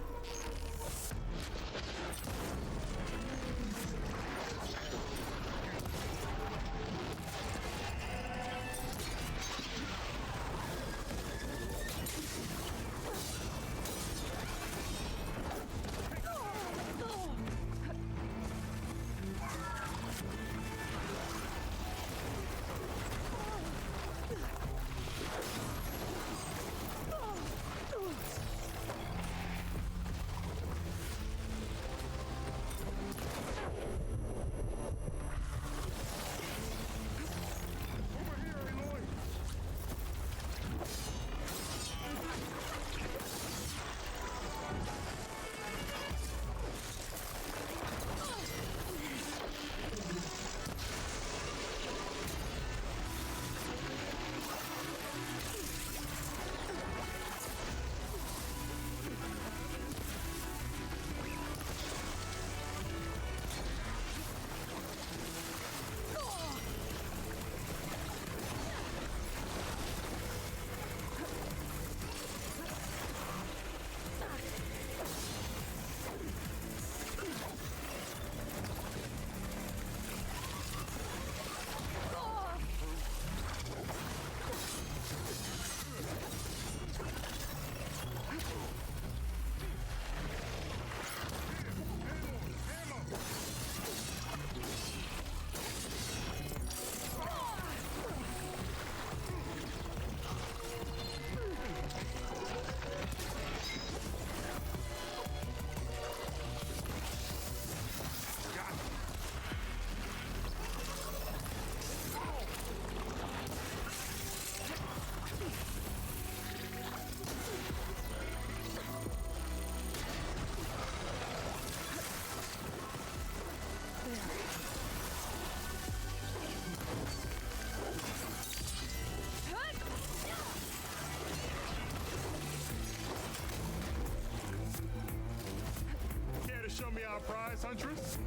Show me our prize, Huntress.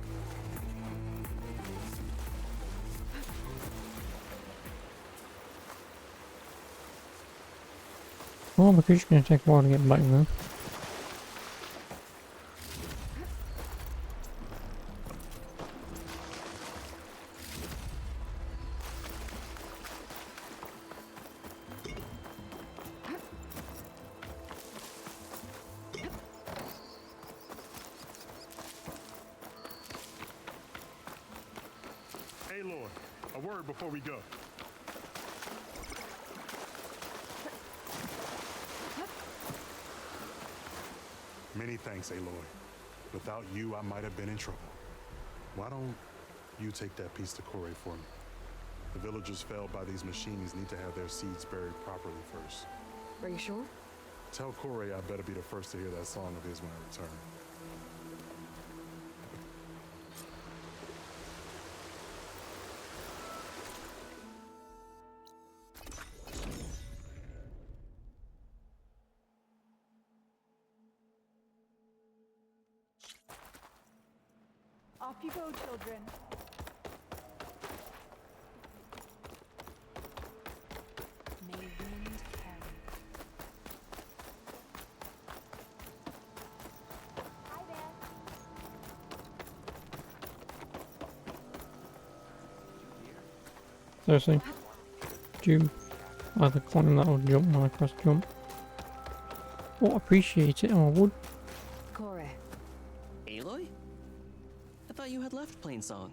Well, the creature's gonna take a while to get back then. Aloy, a word before we go. Many thanks, Aloy. Without you, I might have been in trouble. Why don't you take that piece to Corey for me? The villagers felled by these machines need to have their seeds buried properly first. Are you sure? Tell Corey I better be the first to hear that song of his when I return. Off you go, children. May wind carry. Hi there. Seriously. Do you either climb that or jump when I press jump? Oh, appreciate it, I would. Corey. Aloy? I thought you had left Plainsong.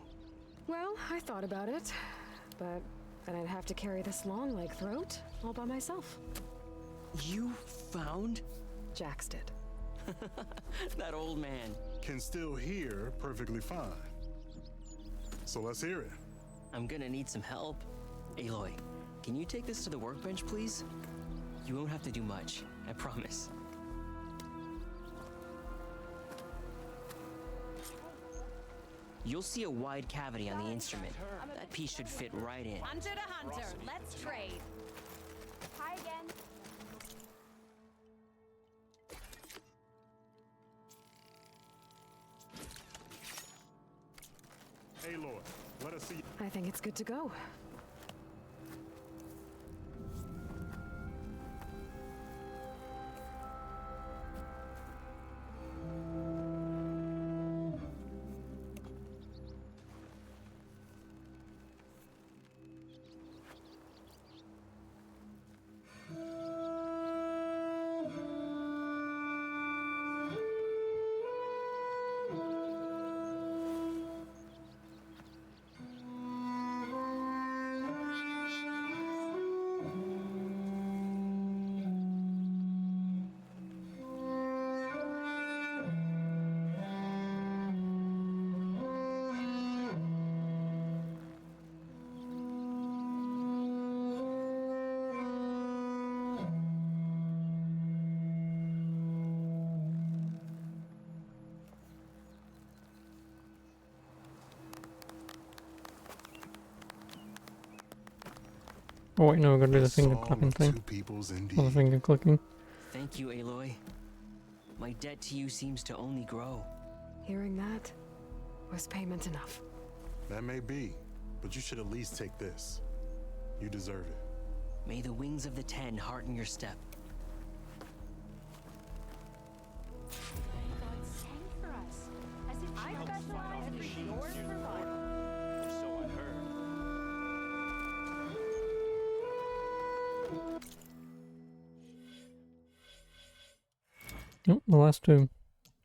Well, I thought about it, but then I'd have to carry this long leg throat all by myself. You found? Jax did. That old man. Can still hear perfectly fine. So let's hear it. I'm gonna need some help. Aloy, can you take this to the workbench, please? You won't have to do much, I promise. you'll see a wide cavity on the instrument. That piece should fit right in. Hunter to hunter, let's trade. Hi again. Aloy, let us see. I think it's good to go. Oh wait, no, I gotta do the finger clicking thing. Or the finger clicking. Thank you, Aloy. My debt to you seems to only grow. Hearing that was payment enough. That may be, but you should at least take this. You deserve it. May the wings of the Ten hearten your step. God sang for us. As if I specialize in your survival. Or so I heard. Yep, the last two.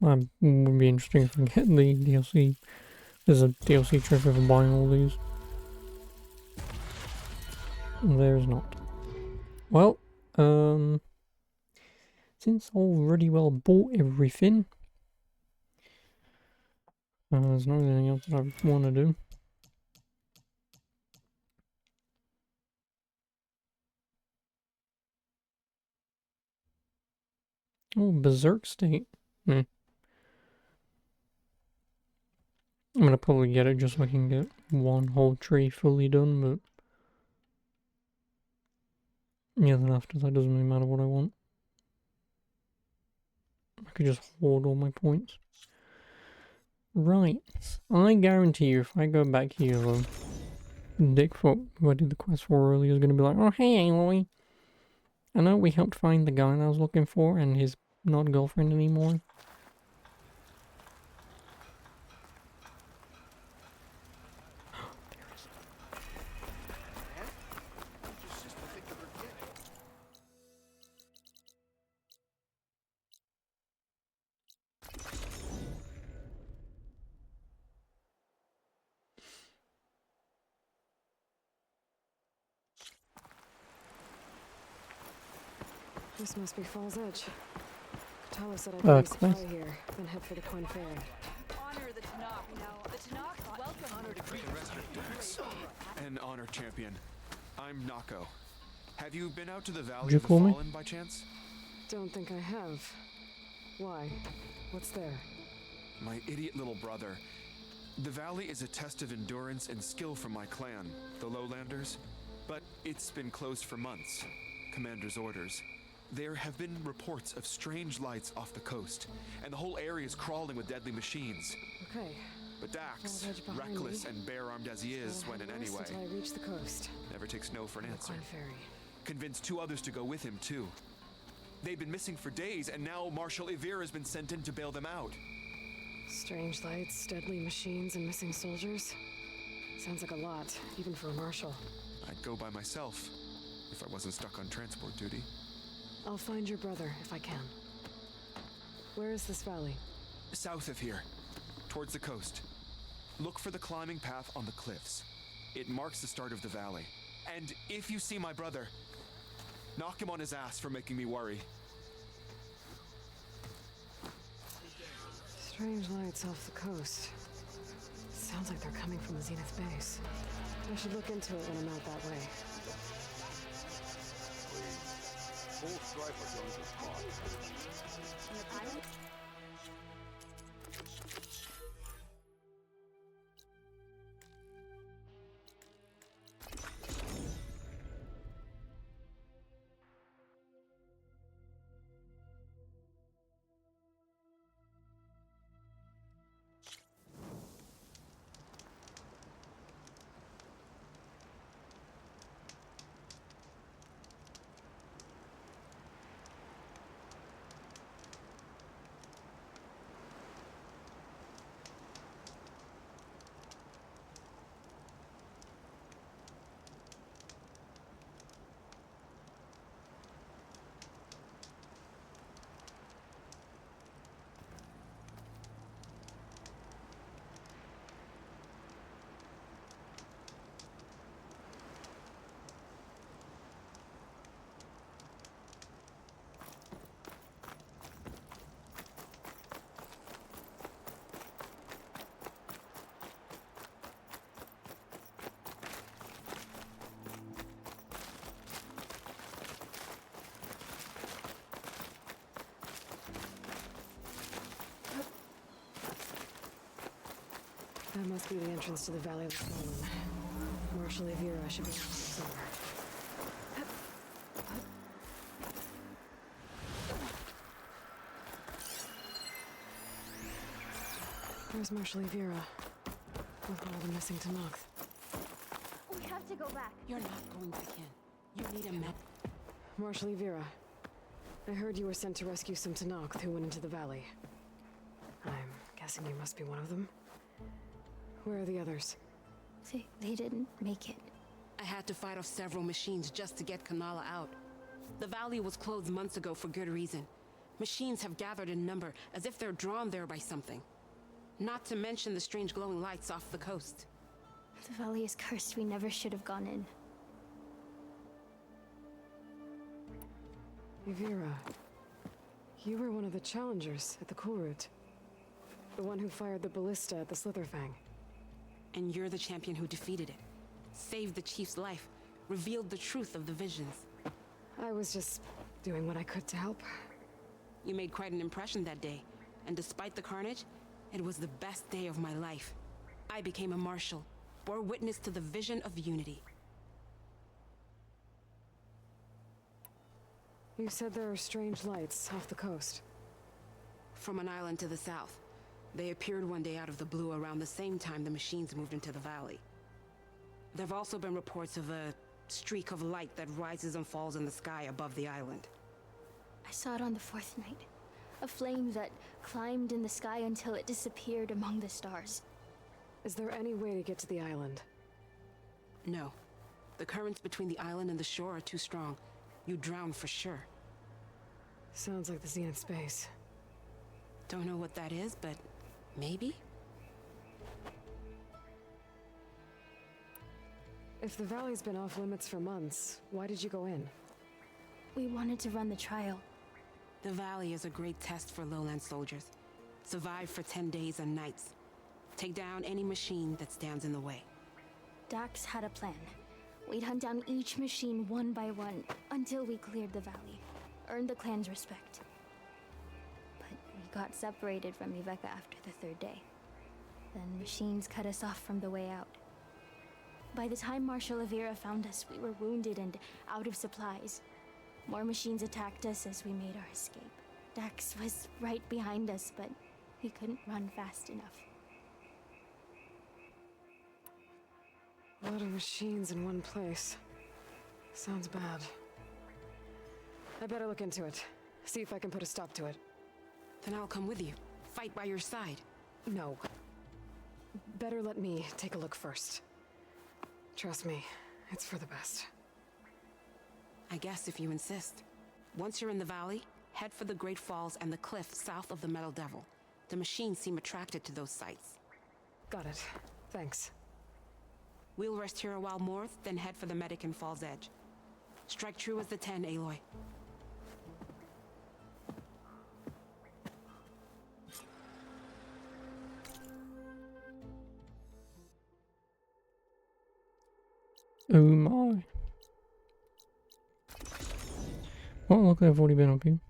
Would be interesting if I get the DLC. There's a DLC trophy for buying all these. There's not. Well, since I already well bought everything, there's not anything else that I want to do. Oh, Berserk State. I'm gonna probably get it just so I can get one whole tree fully done, but yeah, then after that doesn't really matter what I want. I could just hoard all my points. Right, I guarantee you if I go back here though, Dickfoot, who I did the quest for earlier, is gonna be like, oh hey Aloy, I know we helped find the guy that I was looking for and his not girlfriend anymore. This must be Falls Edge. Katala said I'd race fly here, then head for the Quinn Ferry. Honor the Tanakh. The Tanakh welcome honor to greet An honor champion. I'm Nako. Have you been out to the Valley Did you of the call me? Fallen by chance? Don't think I have. Why? What's there? My idiot little brother. The valley is a test of endurance and skill for my clan, the Lowlanders. But it's been closed for months. Commander's orders. There have been reports of strange lights off the coast, and the whole area is crawling with deadly machines. Okay. But Dax, Falls Edge behind reckless me. and bare-armed as he is, went in anyway. Until I reach the coast. Never takes no for an The answer. Quinn Ferry. Convinced two others to go with him, too. They've been missing for days, and now Marshal Ivir has been sent in to bail them out. Strange lights, deadly machines, and missing soldiers. Sounds like a lot, even for a marshal. I'd go by myself, if I wasn't stuck on transport duty. I'll find your brother, if I can. Where is this valley? South of here, towards the coast. Look for the climbing path on the cliffs. It marks the start of the valley. And if you see my brother, knock him on his ass for making me worry. Strange lights off the coast. Sounds like they're coming from the Zenith base. I should look into it when I'm out that way. Full striper goes to spot. That must be the entrance to the Valley of the Fallen. Marshal Evira should be somewhere. Where's Marshal Evira? With all the missing Tanakh. We have to go back. You're not going back in. You need a med. Marshal Evira, I heard you were sent to rescue some Tanakh who went into the valley. I'm guessing you must be one of them. Where are the others? They didn't make it. I had to fight off several machines just to get Kanala out. The valley was closed months ago for good reason. Machines have gathered in number as if they're drawn there by something. Not to mention the strange glowing lights off the coast. The valley is cursed. We never should have gone in. Evira, you were one of the challengers at the Kulrut. The one who fired the ballista at the Slitherfang. And you're the champion who defeated it. Saved the chief's life. Revealed the truth of the visions. I was just doing what I could to help. You made quite an impression that day. And despite the carnage, it was the best day of my life. I became a marshal, bore witness to the vision of unity. You said there are strange lights off the coast. From an island to the south. They appeared one day out of the blue around the same time the machines moved into the valley. There have also been reports of a streak of light that rises and falls in the sky above the island. I saw it on the fourth night. A flame that climbed in the sky until it disappeared among the stars. Is there any way to get to the island? No. The currents between the island and the shore are too strong. You'd drown for sure. Sounds like the Zenith space. Don't know what that is, but maybe? If the valley's been off limits for months, why did you go in? We wanted to run the trial. The valley is a great test for lowland soldiers. Survive for 10 days and nights. Take down any machine that stands in the way. Dax had a plan. We'd hunt down each machine one by one until we cleared the valley. Earned the clan's respect. But we got separated from Iveka after the third day. Then machines cut us off from the way out. By the time Marshal Evira found us, we were wounded and out of supplies. More machines attacked us as we made our escape. Dax was right behind us, but he couldn't run fast enough. A lot of machines in one place. Sounds bad. I better look into it. See if I can put a stop to it. Then I'll come with you. Fight by your side. No. Better let me take a look first. Trust me, it's for the best. I guess if you insist. Once you're in the valley, head for the Great Falls and the cliff south of the Metal Devil. The machines seem attracted to those sites. Got it. Thanks. We'll rest here a while more, then head for the medic in Falls Edge. Strike true as the 10, Aloy. Oh my. Well, luckily I've already been up here.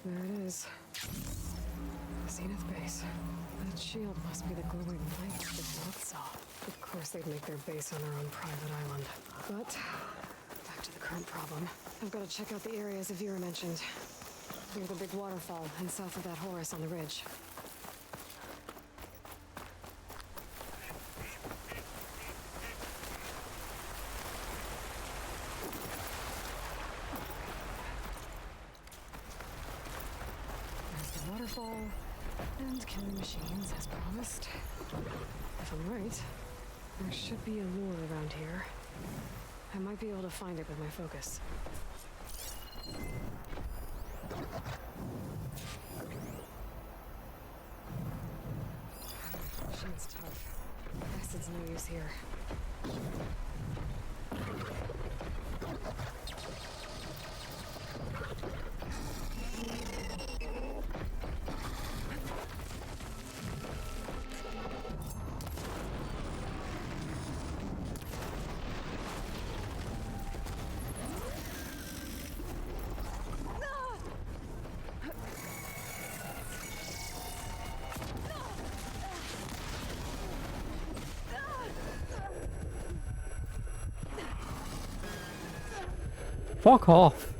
There it is. The Zenith base. That shield must be the glowing light that both saw. Of course they'd make their base on their own private island. But, back to the current problem. I've got to check out the areas Evira mentioned. Near the big waterfall and south of that Horus on the ridge. Waterfall and killing machines as promised. If I'm right, there should be a lure around here. I might be able to find it with my focus. Machine's tough. Acid's no use here. Fuck off.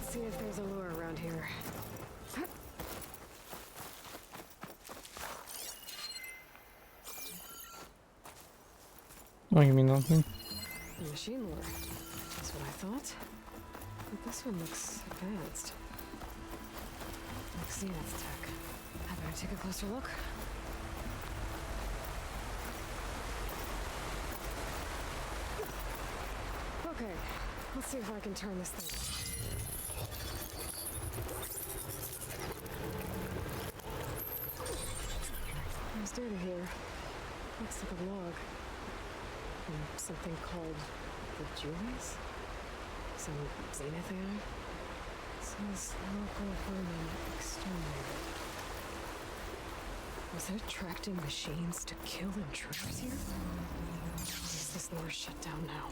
See if there's a lure around here. Oh, you mean nothing? Machine lure. That's what I thought. But this one looks advanced. Like Zenith's tech. I better take a closer look. Okay, let's see if I can turn this thing on. There's data here. Looks like a log. From something called the Julius? Some Zenith AI? It says local vermin exterminated. Was it attracting machines to kill intruders here? Or is this lure shut down now?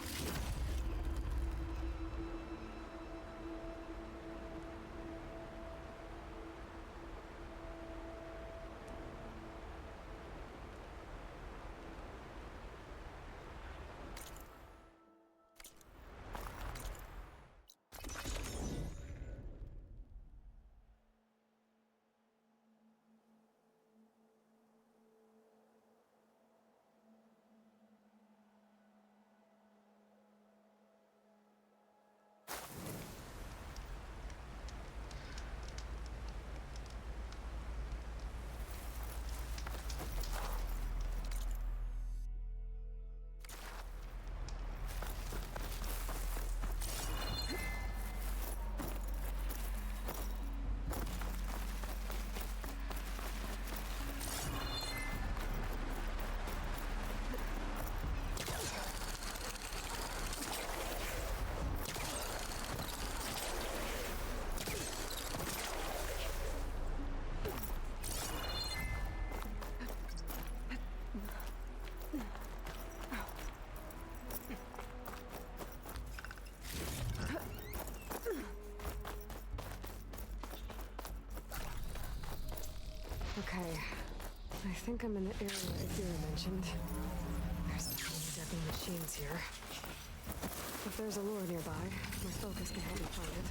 Okay, I think I'm in the area Akira mentioned. There's definitely deadly machines here. If there's a lure nearby, my focus can help me find it.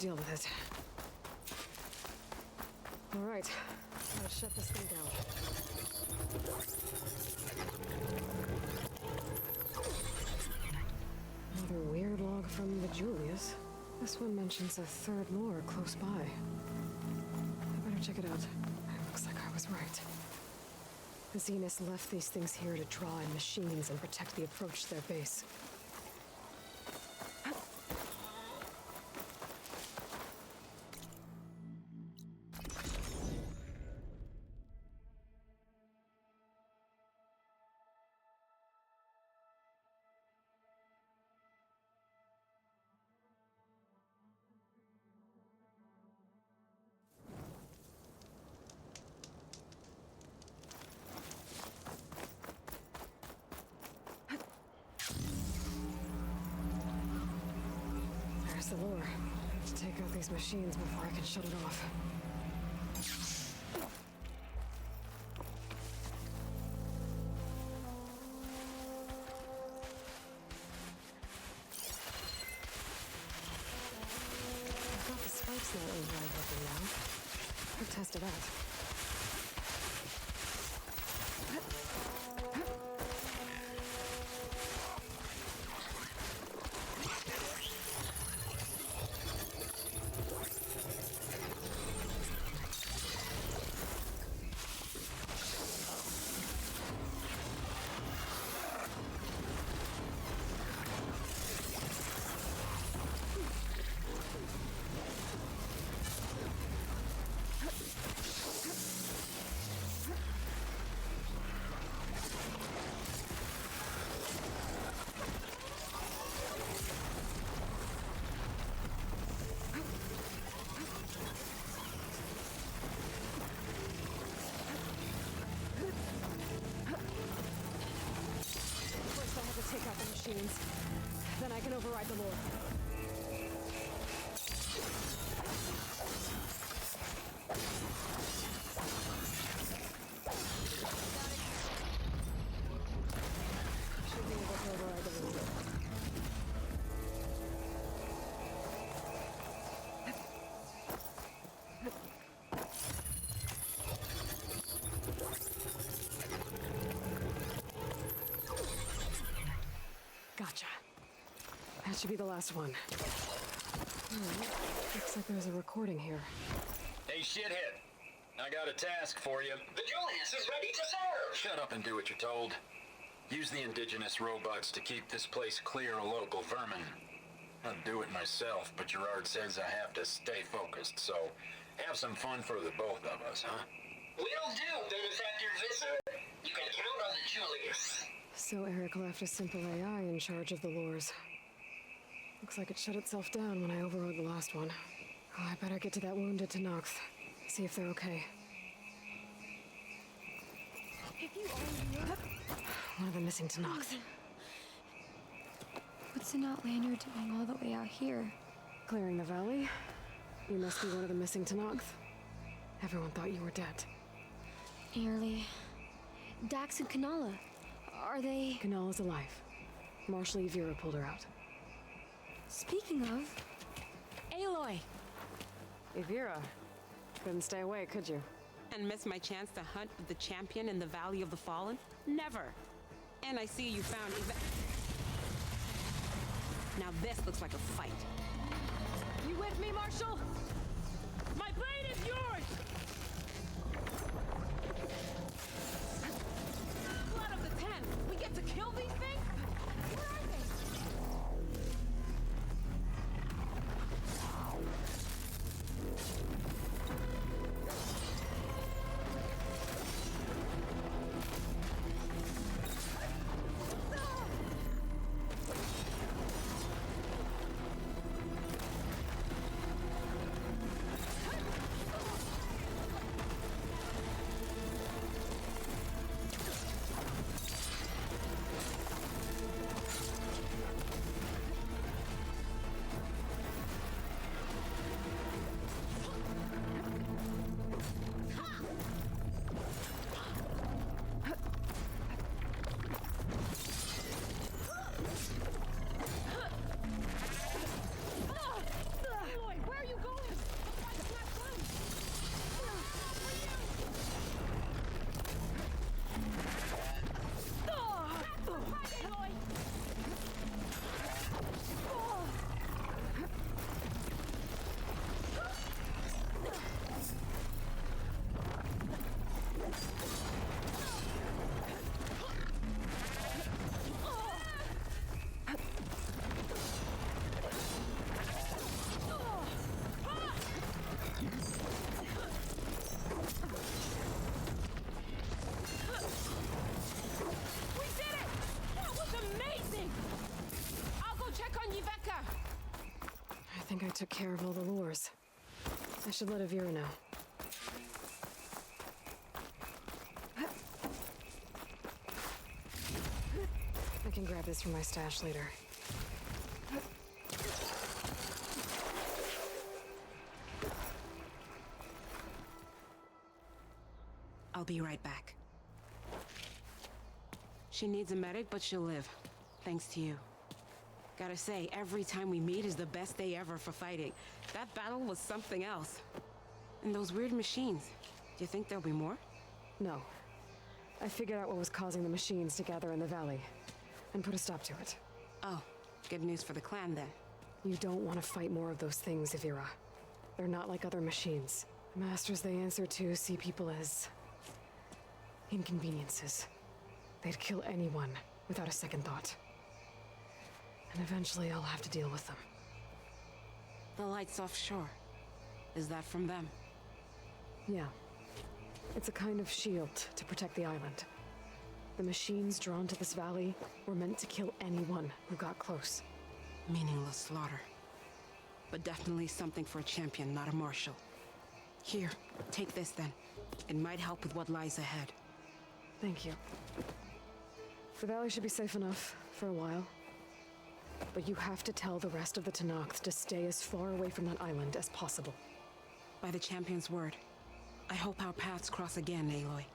deal with it. All right, let's shut this thing down. Another weird log from the Julius. This one mentions a third lore close by. I better check it out. It looks like I was right. The Zeniths left these things here to draw in machines and protect the approach to their base. There's the lure. I have to take out these machines before I can shut it off. I've got the spikes not override weapon now. I'll test it out. Take out the machines. Then I can override the lure. Should be able to override the lure. Gotcha. That should be the last one. Looks like there's a recording here. Hey, shithead. I got a task for you. The Julius is ready to serve! Shut up and do what you're told. Use the indigenous robots to keep this place clear of local vermin. I'd do it myself, but Gerard says I have to stay focused, so have some fun for the both of us, huh? Will do, Benefactor Visser. You can count on the Julius. So Eric left a simple AI in charge of the lures. Looks like it shut itself down when I overrode the last one. Oh, I better get to that wounded Tanox. See if they're okay. If you only knew. One of the missing Tanox. What's an outlander doing all the way out here? Clearing the valley? You must be one of the missing Tanox. Everyone thought you were dead. Nearly. Dax and Kanala. Are they... Kanala's alive. Marshal Evira pulled her out. Speaking of... Aloy! Evira. Couldn't stay away, could you? And miss my chance to hunt with the champion in the Valley of the Fallen? Never! And I see you found Now this looks like a fight. You with me, Marshal? My blade is yours! Blood of the Ten! We get to kill these things? Where are they? We did it! That was amazing! I'll go check on Yveka. I think I took care of all the lures. I should let Avira know. I can grab this from my stash later. I'll be right back. She needs a medic, but she'll live. Thanks to you. Gotta say, every time we meet is the best day ever for fighting. That battle was something else. And those weird machines. Do you think there'll be more? No. I figured out what was causing the machines to gather in the valley, and put a stop to it. Oh, good news for the clan then. You don't want to fight more of those things, Avira. They're not like other machines. The masters they answer to see people as inconveniences. They'd kill anyone without a second thought. And eventually I'll have to deal with them. The lights offshore. Is that from them? Yeah. It's a kind of shield to protect the island. The machines drawn to this valley were meant to kill anyone who got close. Meaningless slaughter. But definitely something for a champion, not a marshal. Here, take this then. It might help with what lies ahead. Thank you. The valley should be safe enough for a while. But you have to tell the rest of the Tenakth to stay as far away from that island as possible. By the champion's word. I hope our paths cross again, Aloy.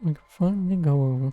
We can finally go over.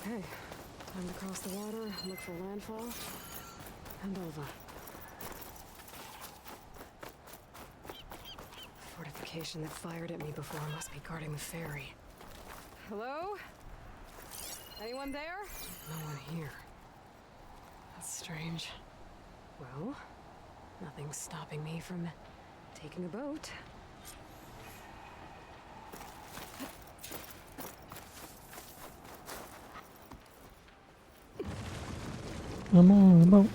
Okay, time to cross the water, look for landfall, and over. Fortification that fired at me before must be guarding the ferry. Hello? Anyone there? No one here. That's strange. Well, nothing's stopping me from taking a boat. I'm on the boat.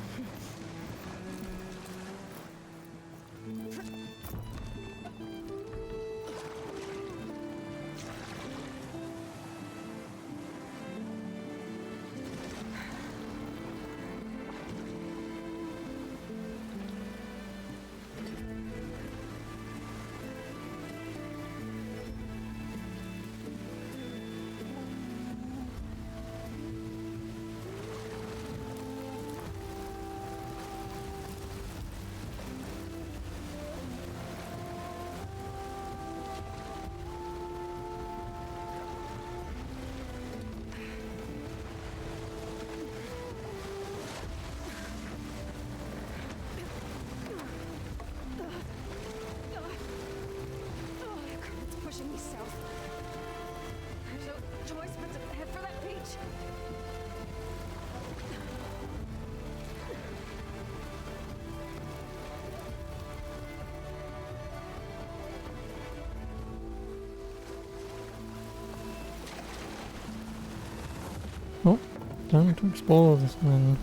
Time to explore this land.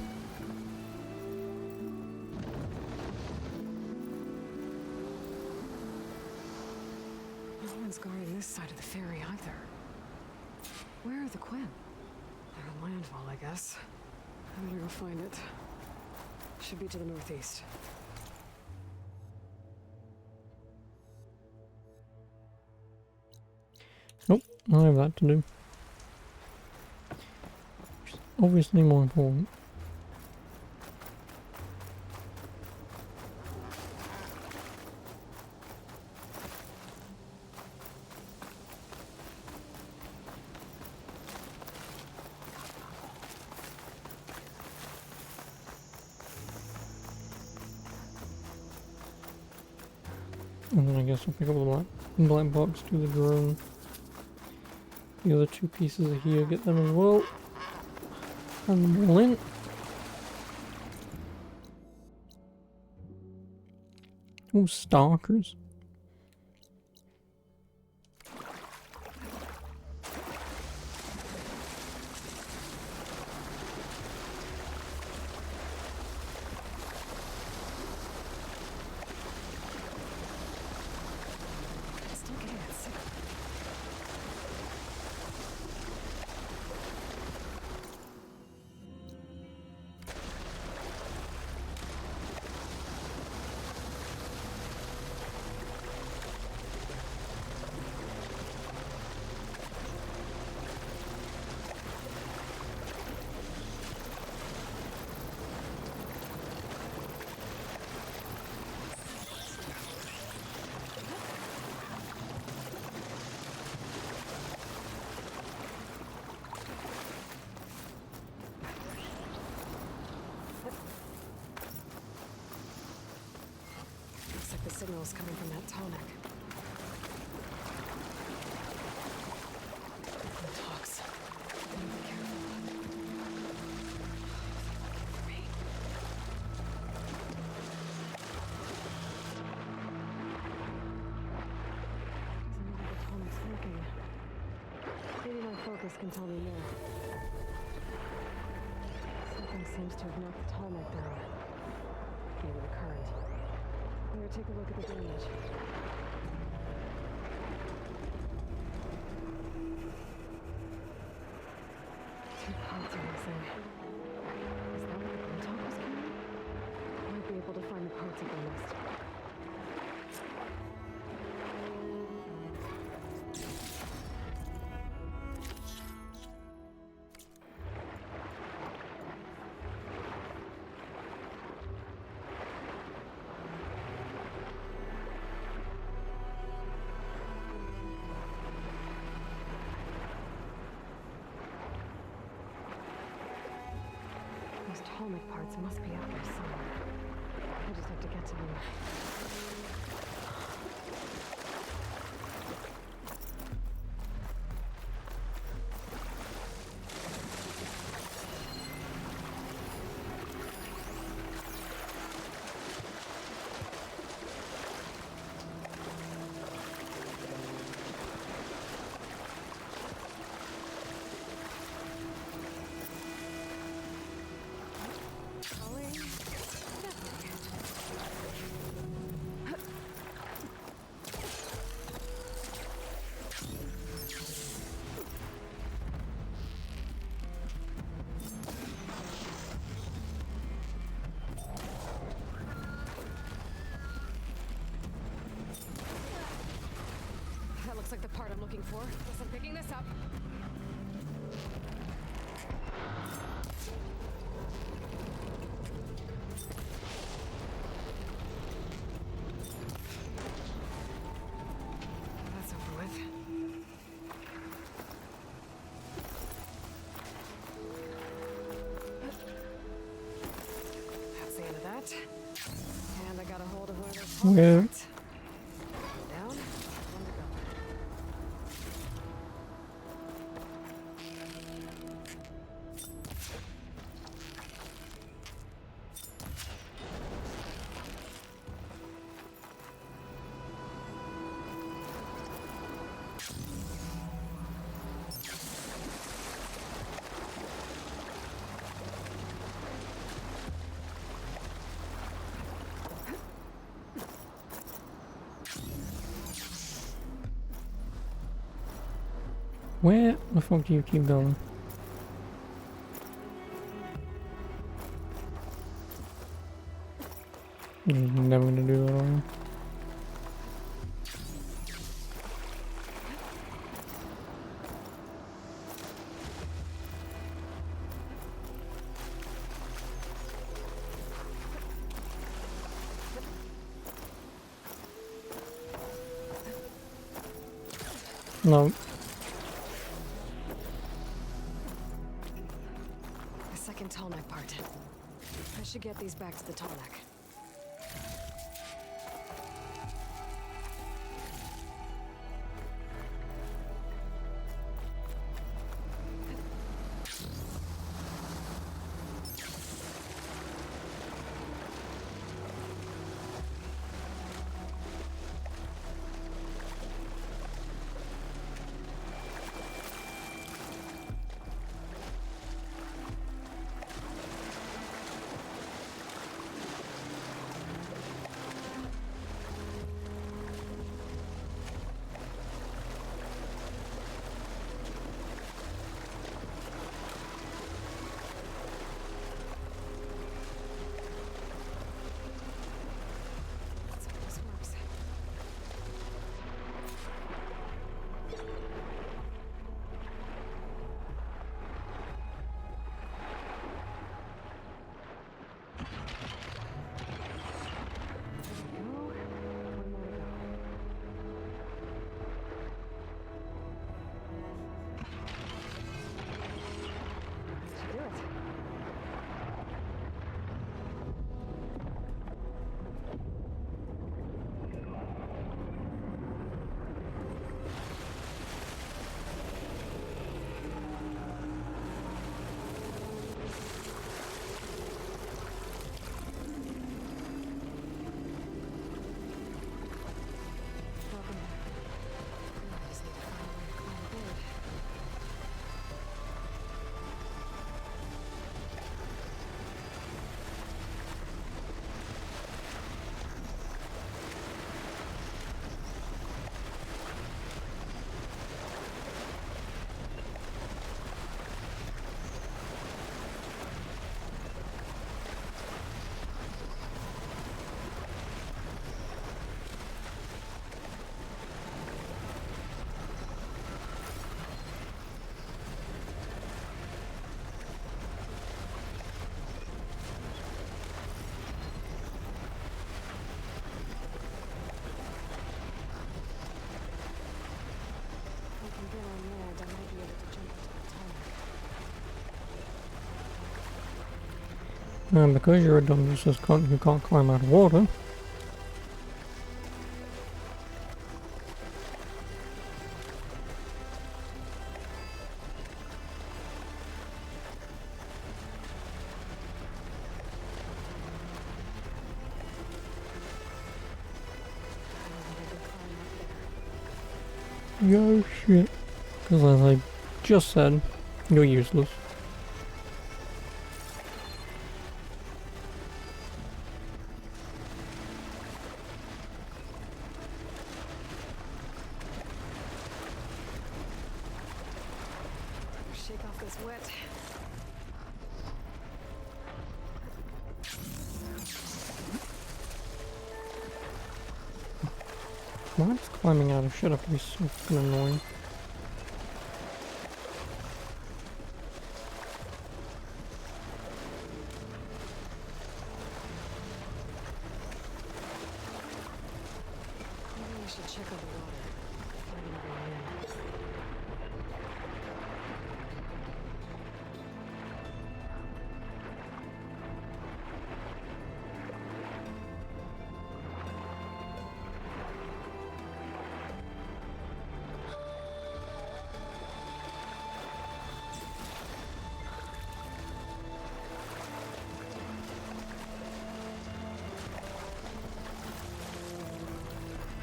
No one's guarding this side of the ferry either. Where are the Quinn? They're on landfall, I guess. I better go find it. Should be to the northeast. Nope, I have that to do. Which is obviously more important. And then I guess I'll pick up the black box, do the drone. The other two pieces are here, get them as well. And them all in. Ooh, stalkers. Still getting it sick. Looks like the signal's coming from that tonic. It talks. Be careful. Doesn't look like the tonic's working. Maybe my focus can tell me more. Something seems to have knocked the tonic down. Maybe the current. Better take a look at the damage. Two parts are missing. Is that where the Blintok was coming? Might be able to find the parts if I missed. Those Tolmec parts must be up there somewhere. I just have to get to them. That looks like the part I'm looking for. Guess I'm picking this up. That's over with. That's the end of that. And I got a hold of one of those Where? parts. Down. One to go. Where the fuck do you keep going? You're never gonna do that, are you? No. The second tallneck part. I should get these back to the tallneck. And because you're a dumbass who can't climb out of water, yo shit. Because as I just said, you're useless. Shake off this wet. Why does climbing out of shit up to be so fucking annoying? Maybe we should check on the water. Find another man.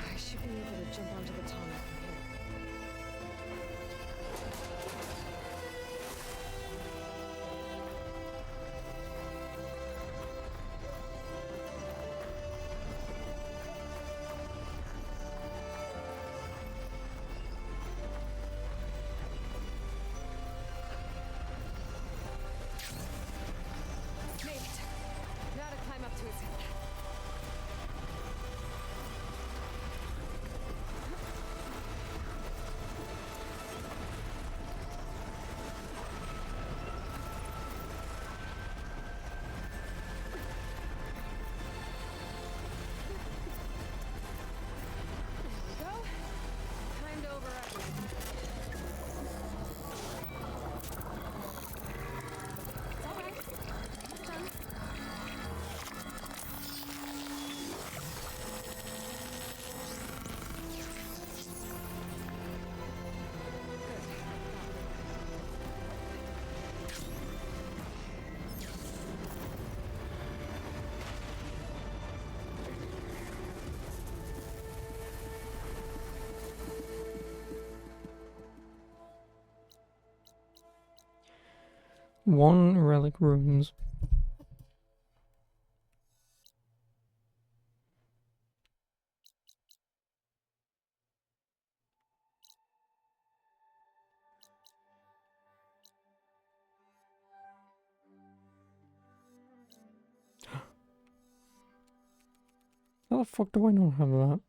I should be able to jump onto the tallneck from here. 1 relic ruins. How the fuck do I not have that?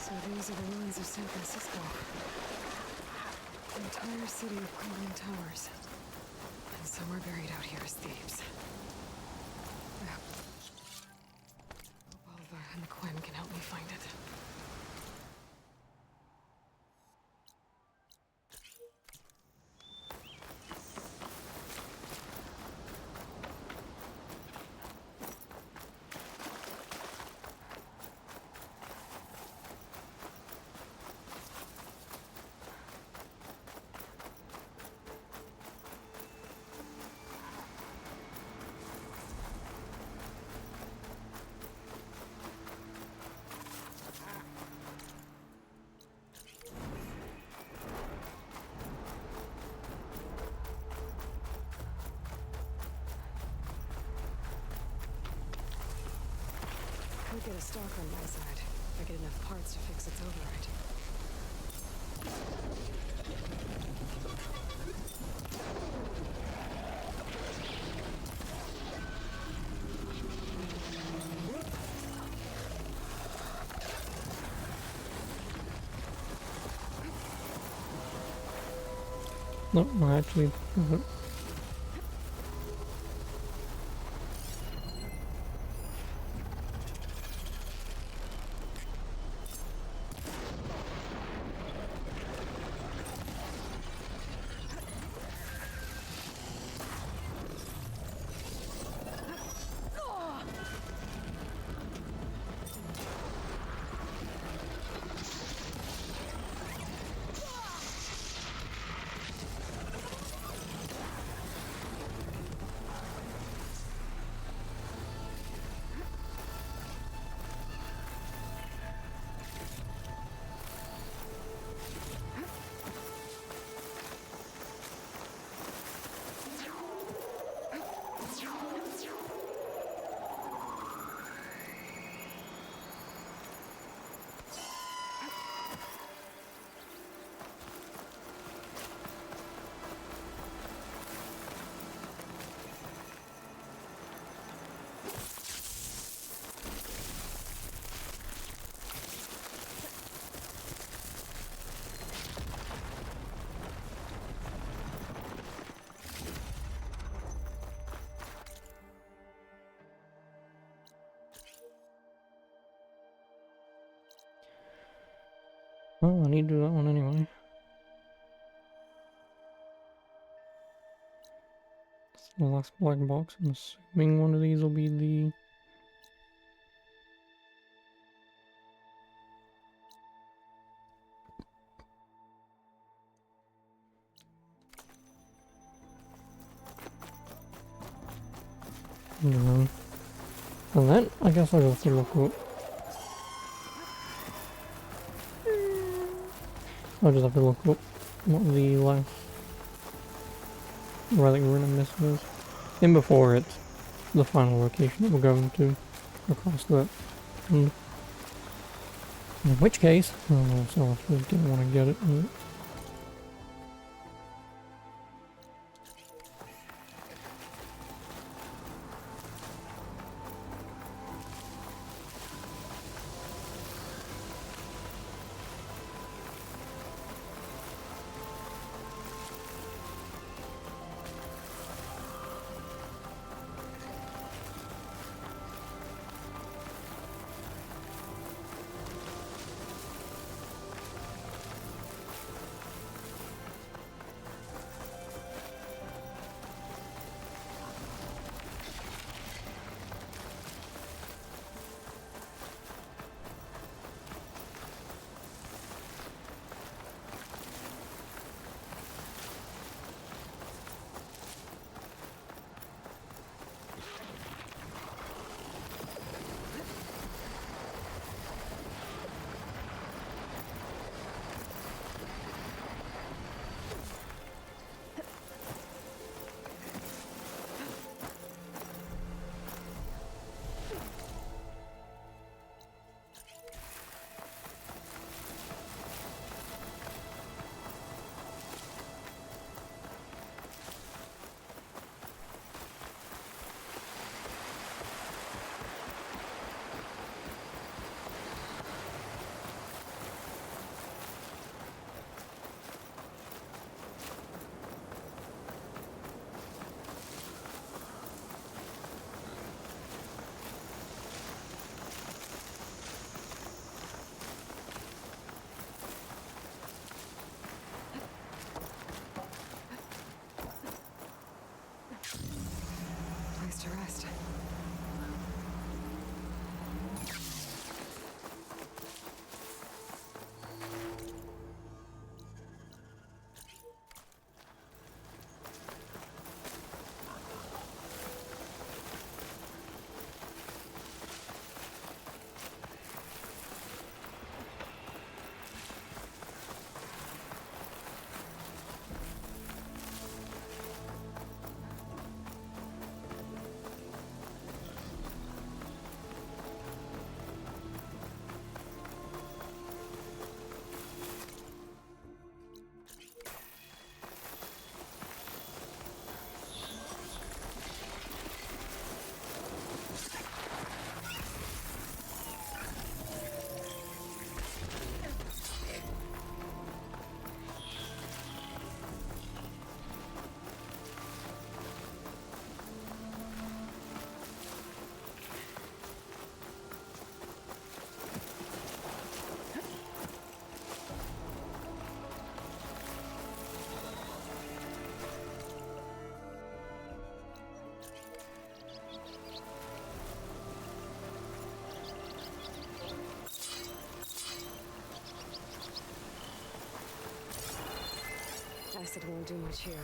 So these are the ruins of San Francisco. The entire city of crumbling towers. And somewhere buried out here is Thebes. Yeah. Hope Oliver and Quinn can help me find it. Could get a stock on my side if I get enough parts to fix its override. No, I actually. Oh, I need to do that one anyway. It's the last black box. I'm assuming one of these will be the... No. And then I guess I'll have to look up. I'll just have to look up what the last relic we're gonna miss is. In before it's the final location that we're going to across that. And in which case, so I suppose didn't want to get it. To rest. Acid won't do much here.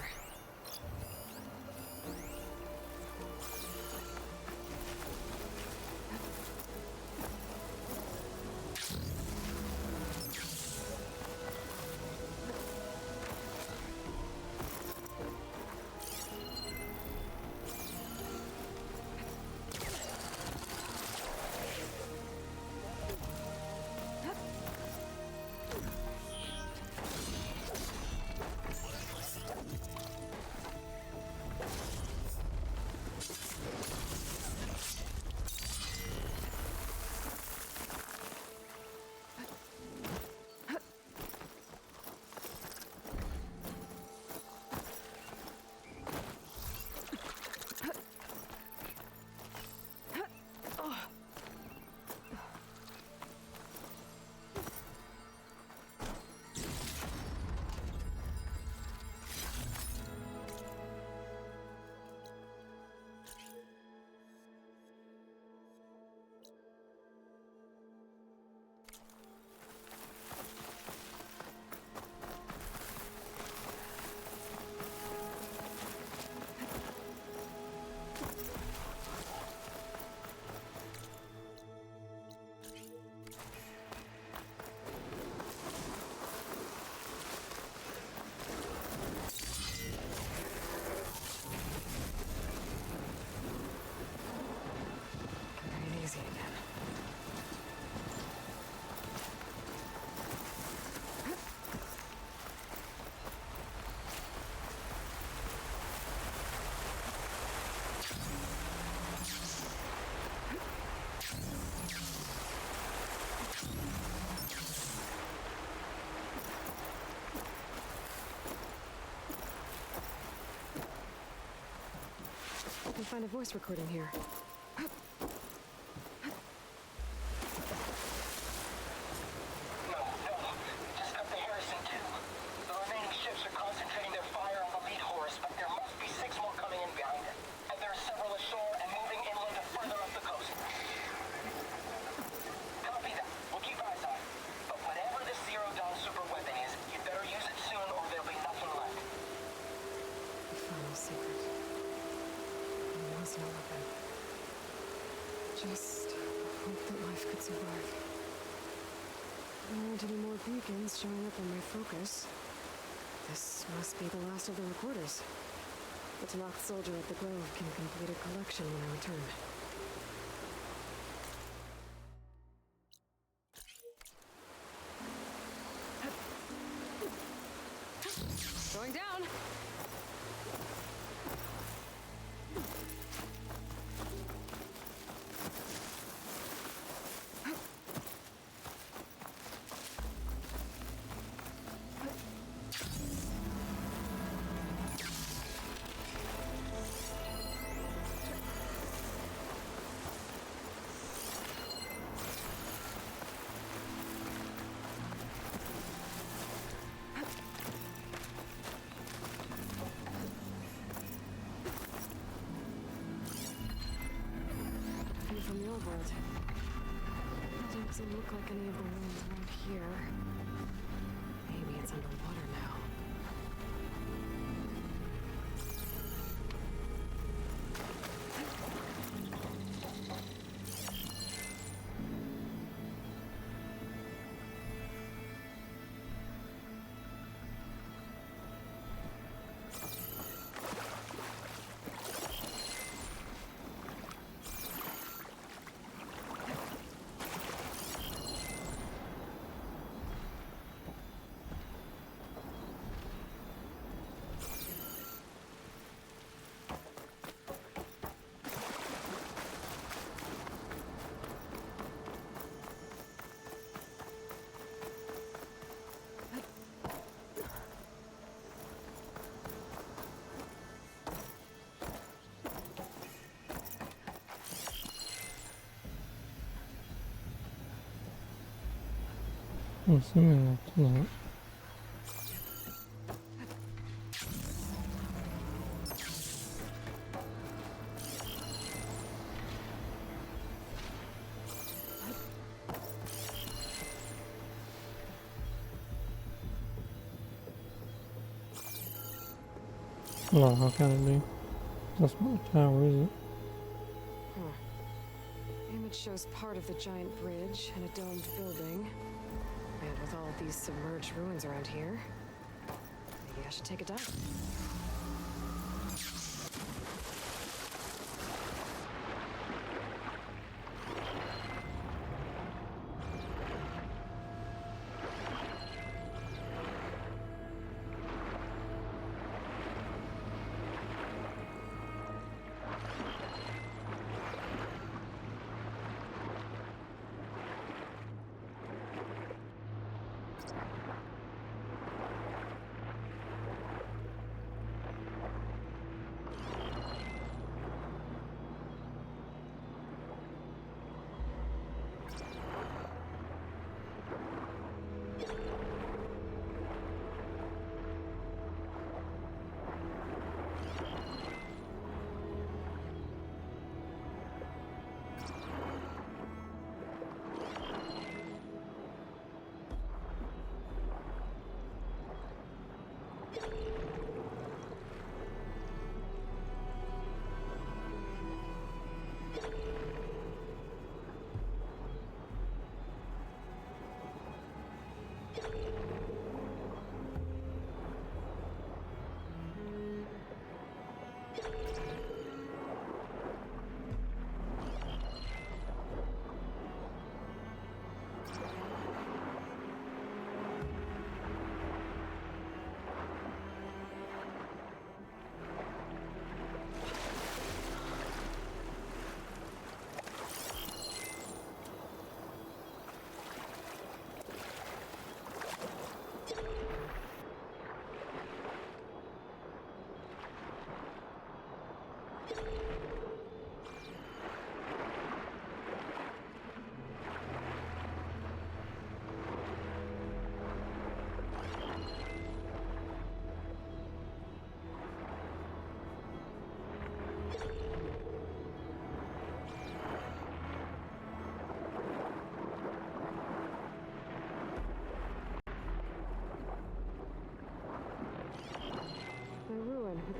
find a voice recording here. No, just got the Harrison 2. The remaining ships are concentrating their fire on the lead Horus, but there must be 6 more coming in behind it. And there are several ashore and moving inland to further up the coast. Copy that. We'll keep eyes on it. But whatever this Zero Dawn super weapon is, you better use it soon or there'll be nothing left. The final secret. There was no weapon. Just hope that life could survive. There aren't any more beacons showing up on my focus. This must be the last of the recorders. The Tanakh soldier at the Grove can complete a collection when I return. Going down! From the old world. It doesn't look like any of the ruins around here. Maybe it's underwater now. I'm assuming that's not. No, how can it be? That's not a tower, is it? Image shows part of the giant bridge and a domed building. And with all of these submerged ruins around here, maybe I should take a dive.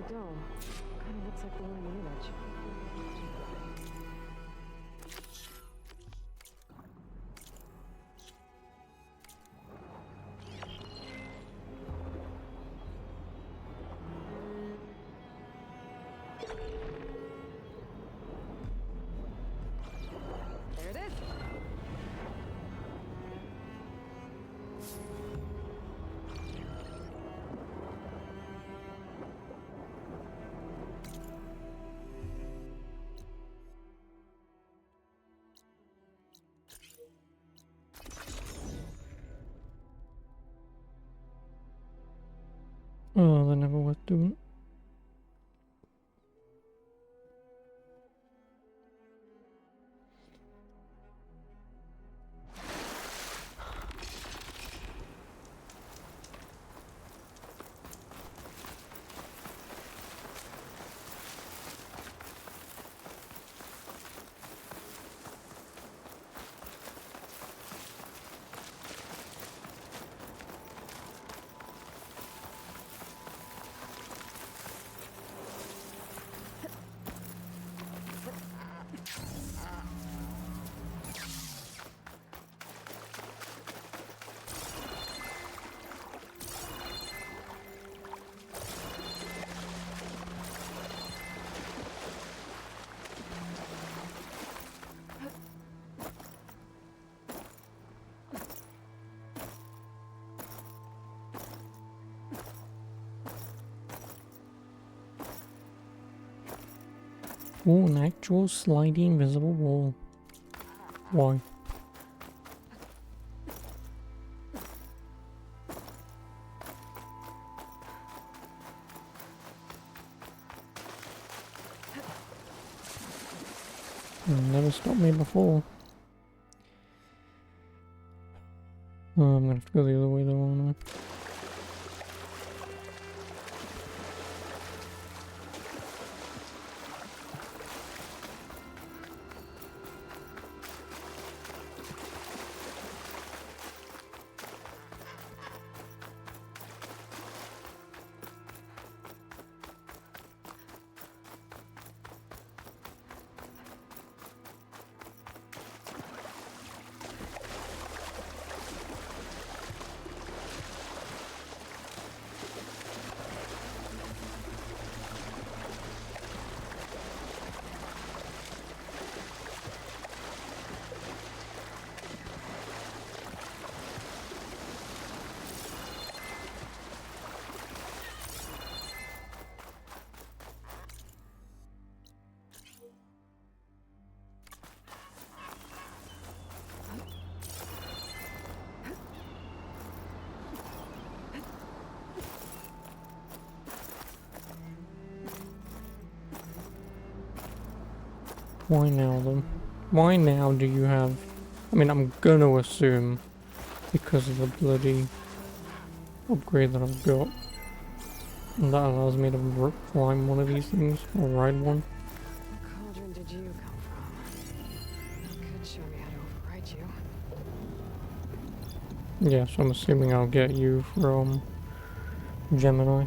dome. Kind of looks like the one in the image. There it is. Oh, that never was doing. Oh, an actual sliding invisible wall. Why? Never stopped me before. Oh, I'm gonna have to go the other way though, aren't I? Why now then? Why now do you have... I mean, I'm gonna assume because of the bloody upgrade that I've got. And that allows me to climb one of these things, or ride one. What cauldron did you come from? You could show me how to override you. Yeah, so I'm assuming I'll get you from Gemini.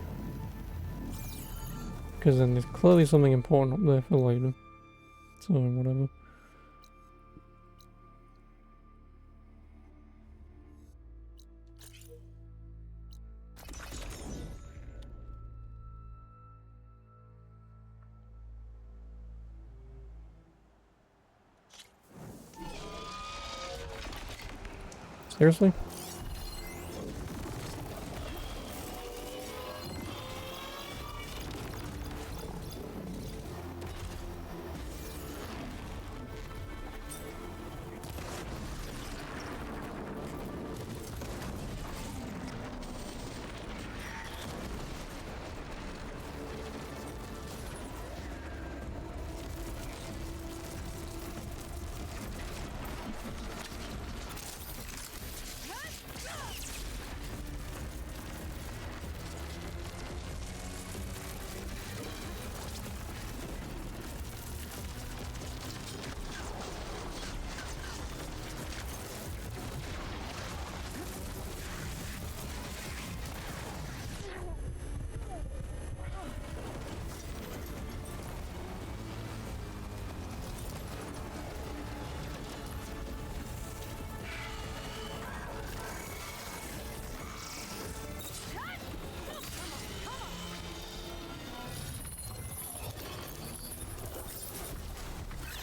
Because then there's clearly something important up there for later. So, whatever. Seriously?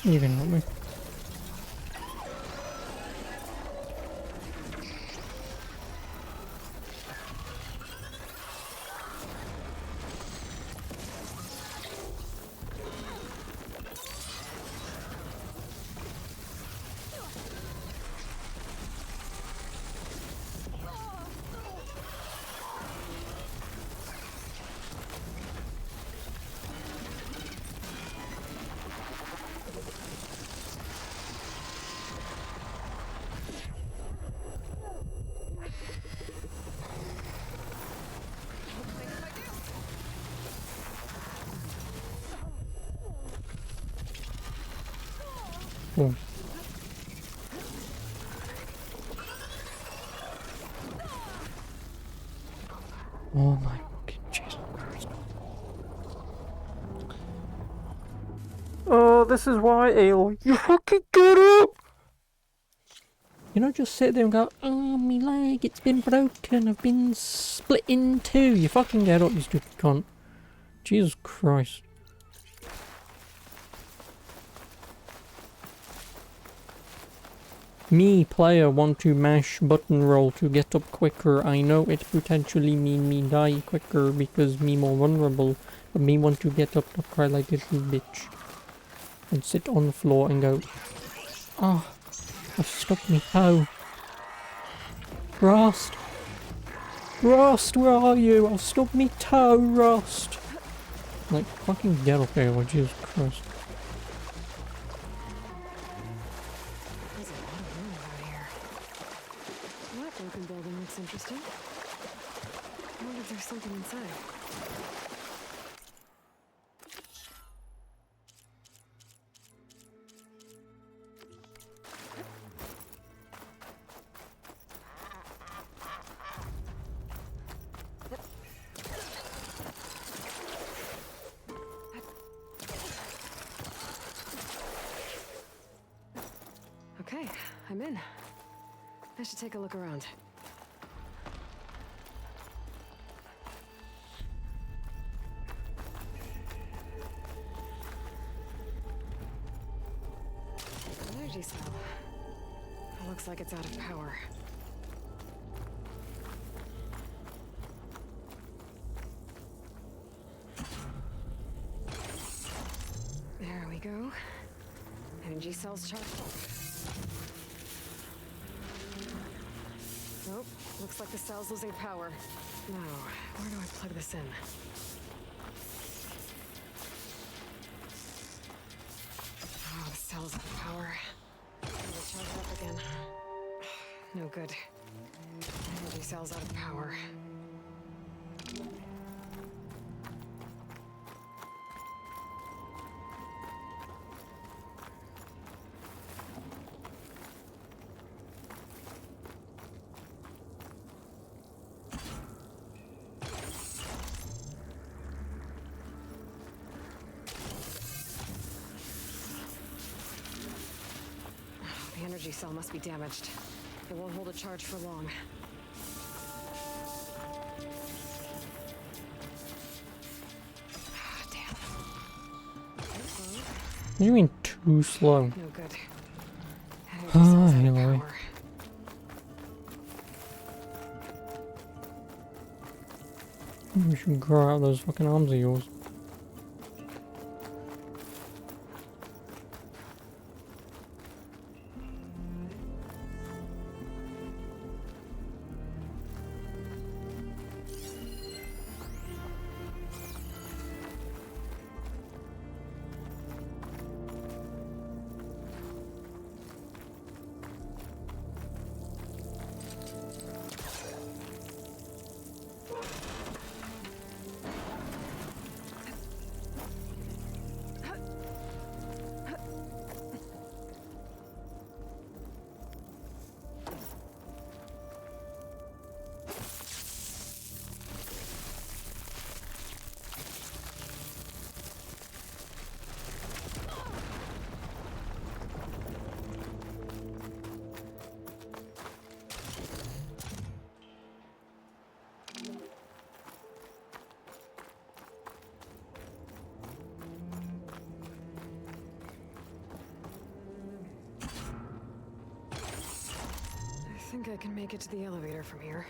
You can help me. Oh. Oh my fucking Jesus Christ. Oh, this is why, Aloy. You fucking get up! You know, just sit there and go, oh, me leg, it's been broken, I've been split in two. You fucking get up, you stupid cunt. Jesus Christ. Me, player, want to mash button roll to get up quicker. I know it potentially mean me die quicker because me more vulnerable, but me want to get up, not cry like a little bitch. And sit on the floor and go, oh, I've stuck me toe. Rost! Rost, where are you? I've stuck me toe, Rost! Like, fucking get up here, Jesus Christ. Building looks interesting. I wonder if there's something inside. Okay, I'm in. I should take a look around. Energy cell. It looks like it's out of power. There we go. Energy cells charged up. Nope, looks like the cell's losing power. Now, where do I plug this in? Oh, the cell's out of power. It'll charge it up again. No good. Energy cell's out of power. The energy cell must be damaged. It won't hold a charge for long. Damn. What do you mean too slow? No good. Ah, anyway. You should grow out those fucking arms of yours. think I can make it to the elevator from here.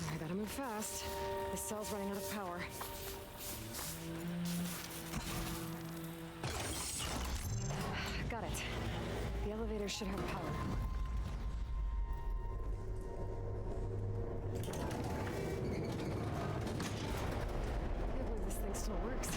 I gotta move fast. This cell's running out of power. Got it. The elevator should have power. Can't believe this thing still works.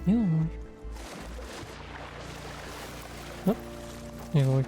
Yeah. Oh, anyway.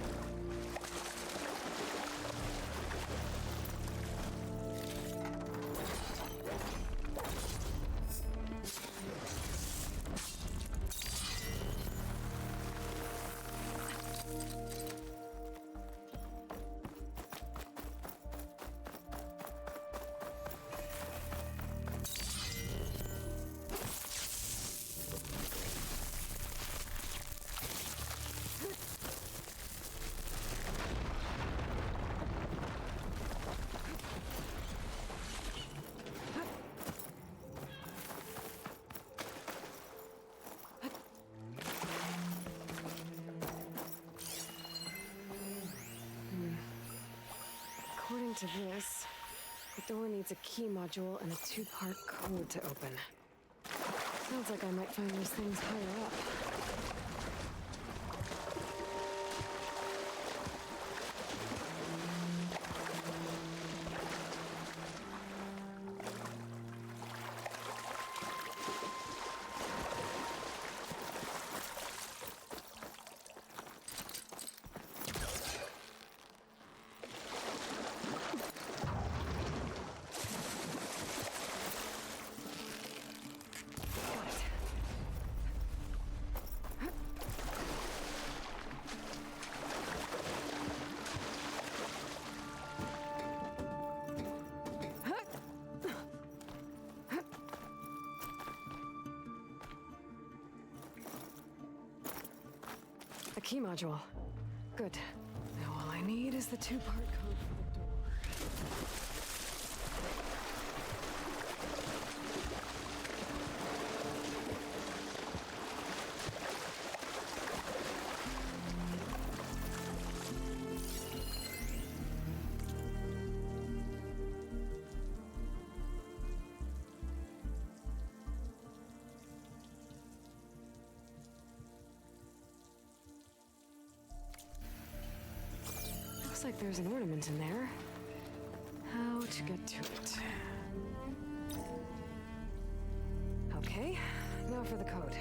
According to this, the door needs a key module and a 2-part code to open. Sounds like I might find those things higher up. A key module. Good. Now all I need is the 2-part code for the door. Looks like there's an ornament in there. How to get to it? Okay, now for the code.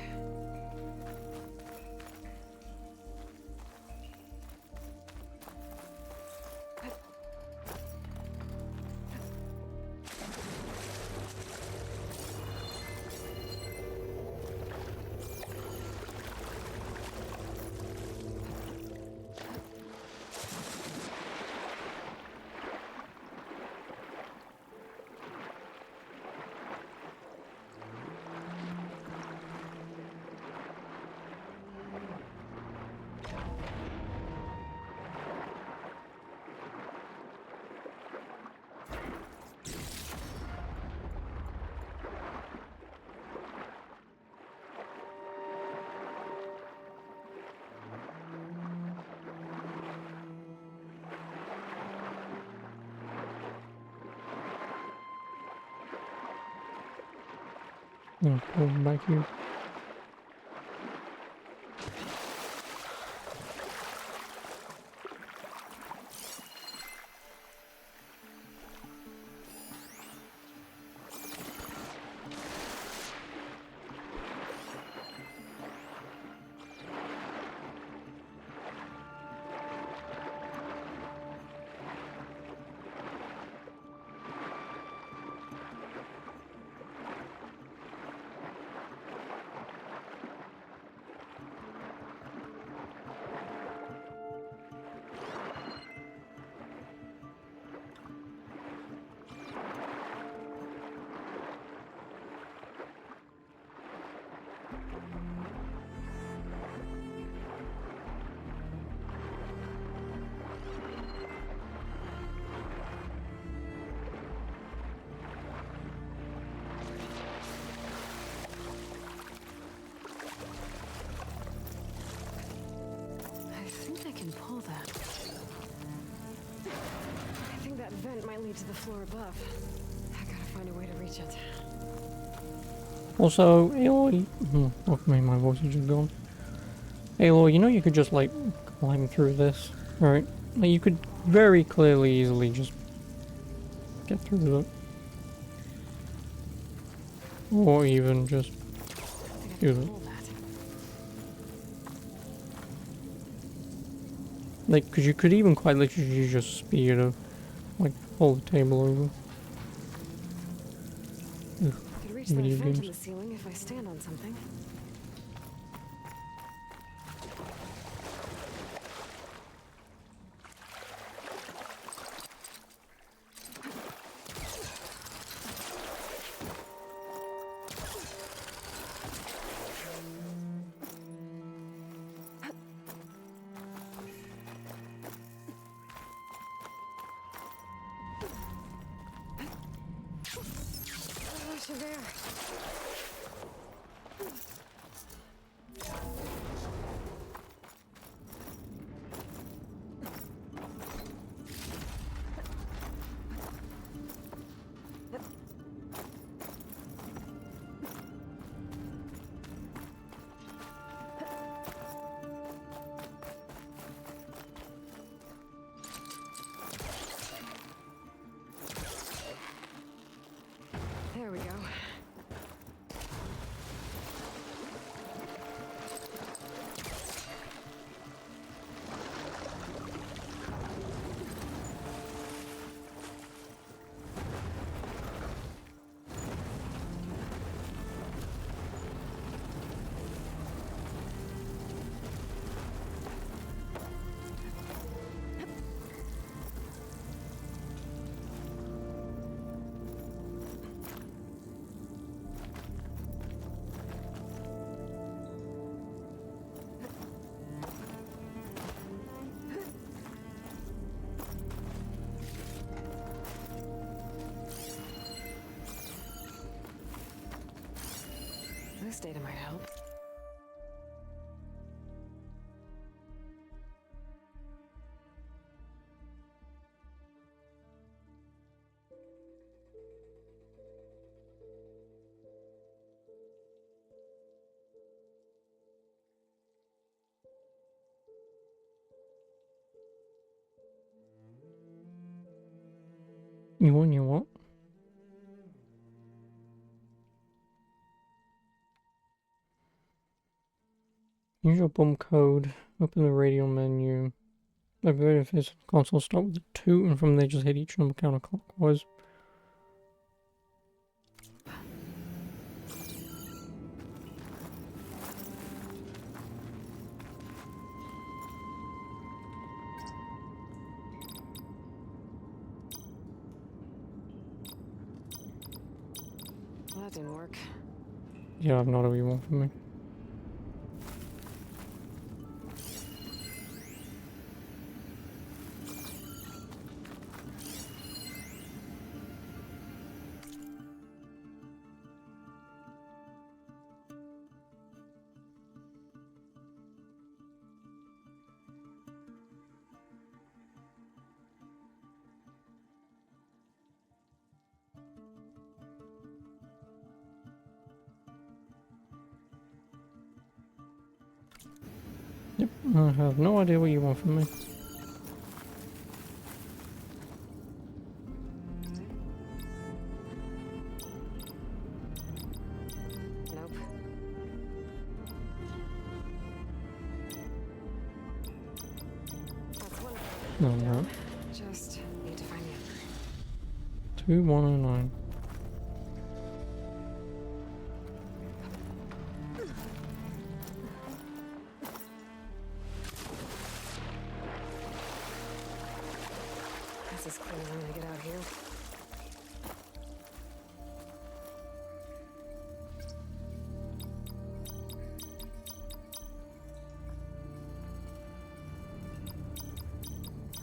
Oh, over back here. to the floor above. I gotta find a way to reach it. Also, Aloy, fuck me, my voice is just gone. Aloy, you know you could just like climb through this, right? Like you could very clearly, easily just get through it. Or even just do it. Like, cause you could even quite literally just speed up, like pull the table over. Ugh, I could reach that video vent in games. the ceiling if I stand on something. Oh, there. There we go. This data might help. You want your what? Use your bomb code, open the radio menu. Upgrade face console, start with the 2 and from there just hit each number counterclockwise. Well, that didn't work. Yeah, I've not what you want from me. Yep, I have no idea what you want from me. Nope. That's one. No. Just need to find the other. 2109. That's as clear as I'm gonna get out here.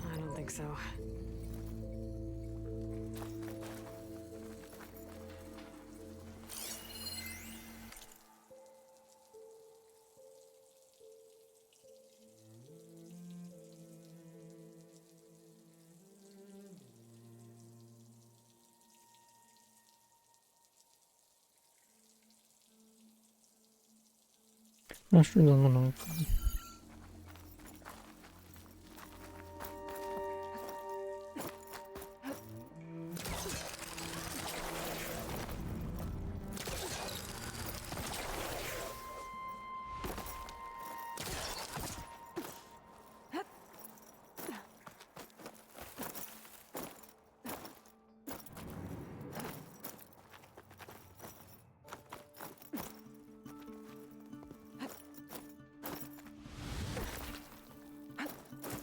I don't think so. Faster than the knife.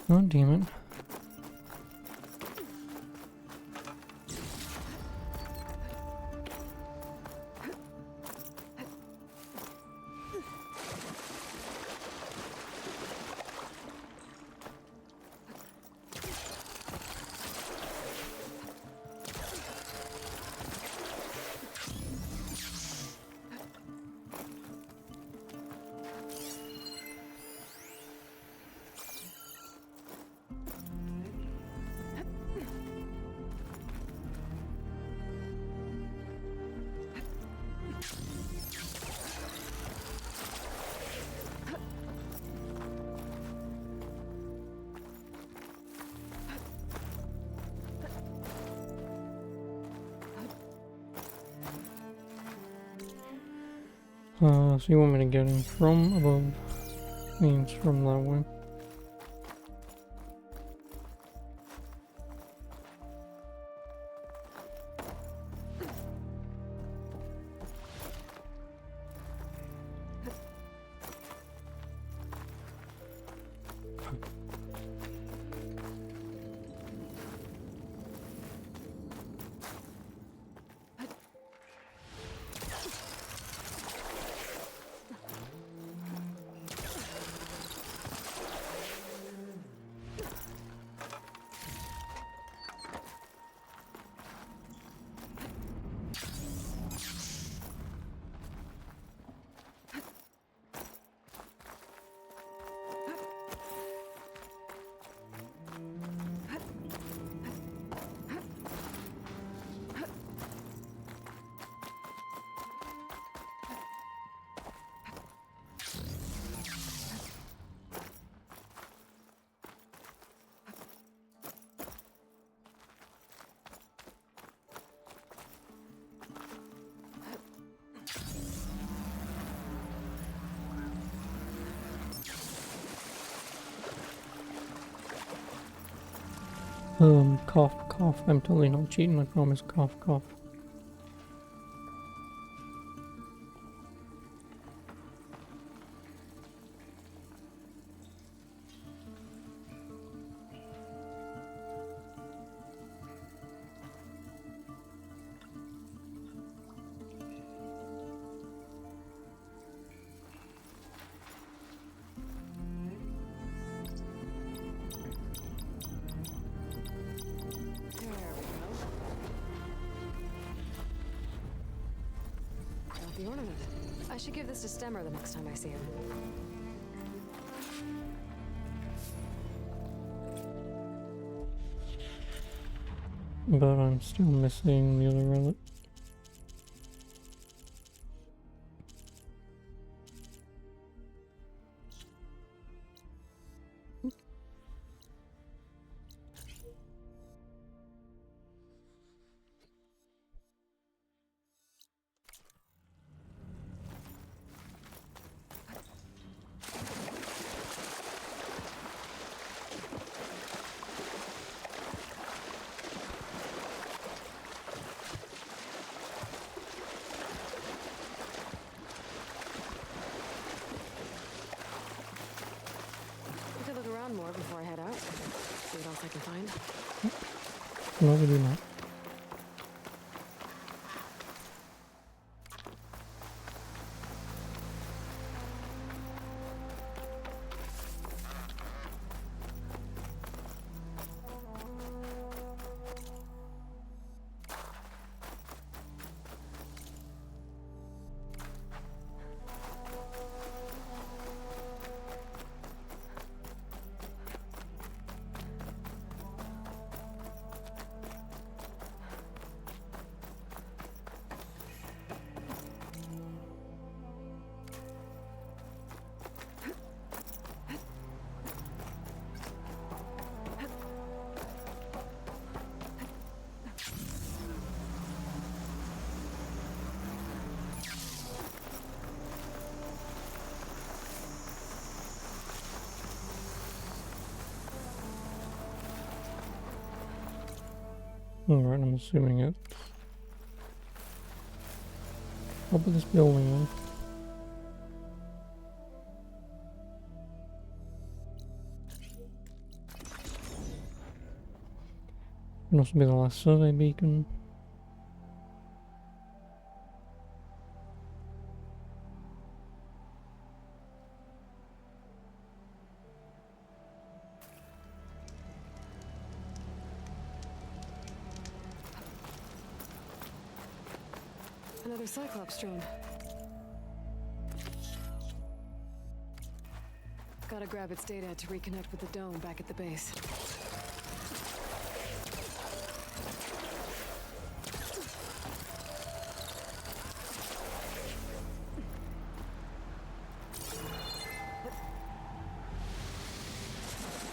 Oh, damn it. So you want me to get in from above? Means from that way. Cough, cough. I'm totally not cheating, I promise. Cough, cough. The ornament. I should give this to Stemmer the next time I see him. But I'm still missing the other relic. More before I head out. See what else I can find. No, we do not. Alright, I'm assuming it. Top of this building. Could also be the last survey beacon. Another Cyclops drone. Gotta grab its data to reconnect with the dome back at the base.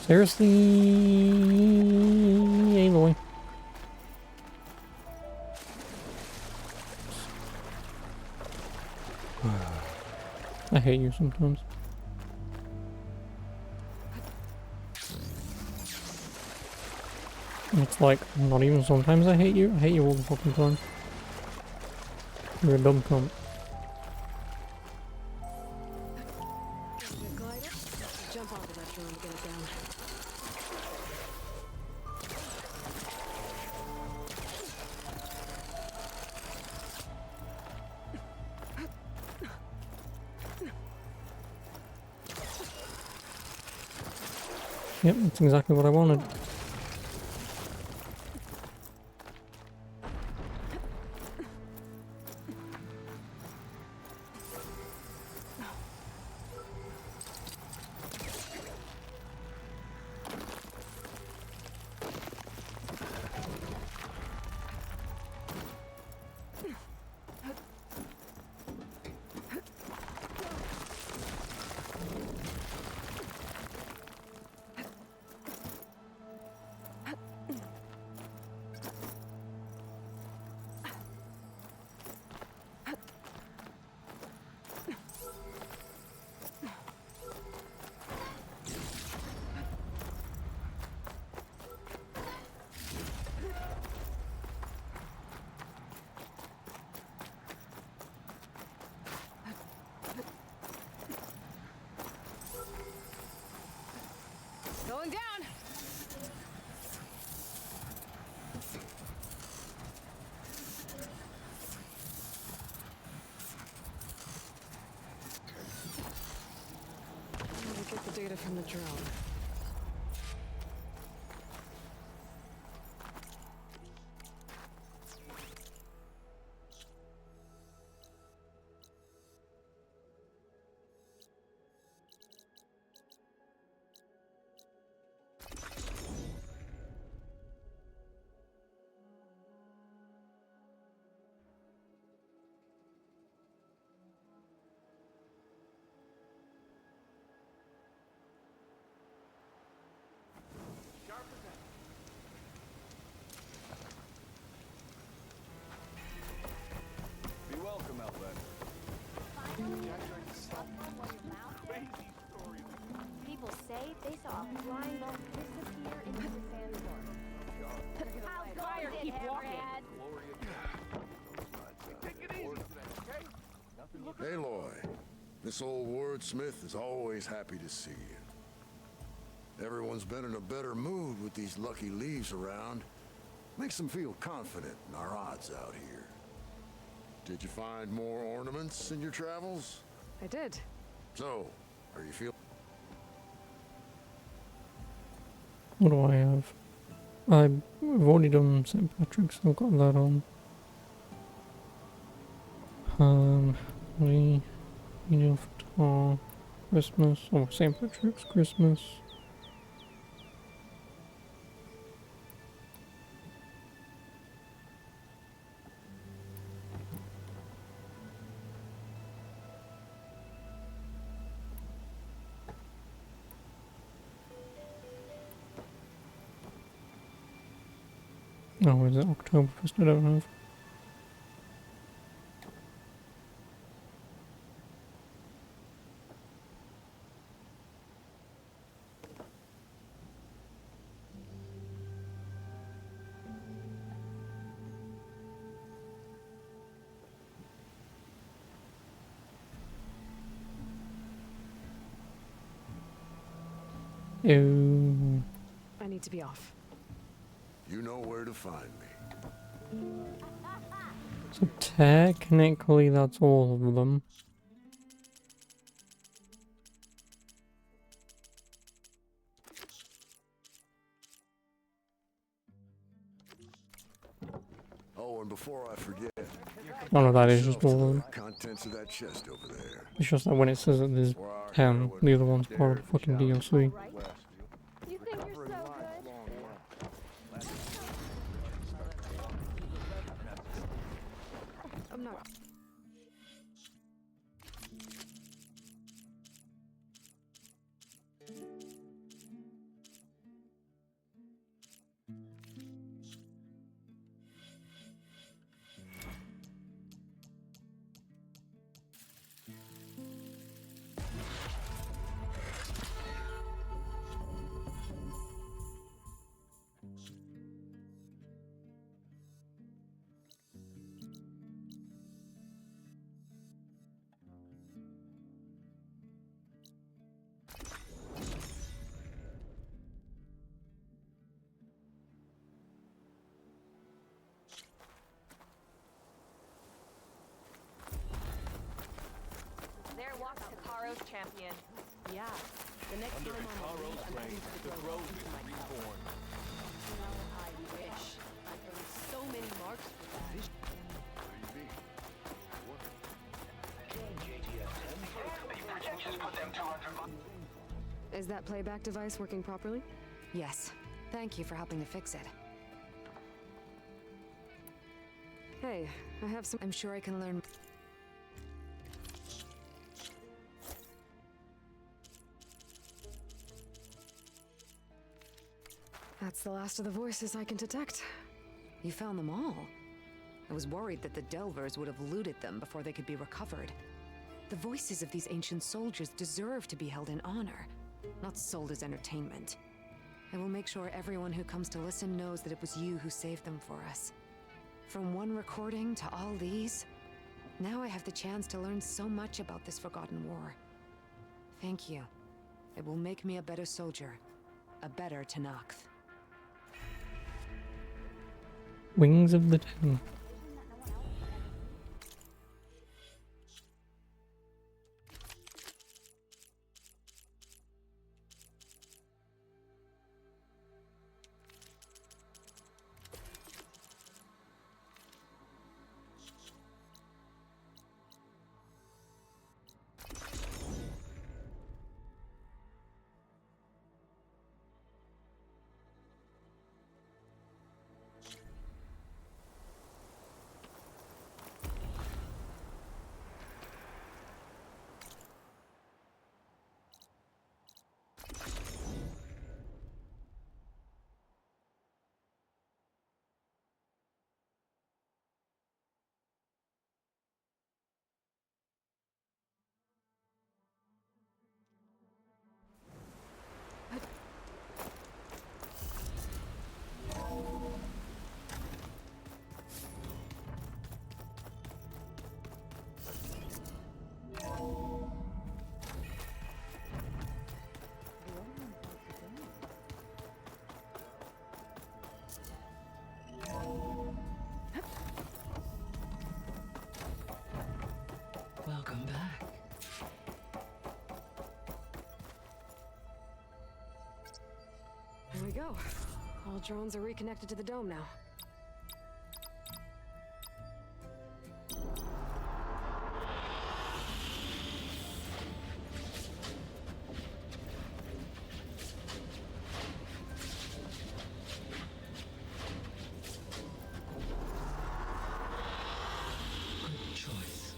Seriously, Aloy. I hate you sometimes. It's like, not even sometimes I hate you. I hate you all the fucking time. You're a dumb cunt. Jump onto that drone to get it down. Yep, that's exactly what I wanted. Going down! Gotta get the data from the drone. Be welcome, Outlet. People say they saw a flying ball disappear into the sandstorm. How's fire? Keep walking. Aloy, this old wordsmith is always happy to see you. Everyone's been in a better mood with these lucky leaves around. Makes them feel confident in our odds out here. Did you find more ornaments in your travels? I did. So, are you feeling? What do I have? I've already done St. Patrick's, I've got that on. We for Christmas, or St. Patrick's, Christmas. Oh, is it Oktoberfest? I don't know. Oh. I need to be off. You know where to find me. So technically that's all of them. Oh, and before I forget, Oh no, that is just all of them. contents of that chest over there. It's just that when it says that there's 10, the other one's part of the fucking DLC. You think you're so good? I'm not. There walks Takaro's champion. Yeah. The next Under time Hikaro's reign, the grove is reborn. I wish. I earned so many marks for that. Projections put them 200 miles. Is that playback device working properly? Yes. Thank you for helping to fix it. Hey, I have some. I'm sure I can learn. That's the last of the voices I can detect. You found them all. I was worried that the Delvers would have looted them before they could be recovered. The voices of these ancient soldiers deserve to be held in honor, not sold as entertainment. I will make sure everyone who comes to listen knows that it was you who saved them for us. From one recording to all these, now I have the chance to learn so much about this forgotten war. Thank you. It will make me a better soldier, a better Tenakth. Wings of the Ten. Welcome back. Here we go. All drones are reconnected to the dome now. Good choice.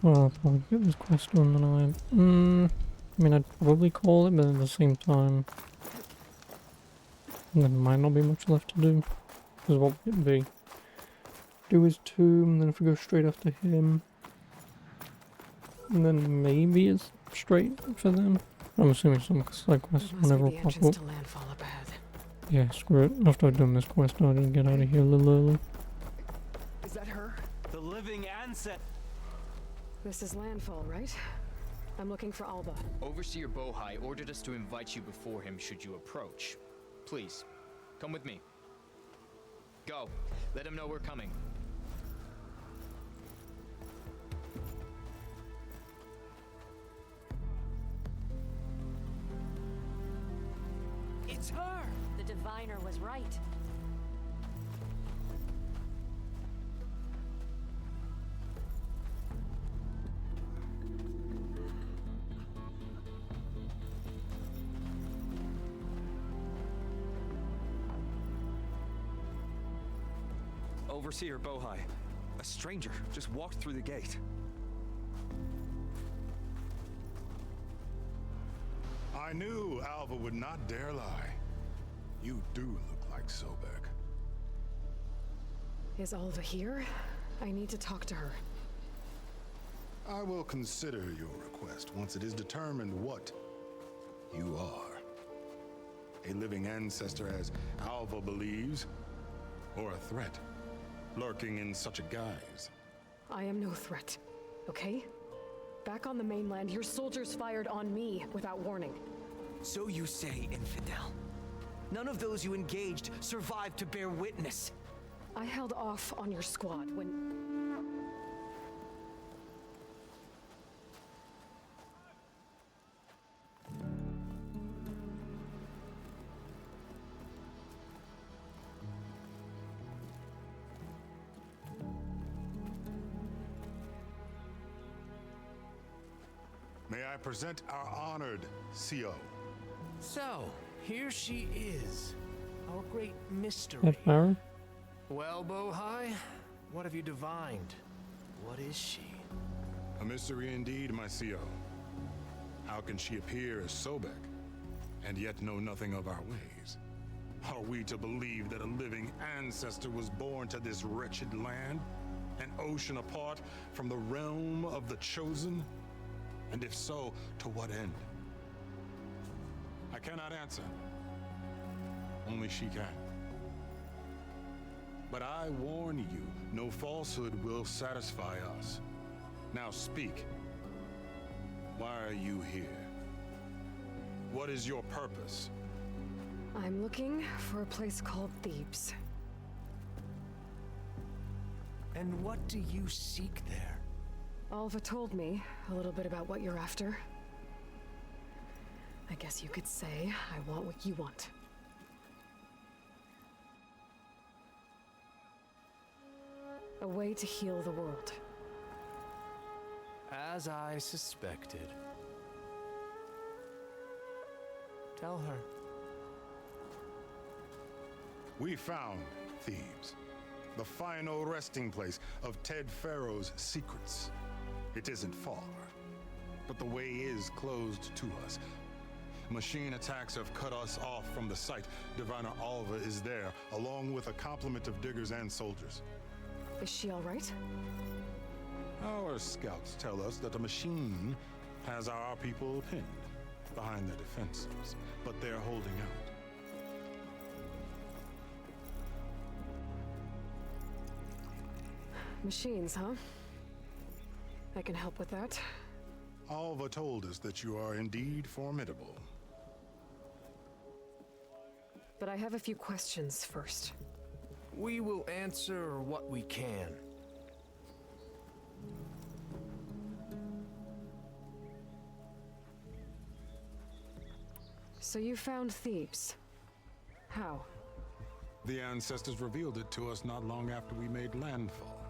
Well, I'll probably get this quest done tonight. I mean, I'd probably call it, but at the same time, there might not be much left to do. Because what would it be? Do his tomb, then if we go straight after him, and then maybe it's straight for them. I'm assuming some side quests whenever the pop entrance up. to landfall up ahead. Yeah, screw it. After I've done this quest, I didn't get out of here a little early. Is that her? The living ancestor. This is landfall, right? I'm looking for Alva. Overseer Bohai ordered us to invite you before him should you approach. Please, come with me. Go. Let him know we're coming. It's her! The diviner was right. Overseer Bohai. A stranger just walked through the gate. I knew Alva would not dare lie. You do look like Sobek. Is Alva here? I need to talk to her. I will consider your request once it is determined what you are. A living ancestor, as Alva believes, or a threat, lurking in such a guise. I am no threat, okay? Back on the mainland, your soldiers fired on me without warning. So you say, infidel. None of those you engaged survived to bear witness. I held off on your squad when... May I present our honored CO. So, here she is. Our great mystery. That Farah? Well, Bohai, what have you divined? What is she? A mystery indeed, my CO. How can she appear as Sobek, and yet know nothing of our ways? Are we to believe that a living ancestor was born to this wretched land, an ocean apart from the realm of the Chosen? And if so, to what end? I cannot answer. Only she can. But I warn you, no falsehood will satisfy us. Now speak. Why are you here? What is your purpose? I'm looking for a place called Thebes. And what do you seek there? Alva told me a little bit about what you're after. I guess you could say I want what you want. A way to heal the world. As I suspected. Tell her. We found Thebes, the final resting place of Ted Pharaoh's secrets. It isn't far, but the way is closed to us. Machine attacks have cut us off from the site. Diviner Alva is there, along with a complement of diggers and soldiers. Is she all right? Our scouts tell us that the machine has our people pinned behind their defenses, but they're holding out. Machines, huh? I can help with that. Alva told us that you are indeed formidable. But I have a few questions first. We will answer what we can. So you found Thebes. How? The ancestors revealed it to us not long after we made landfall.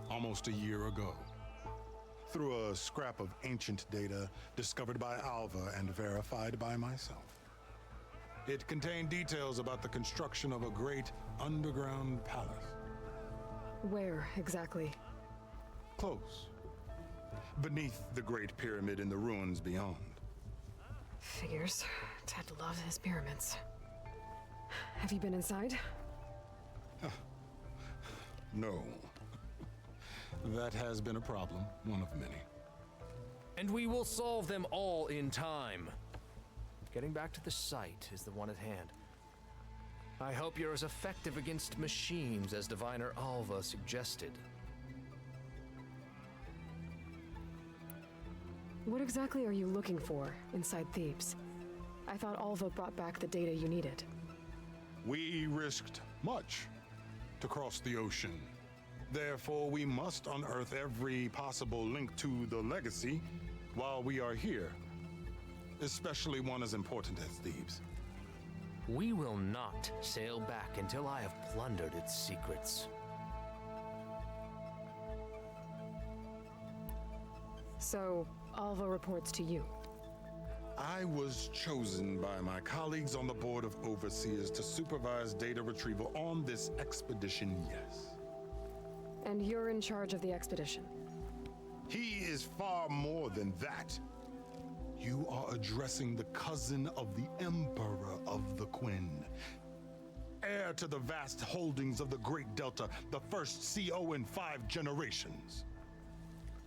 Almost a year ago. Through a scrap of ancient data discovered by Alva and verified by myself. It contained details about the construction of a great underground palace. Where, exactly? Close. beneath the Great Pyramid in the ruins beyond. Figures. Ted loves his pyramids. Have you been inside? No. That has been a problem, one of many. And we will solve them all in time. Getting back to the site is the one at hand. I hope you're as effective against machines as Diviner Alva suggested. What exactly are you looking for inside Thebes? I thought Alva brought back the data you needed. We risked much to cross the ocean. Therefore, we must unearth every possible link to the legacy while we are here, especially one as important as Thebes. We will not sail back until I have plundered its secrets. So, Alva reports to you. I was chosen by my colleagues on the Board of Overseers to supervise data retrieval on this expedition, yes. And you're in charge of the expedition? He is far more than that. You are addressing the cousin of the Emperor of the Quinn, heir to the vast holdings of the Great Delta, the first CO in 5 generations.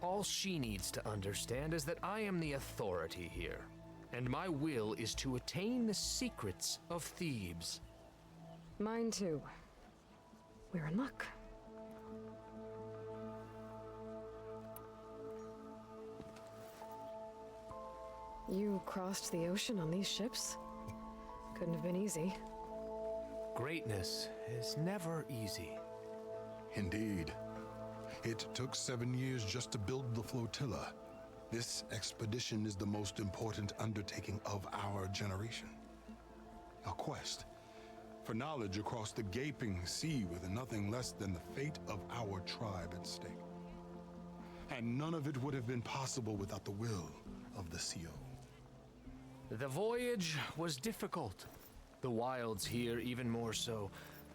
All she needs to understand is that I am the authority here, and my will is to attain the secrets of Thebes. Mine too. We're in luck. You crossed the ocean on these ships? Couldn't have been easy. Greatness is never easy. Indeed. It took 7 years just to build the flotilla. This expedition is the most important undertaking of our generation. A quest for knowledge across the gaping sea with nothing less than the fate of our tribe at stake. And none of it would have been possible without the will of the CO. The voyage was difficult. The wilds here even more so.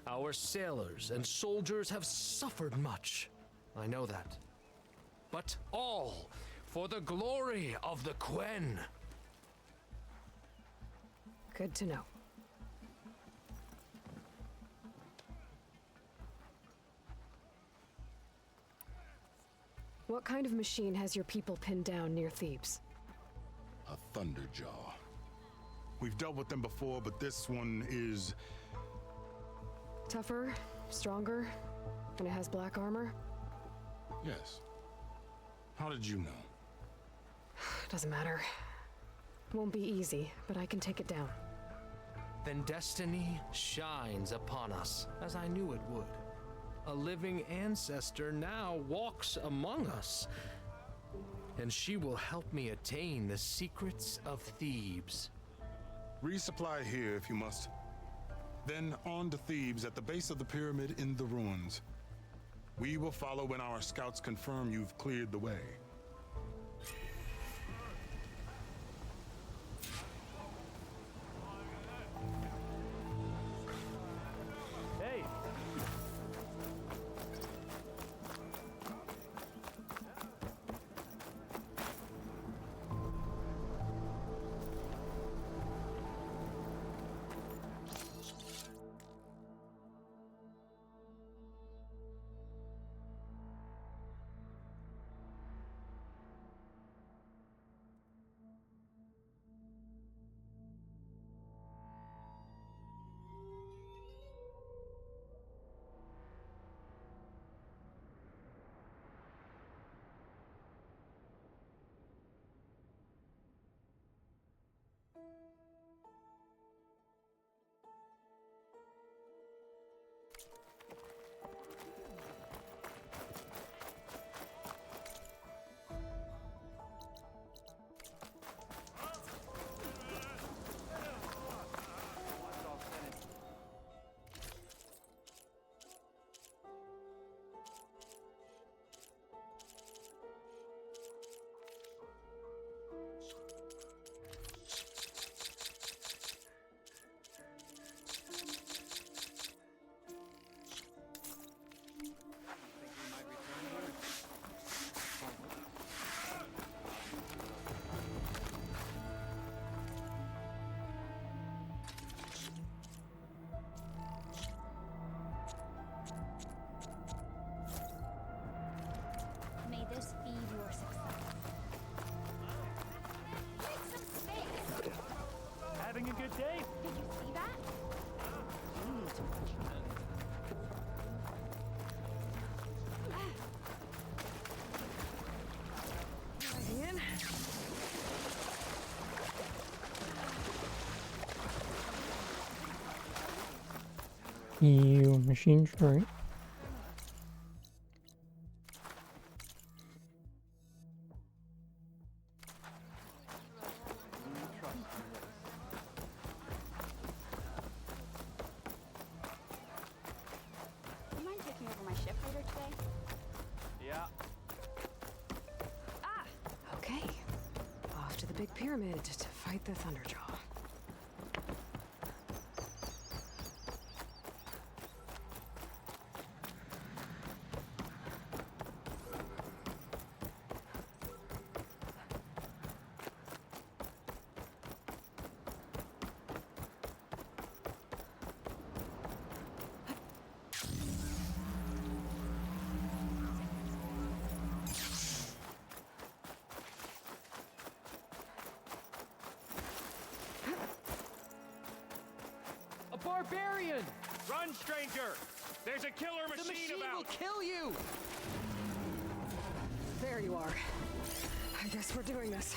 Our sailors and soldiers have suffered much. I know that. But all for the glory of the Quen. Good to know. What kind of machine has your people pinned down near Thebes? A Thunderjaw. We've dealt with them before, but this one is... Tougher, stronger, and it has black armor? Yes. How did you know? Doesn't matter. Won't be easy, but I can take it down. Then destiny shines upon us, as I knew it would. A living ancestor now walks among us, and she will help me attain the secrets of Thebes. Resupply here if you must. Then on to Thebes at the base of the pyramid in the ruins. We will follow when our scouts confirm you've cleared the way. Hey! You machine straight. You mind taking over my shift later today? Yeah. Okay. Off to the big pyramid to fight the Thunderjaw. A barbarian! Run, stranger! There's a killer machine, The machine about! will kill you! There you are. I guess we're doing this.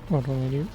What do I do?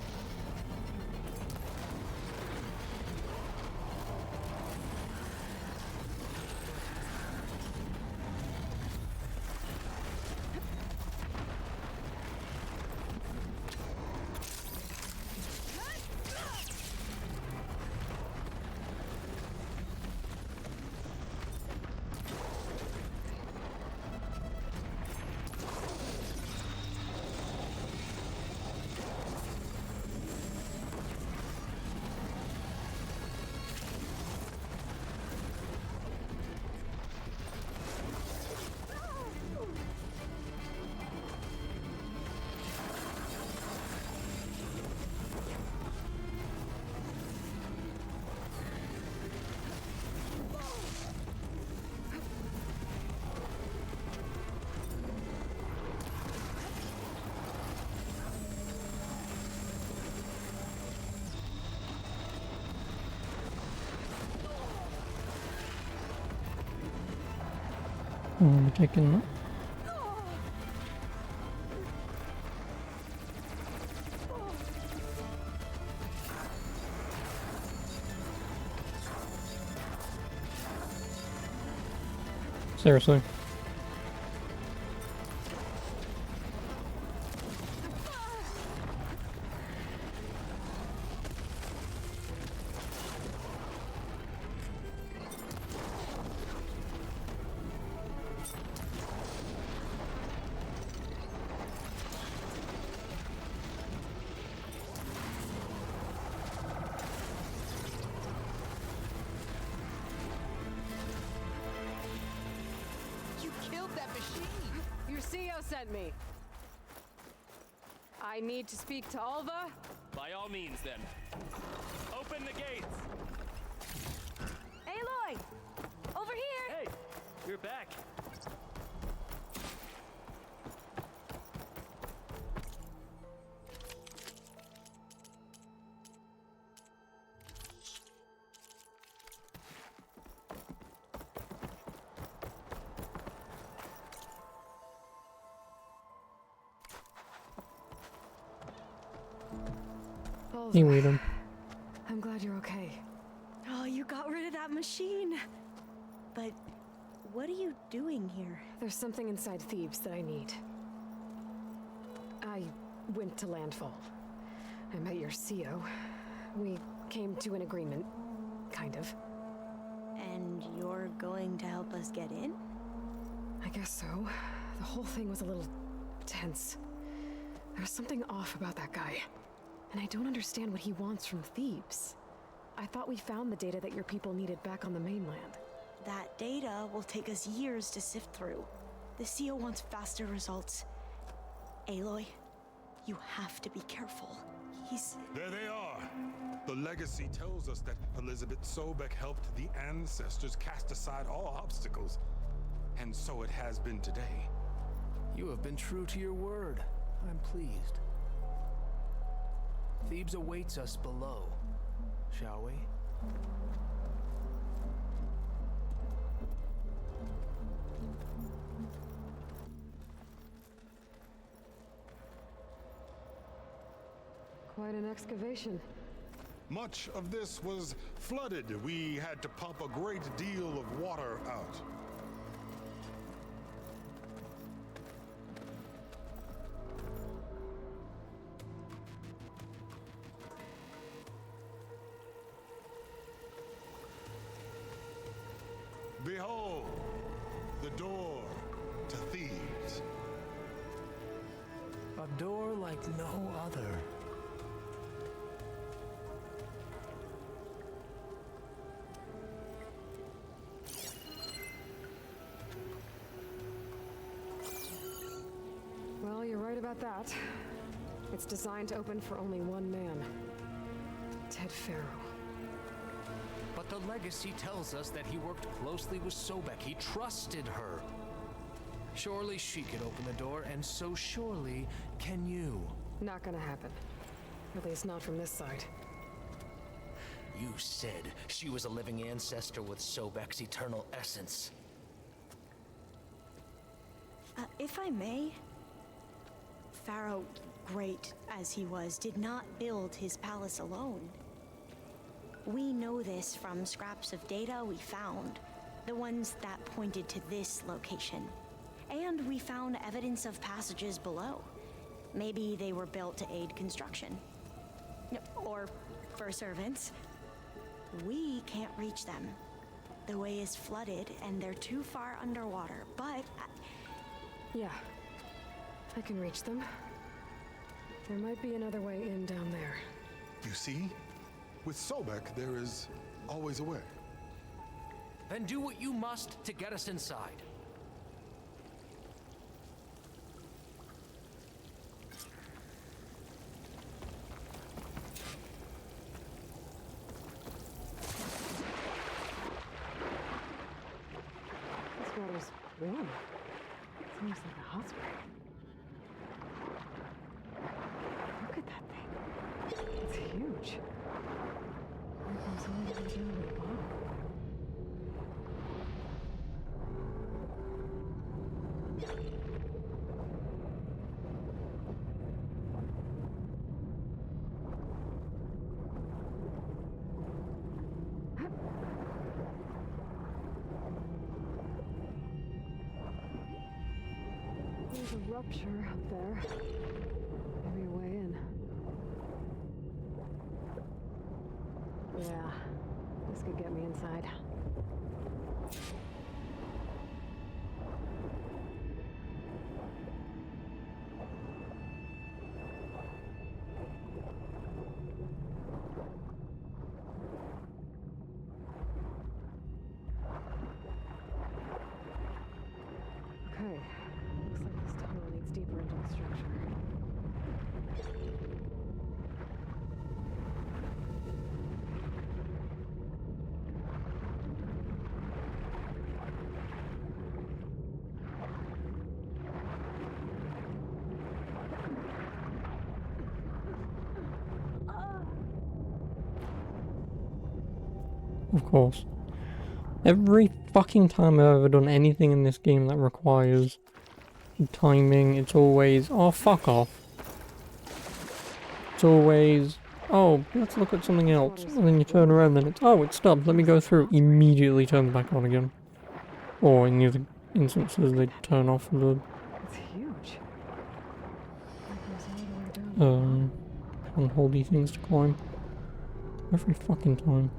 I'm taking that. Seriously. You killed that machine! Your CEO sent me. I need to speak to Alva. By all means, then. Open the gates! Aloy! Over here! Hey! You're back! Alva, Hey, Weedham. I'm glad you're okay. Oh, you got rid of that machine. But what are you doing here? There's something inside Thebes that I need. I went to Landfall. I met your CEO. We came to an agreement, kind of. And you're going to help us get in? I guess so. The whole thing was a little tense. There was something off about that guy. And I don't understand what he wants from Thebes. I thought we found the data that your people needed back on the mainland. That data will take us years to sift through. The CEO wants faster results. Aloy, you have to be careful. He's... There they are. The legacy tells us that Elizabeth Sobek helped the ancestors cast aside all obstacles. And so it has been today. You have been true to your word. I'm pleased. Thebes awaits us below. shall we? Quite an excavation. Much of this was flooded. We had to pump a great deal of water out. Behold, the door to Thebes. A door like no other. Well, you're right about that. It's designed to open for only one man. Ted Faro. But the legacy tells us that he worked closely with Sobek. He trusted her. Surely she could open the door, and so surely can you. Not gonna happen. At least not from this side. You said she was a living ancestor with Sobek's eternal essence. If I may, Pharaoh, great as he was, did not build his palace alone. We know this from scraps of data we found, the ones that pointed to this location. And we found evidence of passages below. Maybe they were built to aid construction. Or for servants. We can't reach them. The way is flooded and they're too far underwater, but... Yeah, I can reach them. There might be another way in down there. You see? With Sobek, there is always a way. Then do what you must to get us inside. This water's warm. It's almost like a hot spring. Look at that thing. It's huge. Here comes someone to go down to the bottom. There's a rupture up there. Maybe a way in. Yeah, this could get me inside. Okay, looks like this tunnel leads deeper into the structure. Of course. Every fucking time I've ever done anything in this game that requires timing, it's always, oh, fuck off. It's always, oh, let's look at something else. And then you turn around and it's, oh, it stopped, let me go through. Immediately turn back on again. Or in the other instances, they turn off the It's huge. There's another way down. handholdy things to climb. Every fucking time.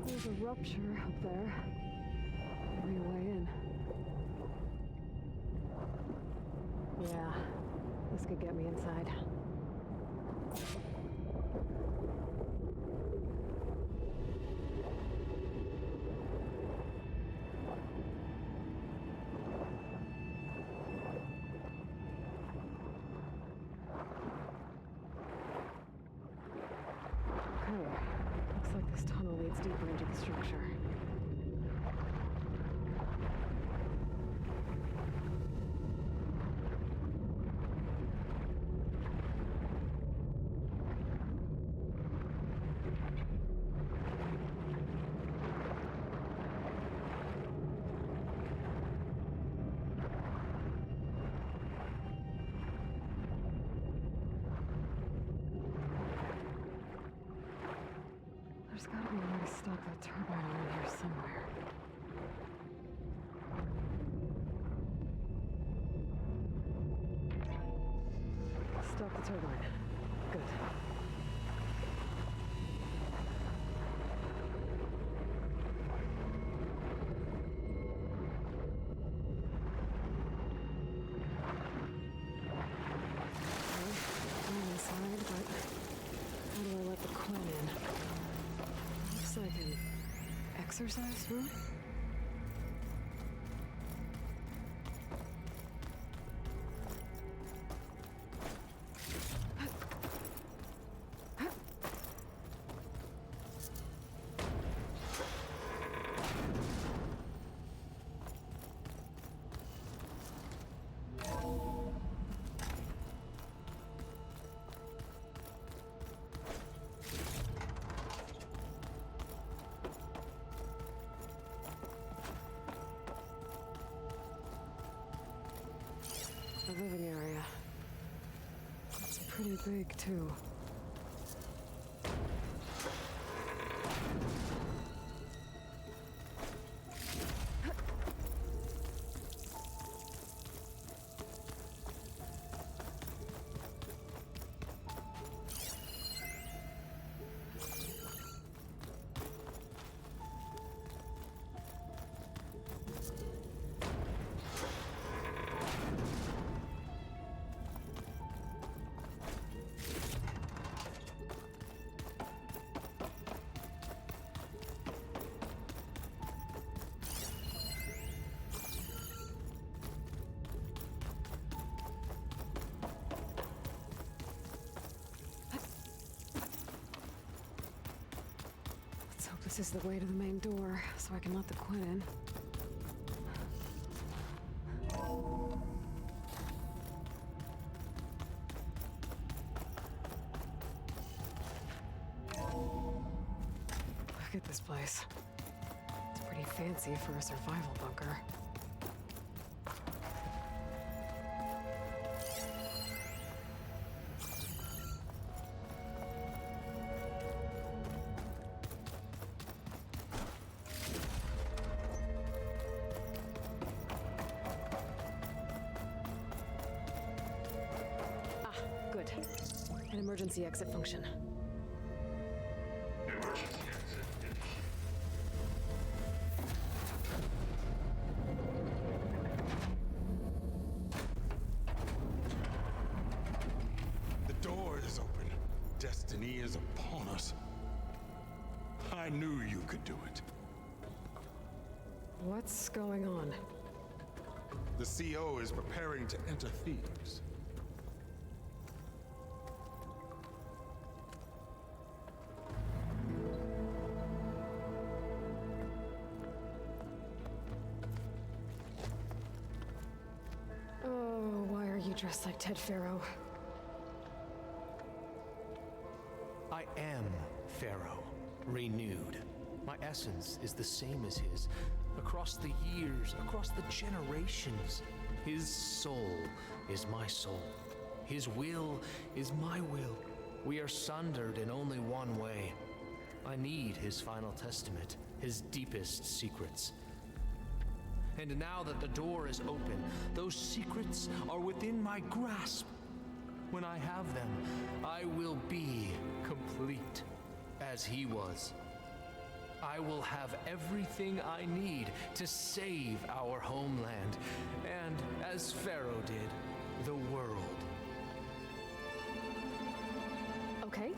There's a rupture up there. Maybe a way in. Yeah, this could get me inside. Okay, looks like this tunnel leads deeper into the structure. Stop that turbine around here somewhere. Stop the turbine. Good. I'm inside, but how do I let the Quinn in? Looks like an exercise room? The living area. It's pretty big, too. Let's hope this is the way to the main door, so I can let the Quinn in. Look at this place. It's pretty fancy for a survival bunker. Good. An emergency exit function. The door is open. Destiny is upon us. I knew you could do it. What's going on? The CO is preparing to enter Thebes. Oh, why are you dressed like Ted Faro? I am Pharaoh, renewed. My essence is the same as his. Across the years, across the generations, his soul is my soul. His will is my will. We are sundered in only one way. I need his final testament, his deepest secrets. And now that the door is open, those secrets are within my grasp. When I have them, I will be complete, as he was. I will have everything I need to save our homeland, and, as Pharaoh did, the world. Okay.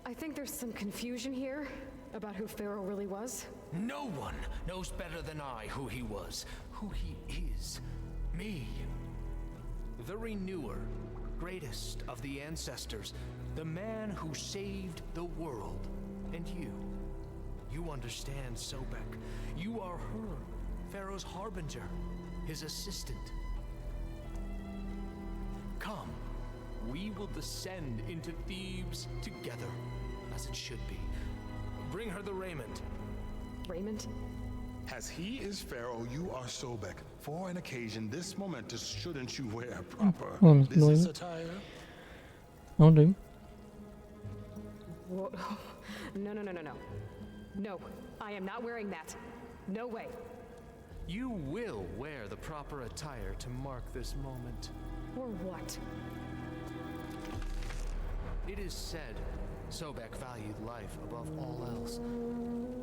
I think there's some confusion here about who Pharaoh really was. No one knows better than I who he was, who he is. Me. The Renewer, greatest of the ancestors, the man who saved the world. And you. You understand, Sobek. You are her, Pharaoh's harbinger, his assistant. Come, we will descend into Thebes together, as it should be. Bring her the raiment. Raiment? As he is Pharaoh, you are Sobek. For an occasion this momentous, shouldn't you wear proper business attire? I'll do. Whoa. No. No, I am not wearing that. No way. You will wear the proper attire to mark this moment. Or what? It is said Sobek valued life above all else.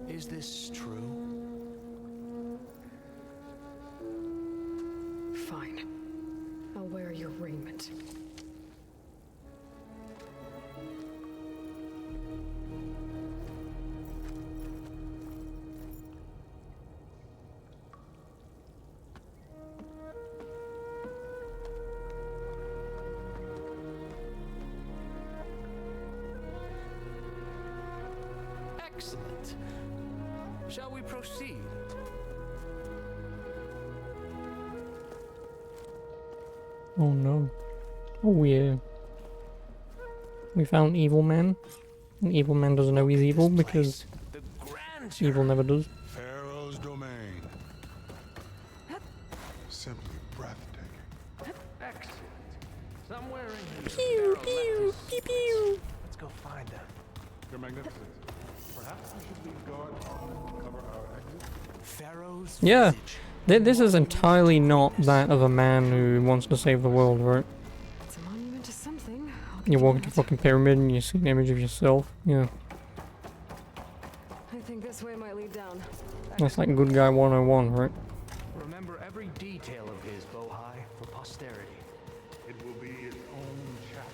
Is this true? Fine. I'll wear your raiment. Excellent. Shall we proceed? Oh no. Oh yeah. We found Evil Man. And Evil Man doesn't know he's evil because evil never does. Pharaoh's domain. Simply breathtaking. Excellent. Somewhere in here. Pew, pew, pew, pew. Let's go find them. Your Magnificence. Perhaps we should leave guard to cover our exit? Pharaoh's Yeah. This is entirely not that of a man who wants to save the world, right? It's a monument to something. You walk into a fucking pyramid and you see an image of yourself. Yeah. I think this way might lead down. That's like Good Guy 101, right? Remember every detail of his, Bohai, for posterity. It will be its own chapter.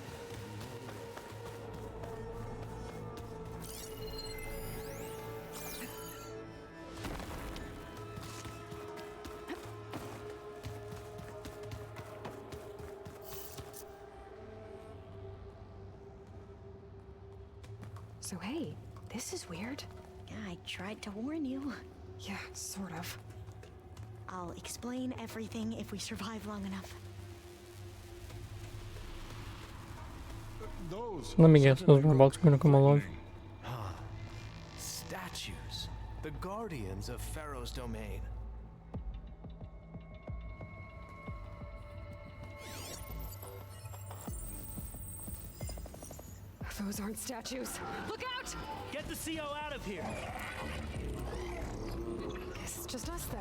So hey, this is weird. Yeah, I tried to warn you. Yeah, sort of. I'll explain everything if we survive long enough. Those Let me guess, those robots are gonna come alive. Huh. Statues. The guardians of Pharaoh's domain. Those aren't statues. Look out! Get the CO out of here! Guess it's just us then.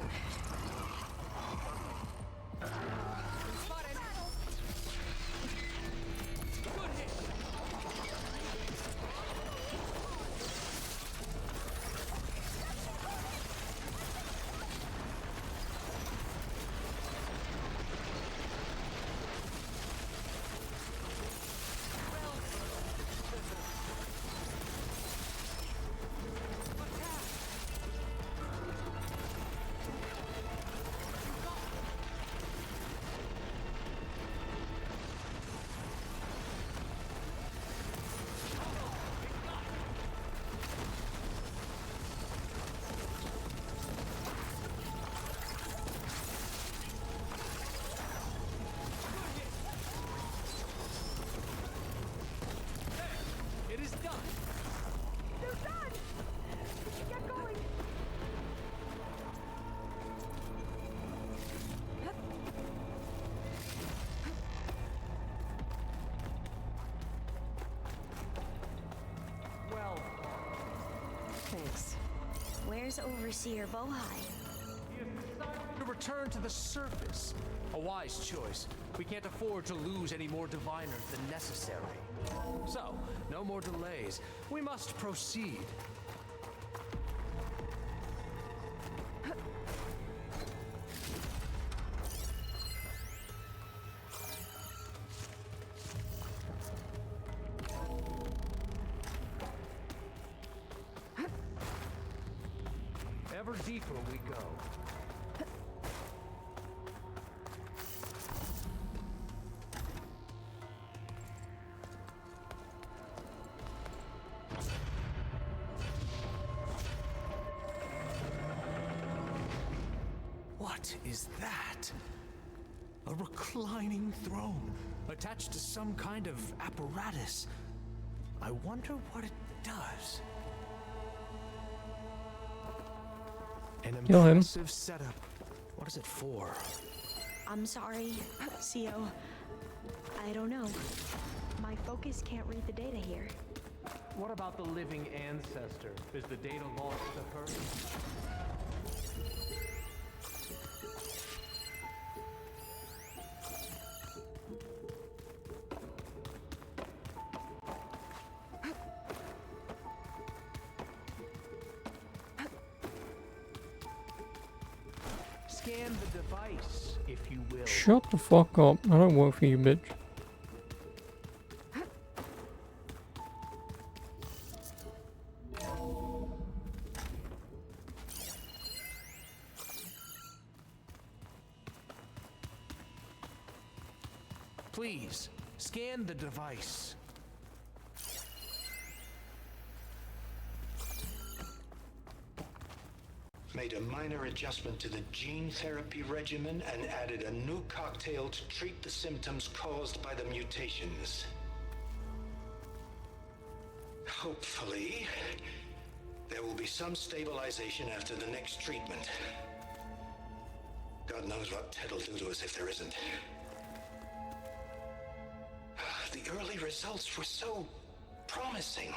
Thanks. Where's Overseer Bohai? To return to the surface. A wise choice. We can't afford to lose any more diviners than necessary. So, no more delays. We must proceed. Ever deeper we go. What is that? A reclining throne attached to some kind of apparatus. I wonder what it does. An Kill him. impressive setup. What is it for? I'm sorry, CO. I don't know. My focus can't read the data here. What about the living ancestor? Is the data lost to her? Scan the device, if you will. Shut the fuck up. I don't work for you, bitch. Please, scan the device. Made a minor adjustment to the gene therapy regimen and added a new cocktail to treat the symptoms caused by the mutations. Hopefully, there will be some stabilization after the next treatment. God knows what Ted'll do to us if there isn't. The early results were so promising.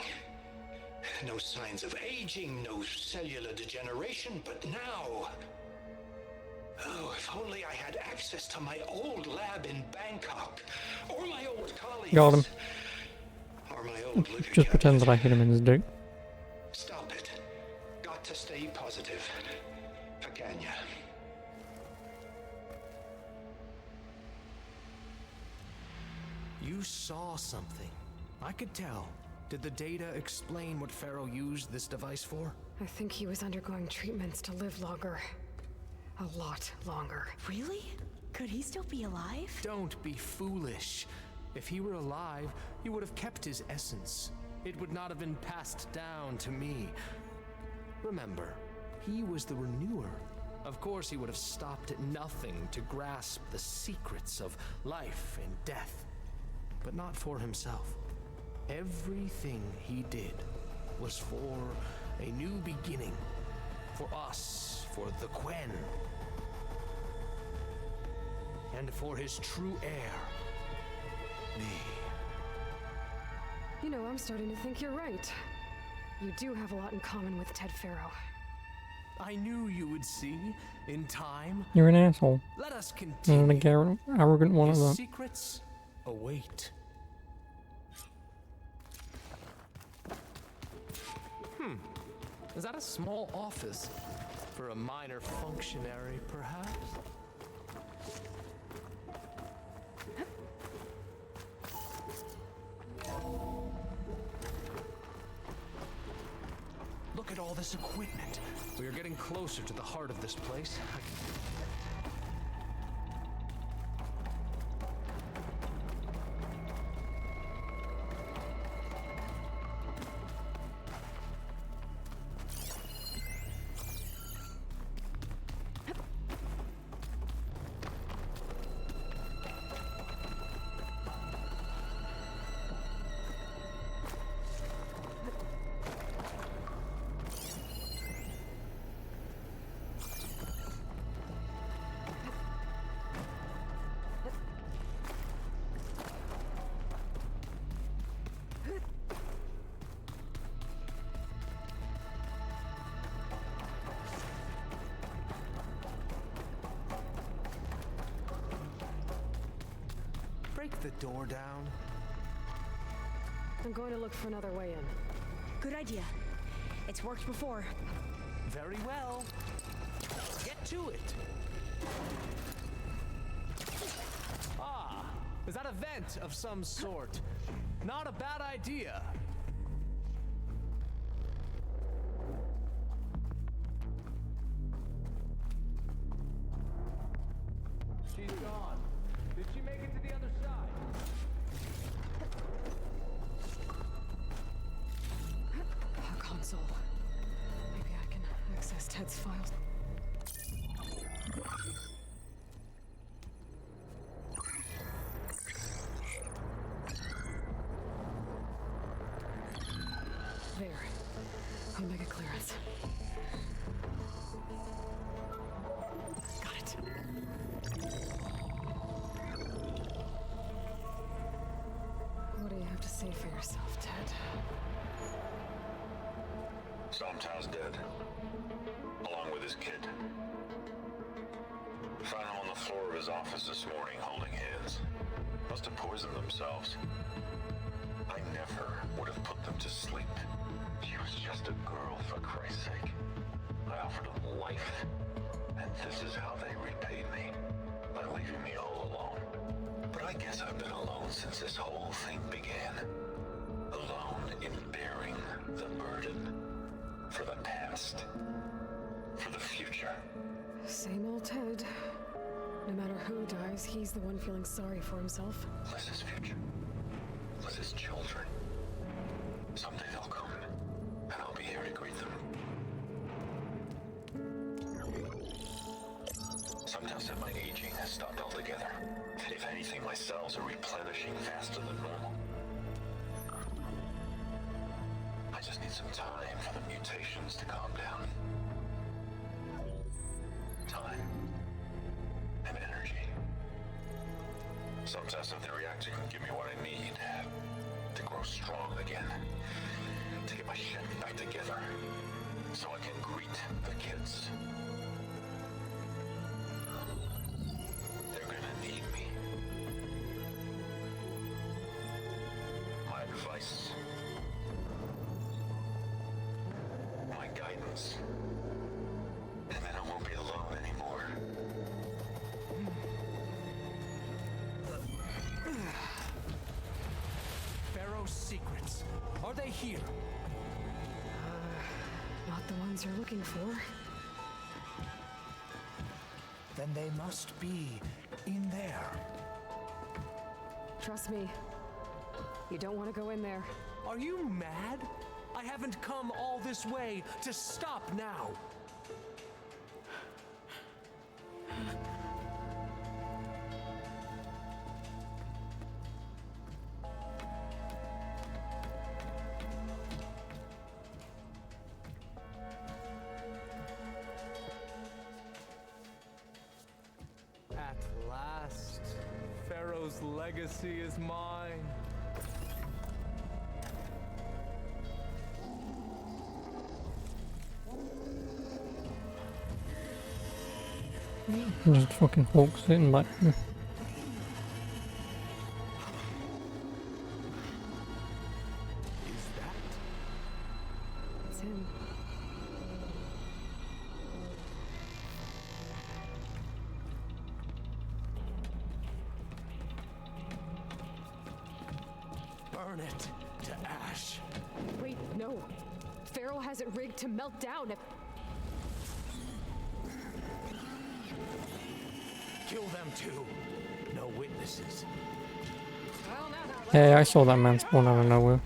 No signs of aging, no cellular degeneration, but now... Oh, if only I had access to my old lab in Bangkok, or my old colleagues. Got him. Or my old liquor Just pretend that I hit him in his dick. Stop it. Got to stay positive. Paganya. You saw something. I could tell. Did the data explain what Pharaoh used this device for? I think he was undergoing treatments to live longer. A lot longer. Really? Could he still be alive? Don't be foolish. If he were alive, he would have kept his essence. It would not have been passed down to me. Remember, he was the renewer. Of course, he would have stopped at nothing to grasp the secrets of life and death. But not for himself. Everything he did was for a new beginning. For us, for the Quen. And for his true heir, me. You know, I'm starting to think you're right. You do have a lot in common with Ted Pharaoh. I knew you would see, in time. You're an asshole. Let us continue. And an arrogant one of His them. secrets await. Is that a small office? For a minor functionary, perhaps? Look at all this equipment. We are getting closer to the heart of this place. Break the door down. I'm going to look for another way in. Good idea. It's worked before. Very well. Get to it. Ah, is that a vent of some sort? Not a bad idea. She's gone. Did she make it to the other side? A console. Maybe I can access Ted's files. There. I'll make a clearance. Got it. What do you have to say for yourself, Ted? Somta's dead. Along with his kid. Found him on the floor of his office this morning, holding hands. Must have poisoned themselves. I never would have put them to sleep. She was just a girl, for Christ's sake. I offered them life. And this is how they repaid me. By leaving me all alone. But I guess I've been alone since this whole thing began. Alone in bearing the burden. For the past. For the future. Same old Ted. No matter who dies, he's the one feeling sorry for himself. Liz's future. Liz's children. Someday they'll come, and I'll be here to greet them. Sometimes that my aging has stopped altogether. If anything, my cells are replenishing faster than normal. I just need some time for the mutations to calm down. Time. And energy. Some test of the reactor can give me what I need to grow strong again. To get my shit back together. So I can greet the kids. They're gonna need me. My advice. My guidance. And then I won't be alone anymore. Pharaoh's secrets. Are they here? Not the ones you're looking for. Then they must be in there. Trust me. You don't want to go in there. Are you mad? I haven't come all this way to stop now. At last, Pharaoh's legacy is mine. Just fucking Hulk sitting back there. It's him. Burn it to ash. Wait, no. Pharaoh has it rigged to melt down if... Kill them too. No witnesses. Hey, I saw that man spawn out of nowhere.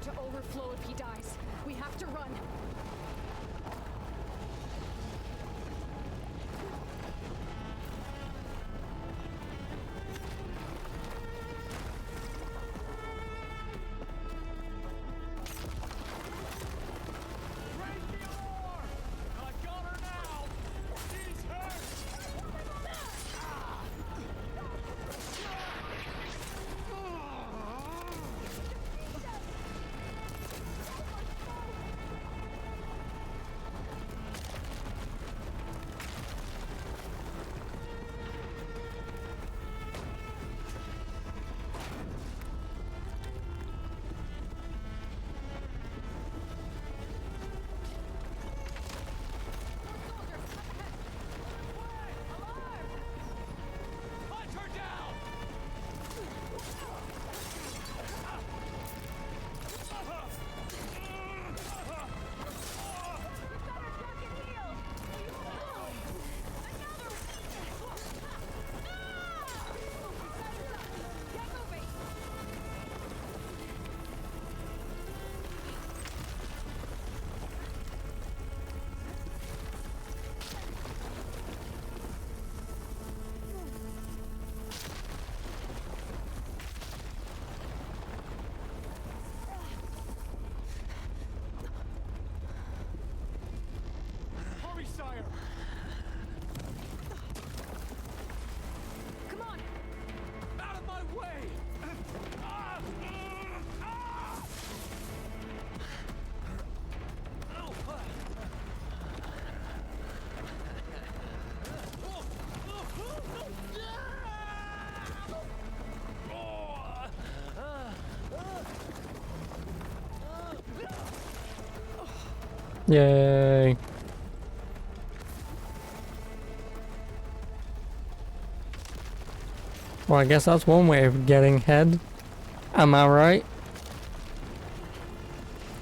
To overflow if he dies. We have to run. Yay. Well, I guess that's one way of getting head. Am I right?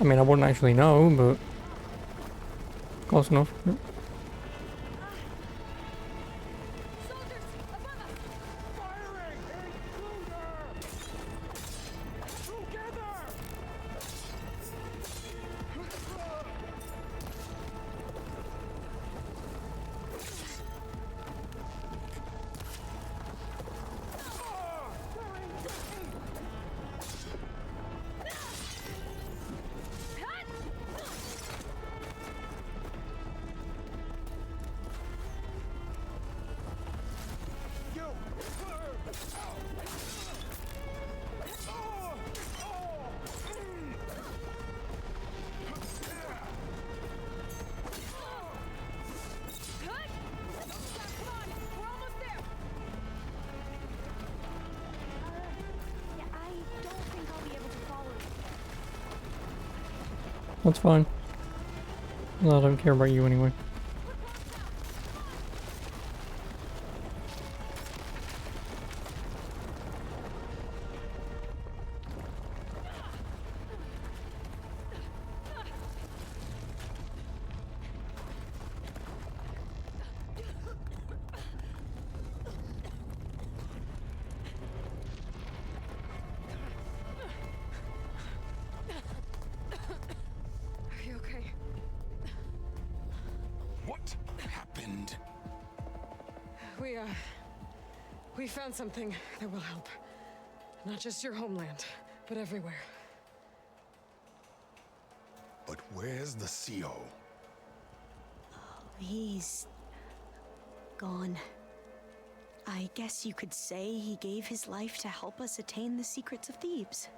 I mean, I wouldn't actually know, but close enough. That's fine. Well, I don't care about you anyway. We found something that will help. Not just your homeland, but everywhere. But where's the CO? He's gone. I guess you could say he gave his life to help us attain the secrets of Thebes.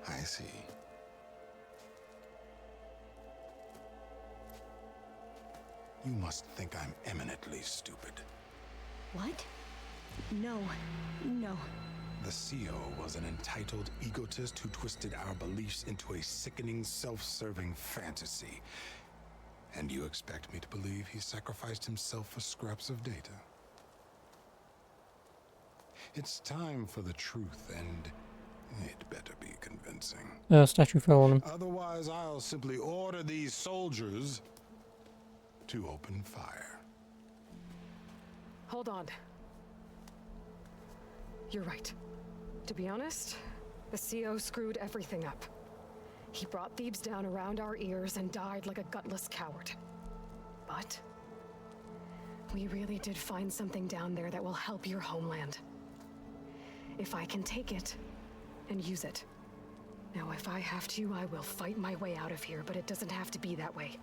I see. You must think I'm eminently stupid. What? No. The CO was an entitled egotist who twisted our beliefs into a sickening, self-serving fantasy. And you expect me to believe he sacrificed himself for scraps of data? It's time for the truth, and it better be convincing. Statue fell on him. Otherwise, I'll simply order these soldiers to open fire. Hold on. You're right. To be honest, the CO screwed everything up. He brought Thebes down around our ears and died like a gutless coward. But we really did find something down there that will help your homeland. If I can take it and use it. Now, if I have to, I will fight my way out of here, but it doesn't have to be that way.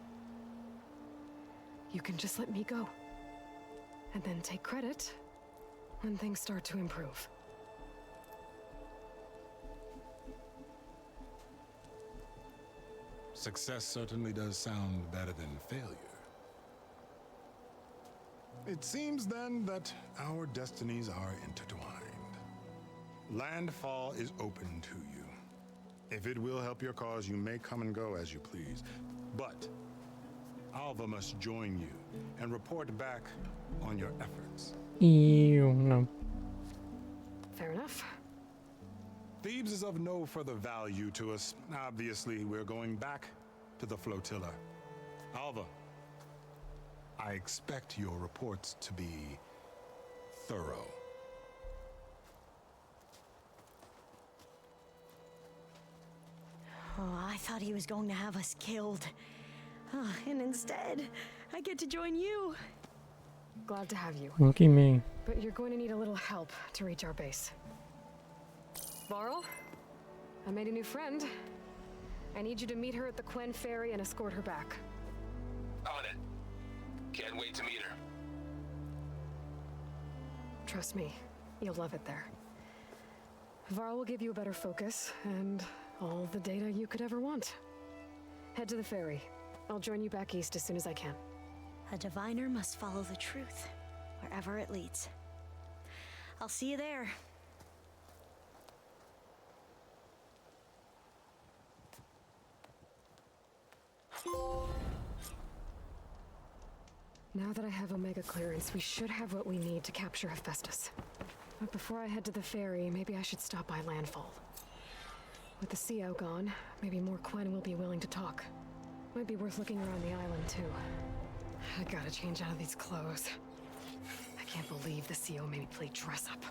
You can just let me go. And then take credit when things start to improve. Success certainly does sound better than failure. It seems then that our destinies are intertwined. Landfall is open to you. If it will help your cause, you may come and go as you please. But Alva must join you and report back on your efforts. Ew, no. Fair enough. Thebes is of no further value to us. Obviously, we're going back to the flotilla. Alva, I expect your reports to be thorough. Oh, I thought he was going to have us killed. And instead, I get to join you. Glad to have you. Lucky me. But you're going to need a little help to reach our base. Varl, I made a new friend. I need you to meet her at the Quen Ferry and escort her back. On it. Can't wait to meet her. Trust me, you'll love it there. Varl will give you a better focus and all the data you could ever want. Head to the ferry. I'll join you back east as soon as I can. A diviner must follow the truth, wherever it leads. I'll see you there. Now that I have Omega clearance, we should have what we need to capture Hephaestus. But before I head to the ferry, maybe I should stop by Landfall. With the CO gone, maybe more Quen will be willing to talk. Might be worth looking around the island, too. I gotta change out of these clothes. I can't believe the CO made me play dress up.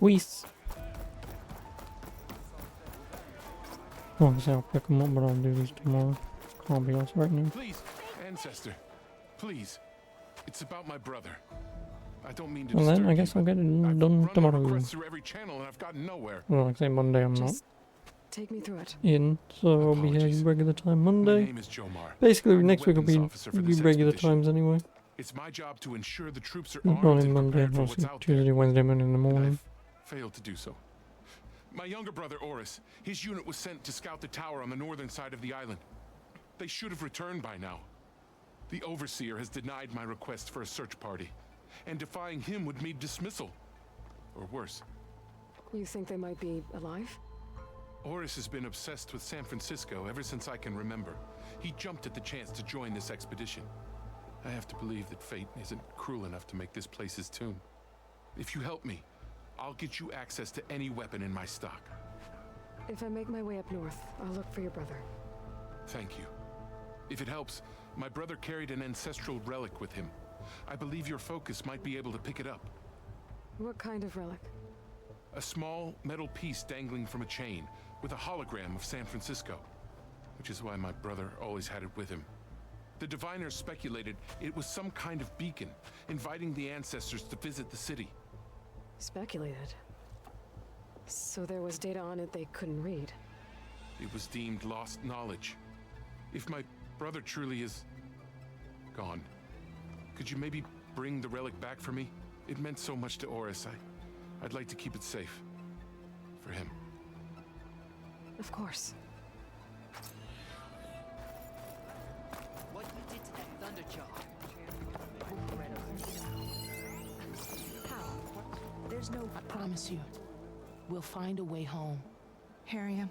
Whis. Oh, so I'll pick them up, but I'll do these tomorrow. Can't be else right now. Please, ancestor, please. It's about my brother. I don't mean to Well then, disturb I guess I'll get it done tomorrow. requests through every channel and I've gotten nowhere. Well, like I say, Monday I'm not Take me through it. in, so I'll be here regular time Monday. My name is Jomar. Basically, I'm the next week will be weapons officer for this regular expedition. times anyway. It's my job to ensure the troops are Not armed in and Monday, prepared for what's obviously out Tuesday, Wednesday, Monday in the morning. failed to do so. My younger brother, Oris, his unit was sent to scout the tower on the northern side of the island. They should have returned by now. The Overseer has denied my request for a search party, and defying him would mean dismissal. Or worse. You think they might be alive? Oris has been obsessed with San Francisco ever since I can remember. He jumped at the chance to join this expedition. I have to believe that fate isn't cruel enough to make this place his tomb. If you help me, I'll get you access to any weapon in my stock. If I make my way up north, I'll look for your brother. Thank you. If it helps, my brother carried an ancestral relic with him. I believe your focus might be able to pick it up. What kind of relic? A small metal piece dangling from a chain with a hologram of San Francisco, which is why my brother always had it with him. The diviners speculated it was some kind of beacon, inviting the ancestors to visit the city. Speculated. So there was data on it they couldn't read. It was deemed lost knowledge. If my brother truly is gone, could you maybe bring the relic back for me? It meant so much to Oris. I'd like to keep it safe. For him. Of course. What you did to that Thunderjaw? How? There's no... I promise you, we'll find a way home. Harriam,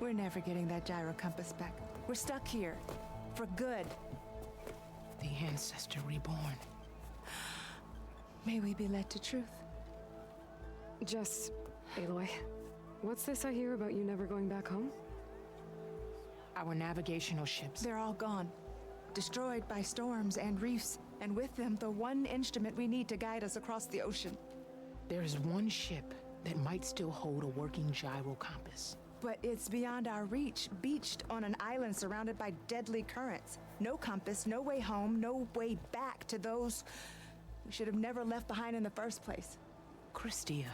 we're never getting that gyro compass back. We're stuck here. For good. The Ancestor Reborn. May we be led to truth. Jess, Aloy, what's this I hear about you never going back home? Our navigational ships. They're all gone. Destroyed by storms and reefs, and with them the one instrument we need to guide us across the ocean. There is one ship that might still hold a working gyro compass. But it's beyond our reach, beached on an island surrounded by deadly currents. No compass, no way home, no way back to those we should have never left behind in the first place. Christia.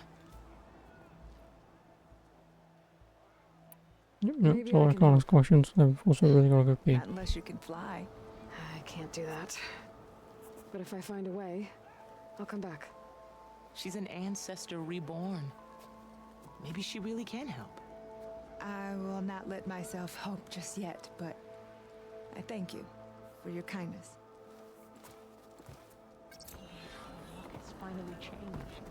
Yep, that's all I can ask questions. I've also really got to go pee. Not unless you can fly. I can't do that. But if I find a way, I'll come back. She's an Ancestor Reborn. Maybe she really can help. I will not let myself hope just yet, but I thank you for your kindness. It's finally changed.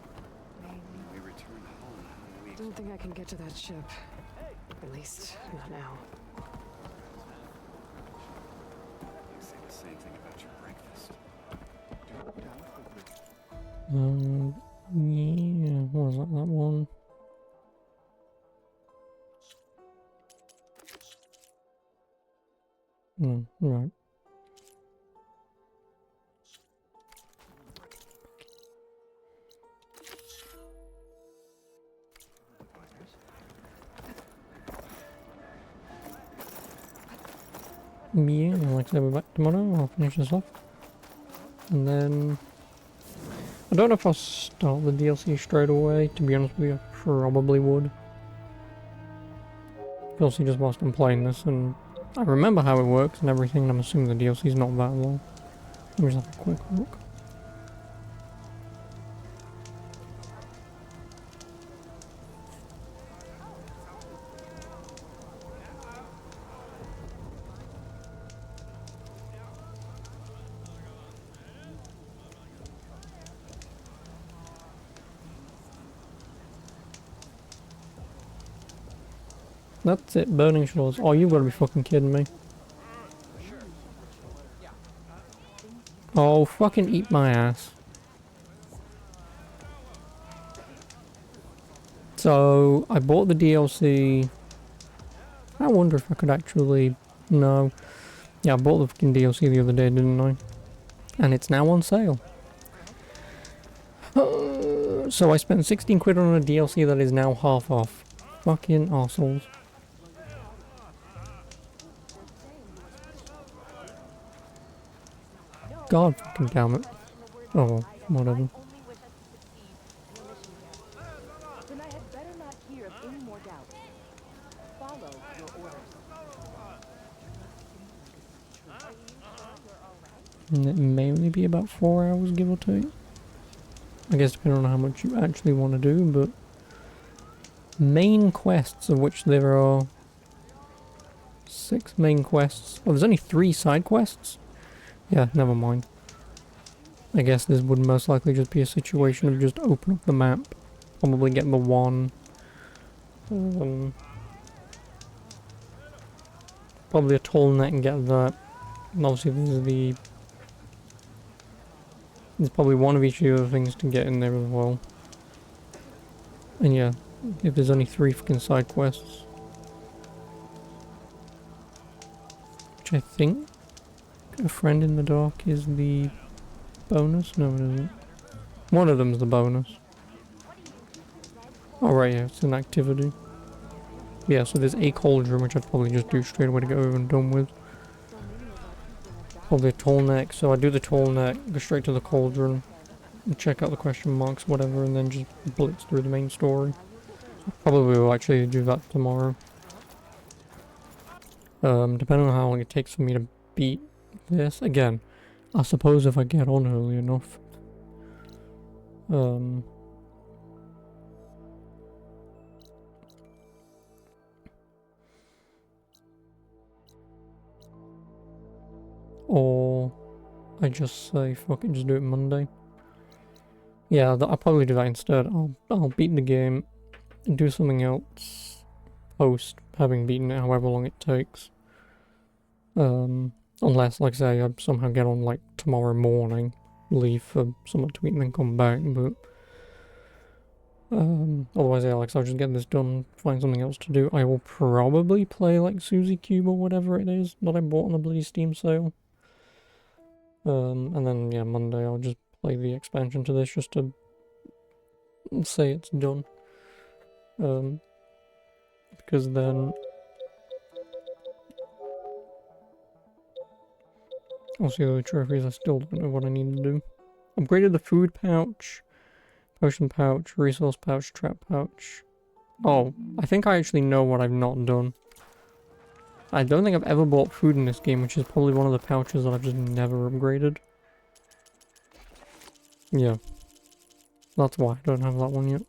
We return home in a week. Don't think I can get to that ship. At least, not now. You say the same thing about your breakfast. Yeah, what was that one? No, right. Yeah, like I said, we're back tomorrow. I'll finish this off. And then... I don't know if I'll start the DLC straight away. To be honest with you, I probably would. DLC just whilst I'm playing this, and I remember how it works and everything, and I'm assuming the DLC is not that long. Let me just have a quick look. That's it, Burning Shores. Oh, you've got to be fucking kidding me. Oh, fucking eat my ass. So, I bought the DLC. I wonder if I could actually... No. Yeah, I bought the fucking DLC the other day, didn't I? And it's now on sale. So I spent 16 quid on a DLC that is now half off. Fucking arseholes. God fucking damn it. Oh well, whatever. Then I had better not hear of any more doubt. Follow your orders. And it may only be about 4 hours, give or take. I guess depending on how much you actually want to do, but... Main quests, of which there are... 6 main quests. Oh, there's only 3 side quests? Yeah, never mind. I guess this would most likely just be a situation of just open up the map. Probably get the one. Probably a tall net and get that. And obviously there's probably one of each of the other things to get in there as well. And yeah, if there's only 3 fucking side quests. Which I think A Friend in the Dark is the bonus? No, it isn't. One of them's the bonus. Oh right, yeah, it's an activity. Yeah, so there's a cauldron, which I'd probably just do straight away to get over and done with. Probably a tall neck, so I do the tall neck, go straight to the cauldron, and check out the question marks, whatever, and then just blitz through the main story. Probably will actually do that tomorrow. Depending on how long it takes for me to beat this. Again, I suppose if I get on early enough. Or I just say fuck it, just do it Monday. Yeah, I'll probably do that instead. I'll beat the game and do something else post having beaten it, however long it takes. Unless, like I say, I somehow get on like tomorrow morning, leave for someone to eat and then come back, but otherwise, yeah, like, so I'll just get this done, find something else to do. I will probably play like Suzy Cube or whatever it is that I bought on the bloody Steam sale. And then, yeah, Monday I'll just play the expansion to this just to say it's done. Because then I'll see the trophies. I still don't know what I need to do. Upgraded the food pouch, potion pouch, resource pouch, trap pouch. Oh, I think I actually know what I've not done. I don't think I've ever bought food in this game, which is probably one of the pouches that I've just never upgraded. Yeah. That's why I don't have that one yet.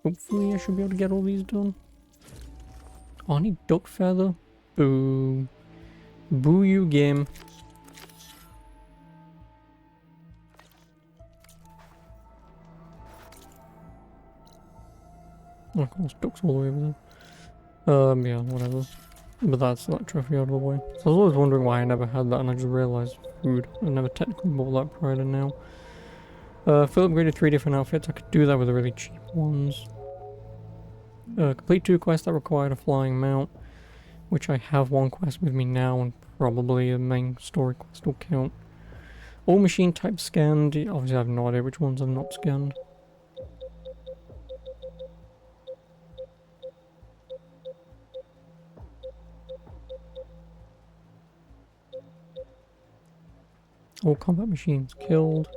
Hopefully I should be able to get all these done. Oh, I need duck feather. Boo. Boo you, game. Oh, of course, ducks all the way over there. Yeah, whatever. But that's that trophy out of the way. So I was always wondering why I never had that, and I just realised food. I never technically bought that prior to now. Full upgraded 3 different outfits. I could do that with the really cheap ones. Complete 2 quests that required a flying mount, which I have 1 quest with me now, and probably a main story quest will count. All machine types scanned. Obviously I have no idea which ones I've not scanned. All combat machines killed.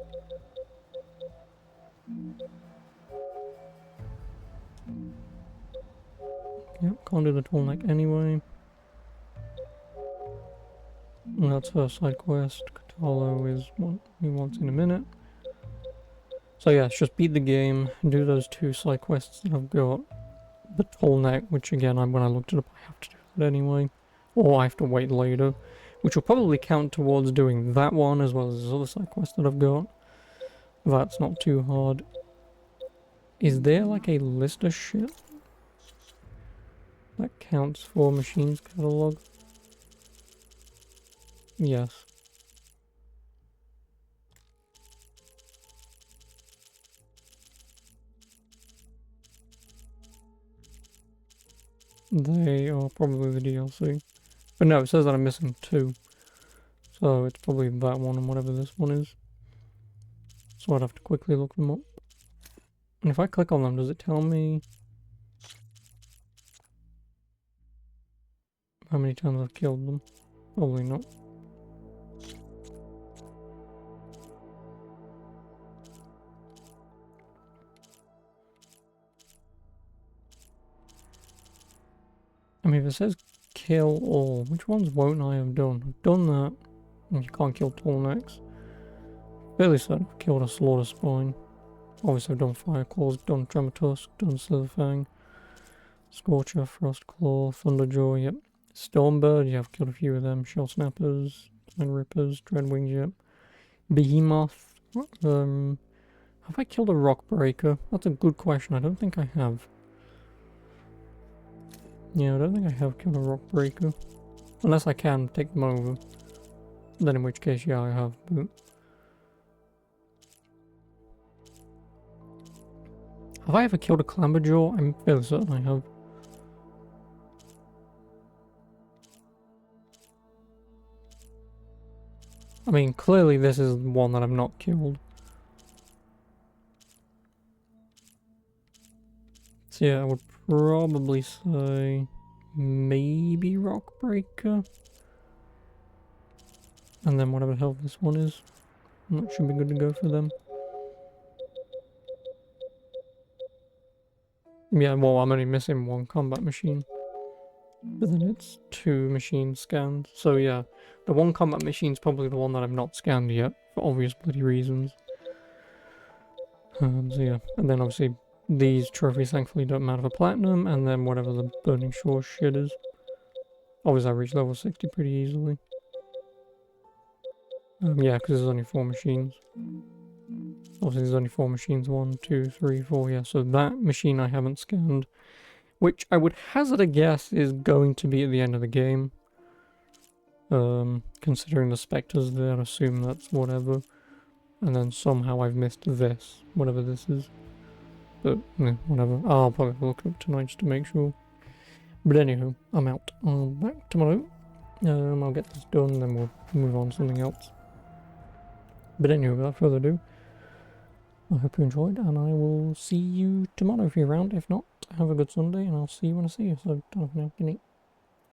Yep, can't do the tall neck anyway. And that's her side quest. Katalo is what he wants in a minute. So yeah, it's just beat the game, do those 2 side quests that I've got. The tall neck, which again, when I looked it up, I have to do that anyway. Or I have to wait later. Which will probably count towards doing that one as well as this other side quest that I've got. That's not too hard. Is there like a list of shit that counts for machines catalog? Yes. They are probably the DLC. But no, it says that I'm missing 2. So it's probably that one and whatever this one is. So I'd have to quickly look them up. And if I click on them, does it tell me how many times I've killed them? Probably not. I mean, if it says kill all, which ones won't I have done? I've done that. And you can't kill tall necks. Fairly certain I've killed a slaughter spine. Obviously I've done fire claws, done tremor tusk, done slitherfang, scorcher, frost claw, thunderjaw, yep. Stormbird, yeah, I've killed a few of them. Shell snappers, twin rippers, dreadwings, yep. Behemoth. Have I killed a rock breaker? That's a good question. I don't think I have. Yeah, I don't think I have killed a rock breaker. Unless I can take them over. Then in which case, yeah, I have. But have I ever killed a clamberjaw? I'm fairly certain I have. I mean, clearly this is one that I've not killed. So yeah, I would probably say maybe Rockbreaker. And then whatever the hell this one is. That should be good to go for them. Yeah, well, I'm only missing 1 combat machine. But then it's 2 machines scanned. So yeah, the 1 combat machine's probably the one that I've not scanned yet, for obvious bloody reasons. So yeah, and then obviously these trophies thankfully don't matter for platinum, and then whatever the Burning Shore shit is. Obviously I reached level 60 pretty easily. Yeah, because there's only 4 machines. Obviously there's only 4 machines, 1, 2, 3, 4, yeah, so that machine I haven't scanned. Which I would hazard a guess is going to be at the end of the game. Considering the spectres there, assume that's whatever. And then somehow I've missed this, whatever this is. But, yeah, whatever. I'll probably look it up tonight just to make sure. But anywho, I'm out. I'll be back tomorrow. I'll get this done, then we'll move on to something else. But anyway, without further ado, I hope you enjoyed, and I will see you tomorrow if you're around. If not, have a good Sunday, and I'll see you when I see you. So, ta for now. Good night.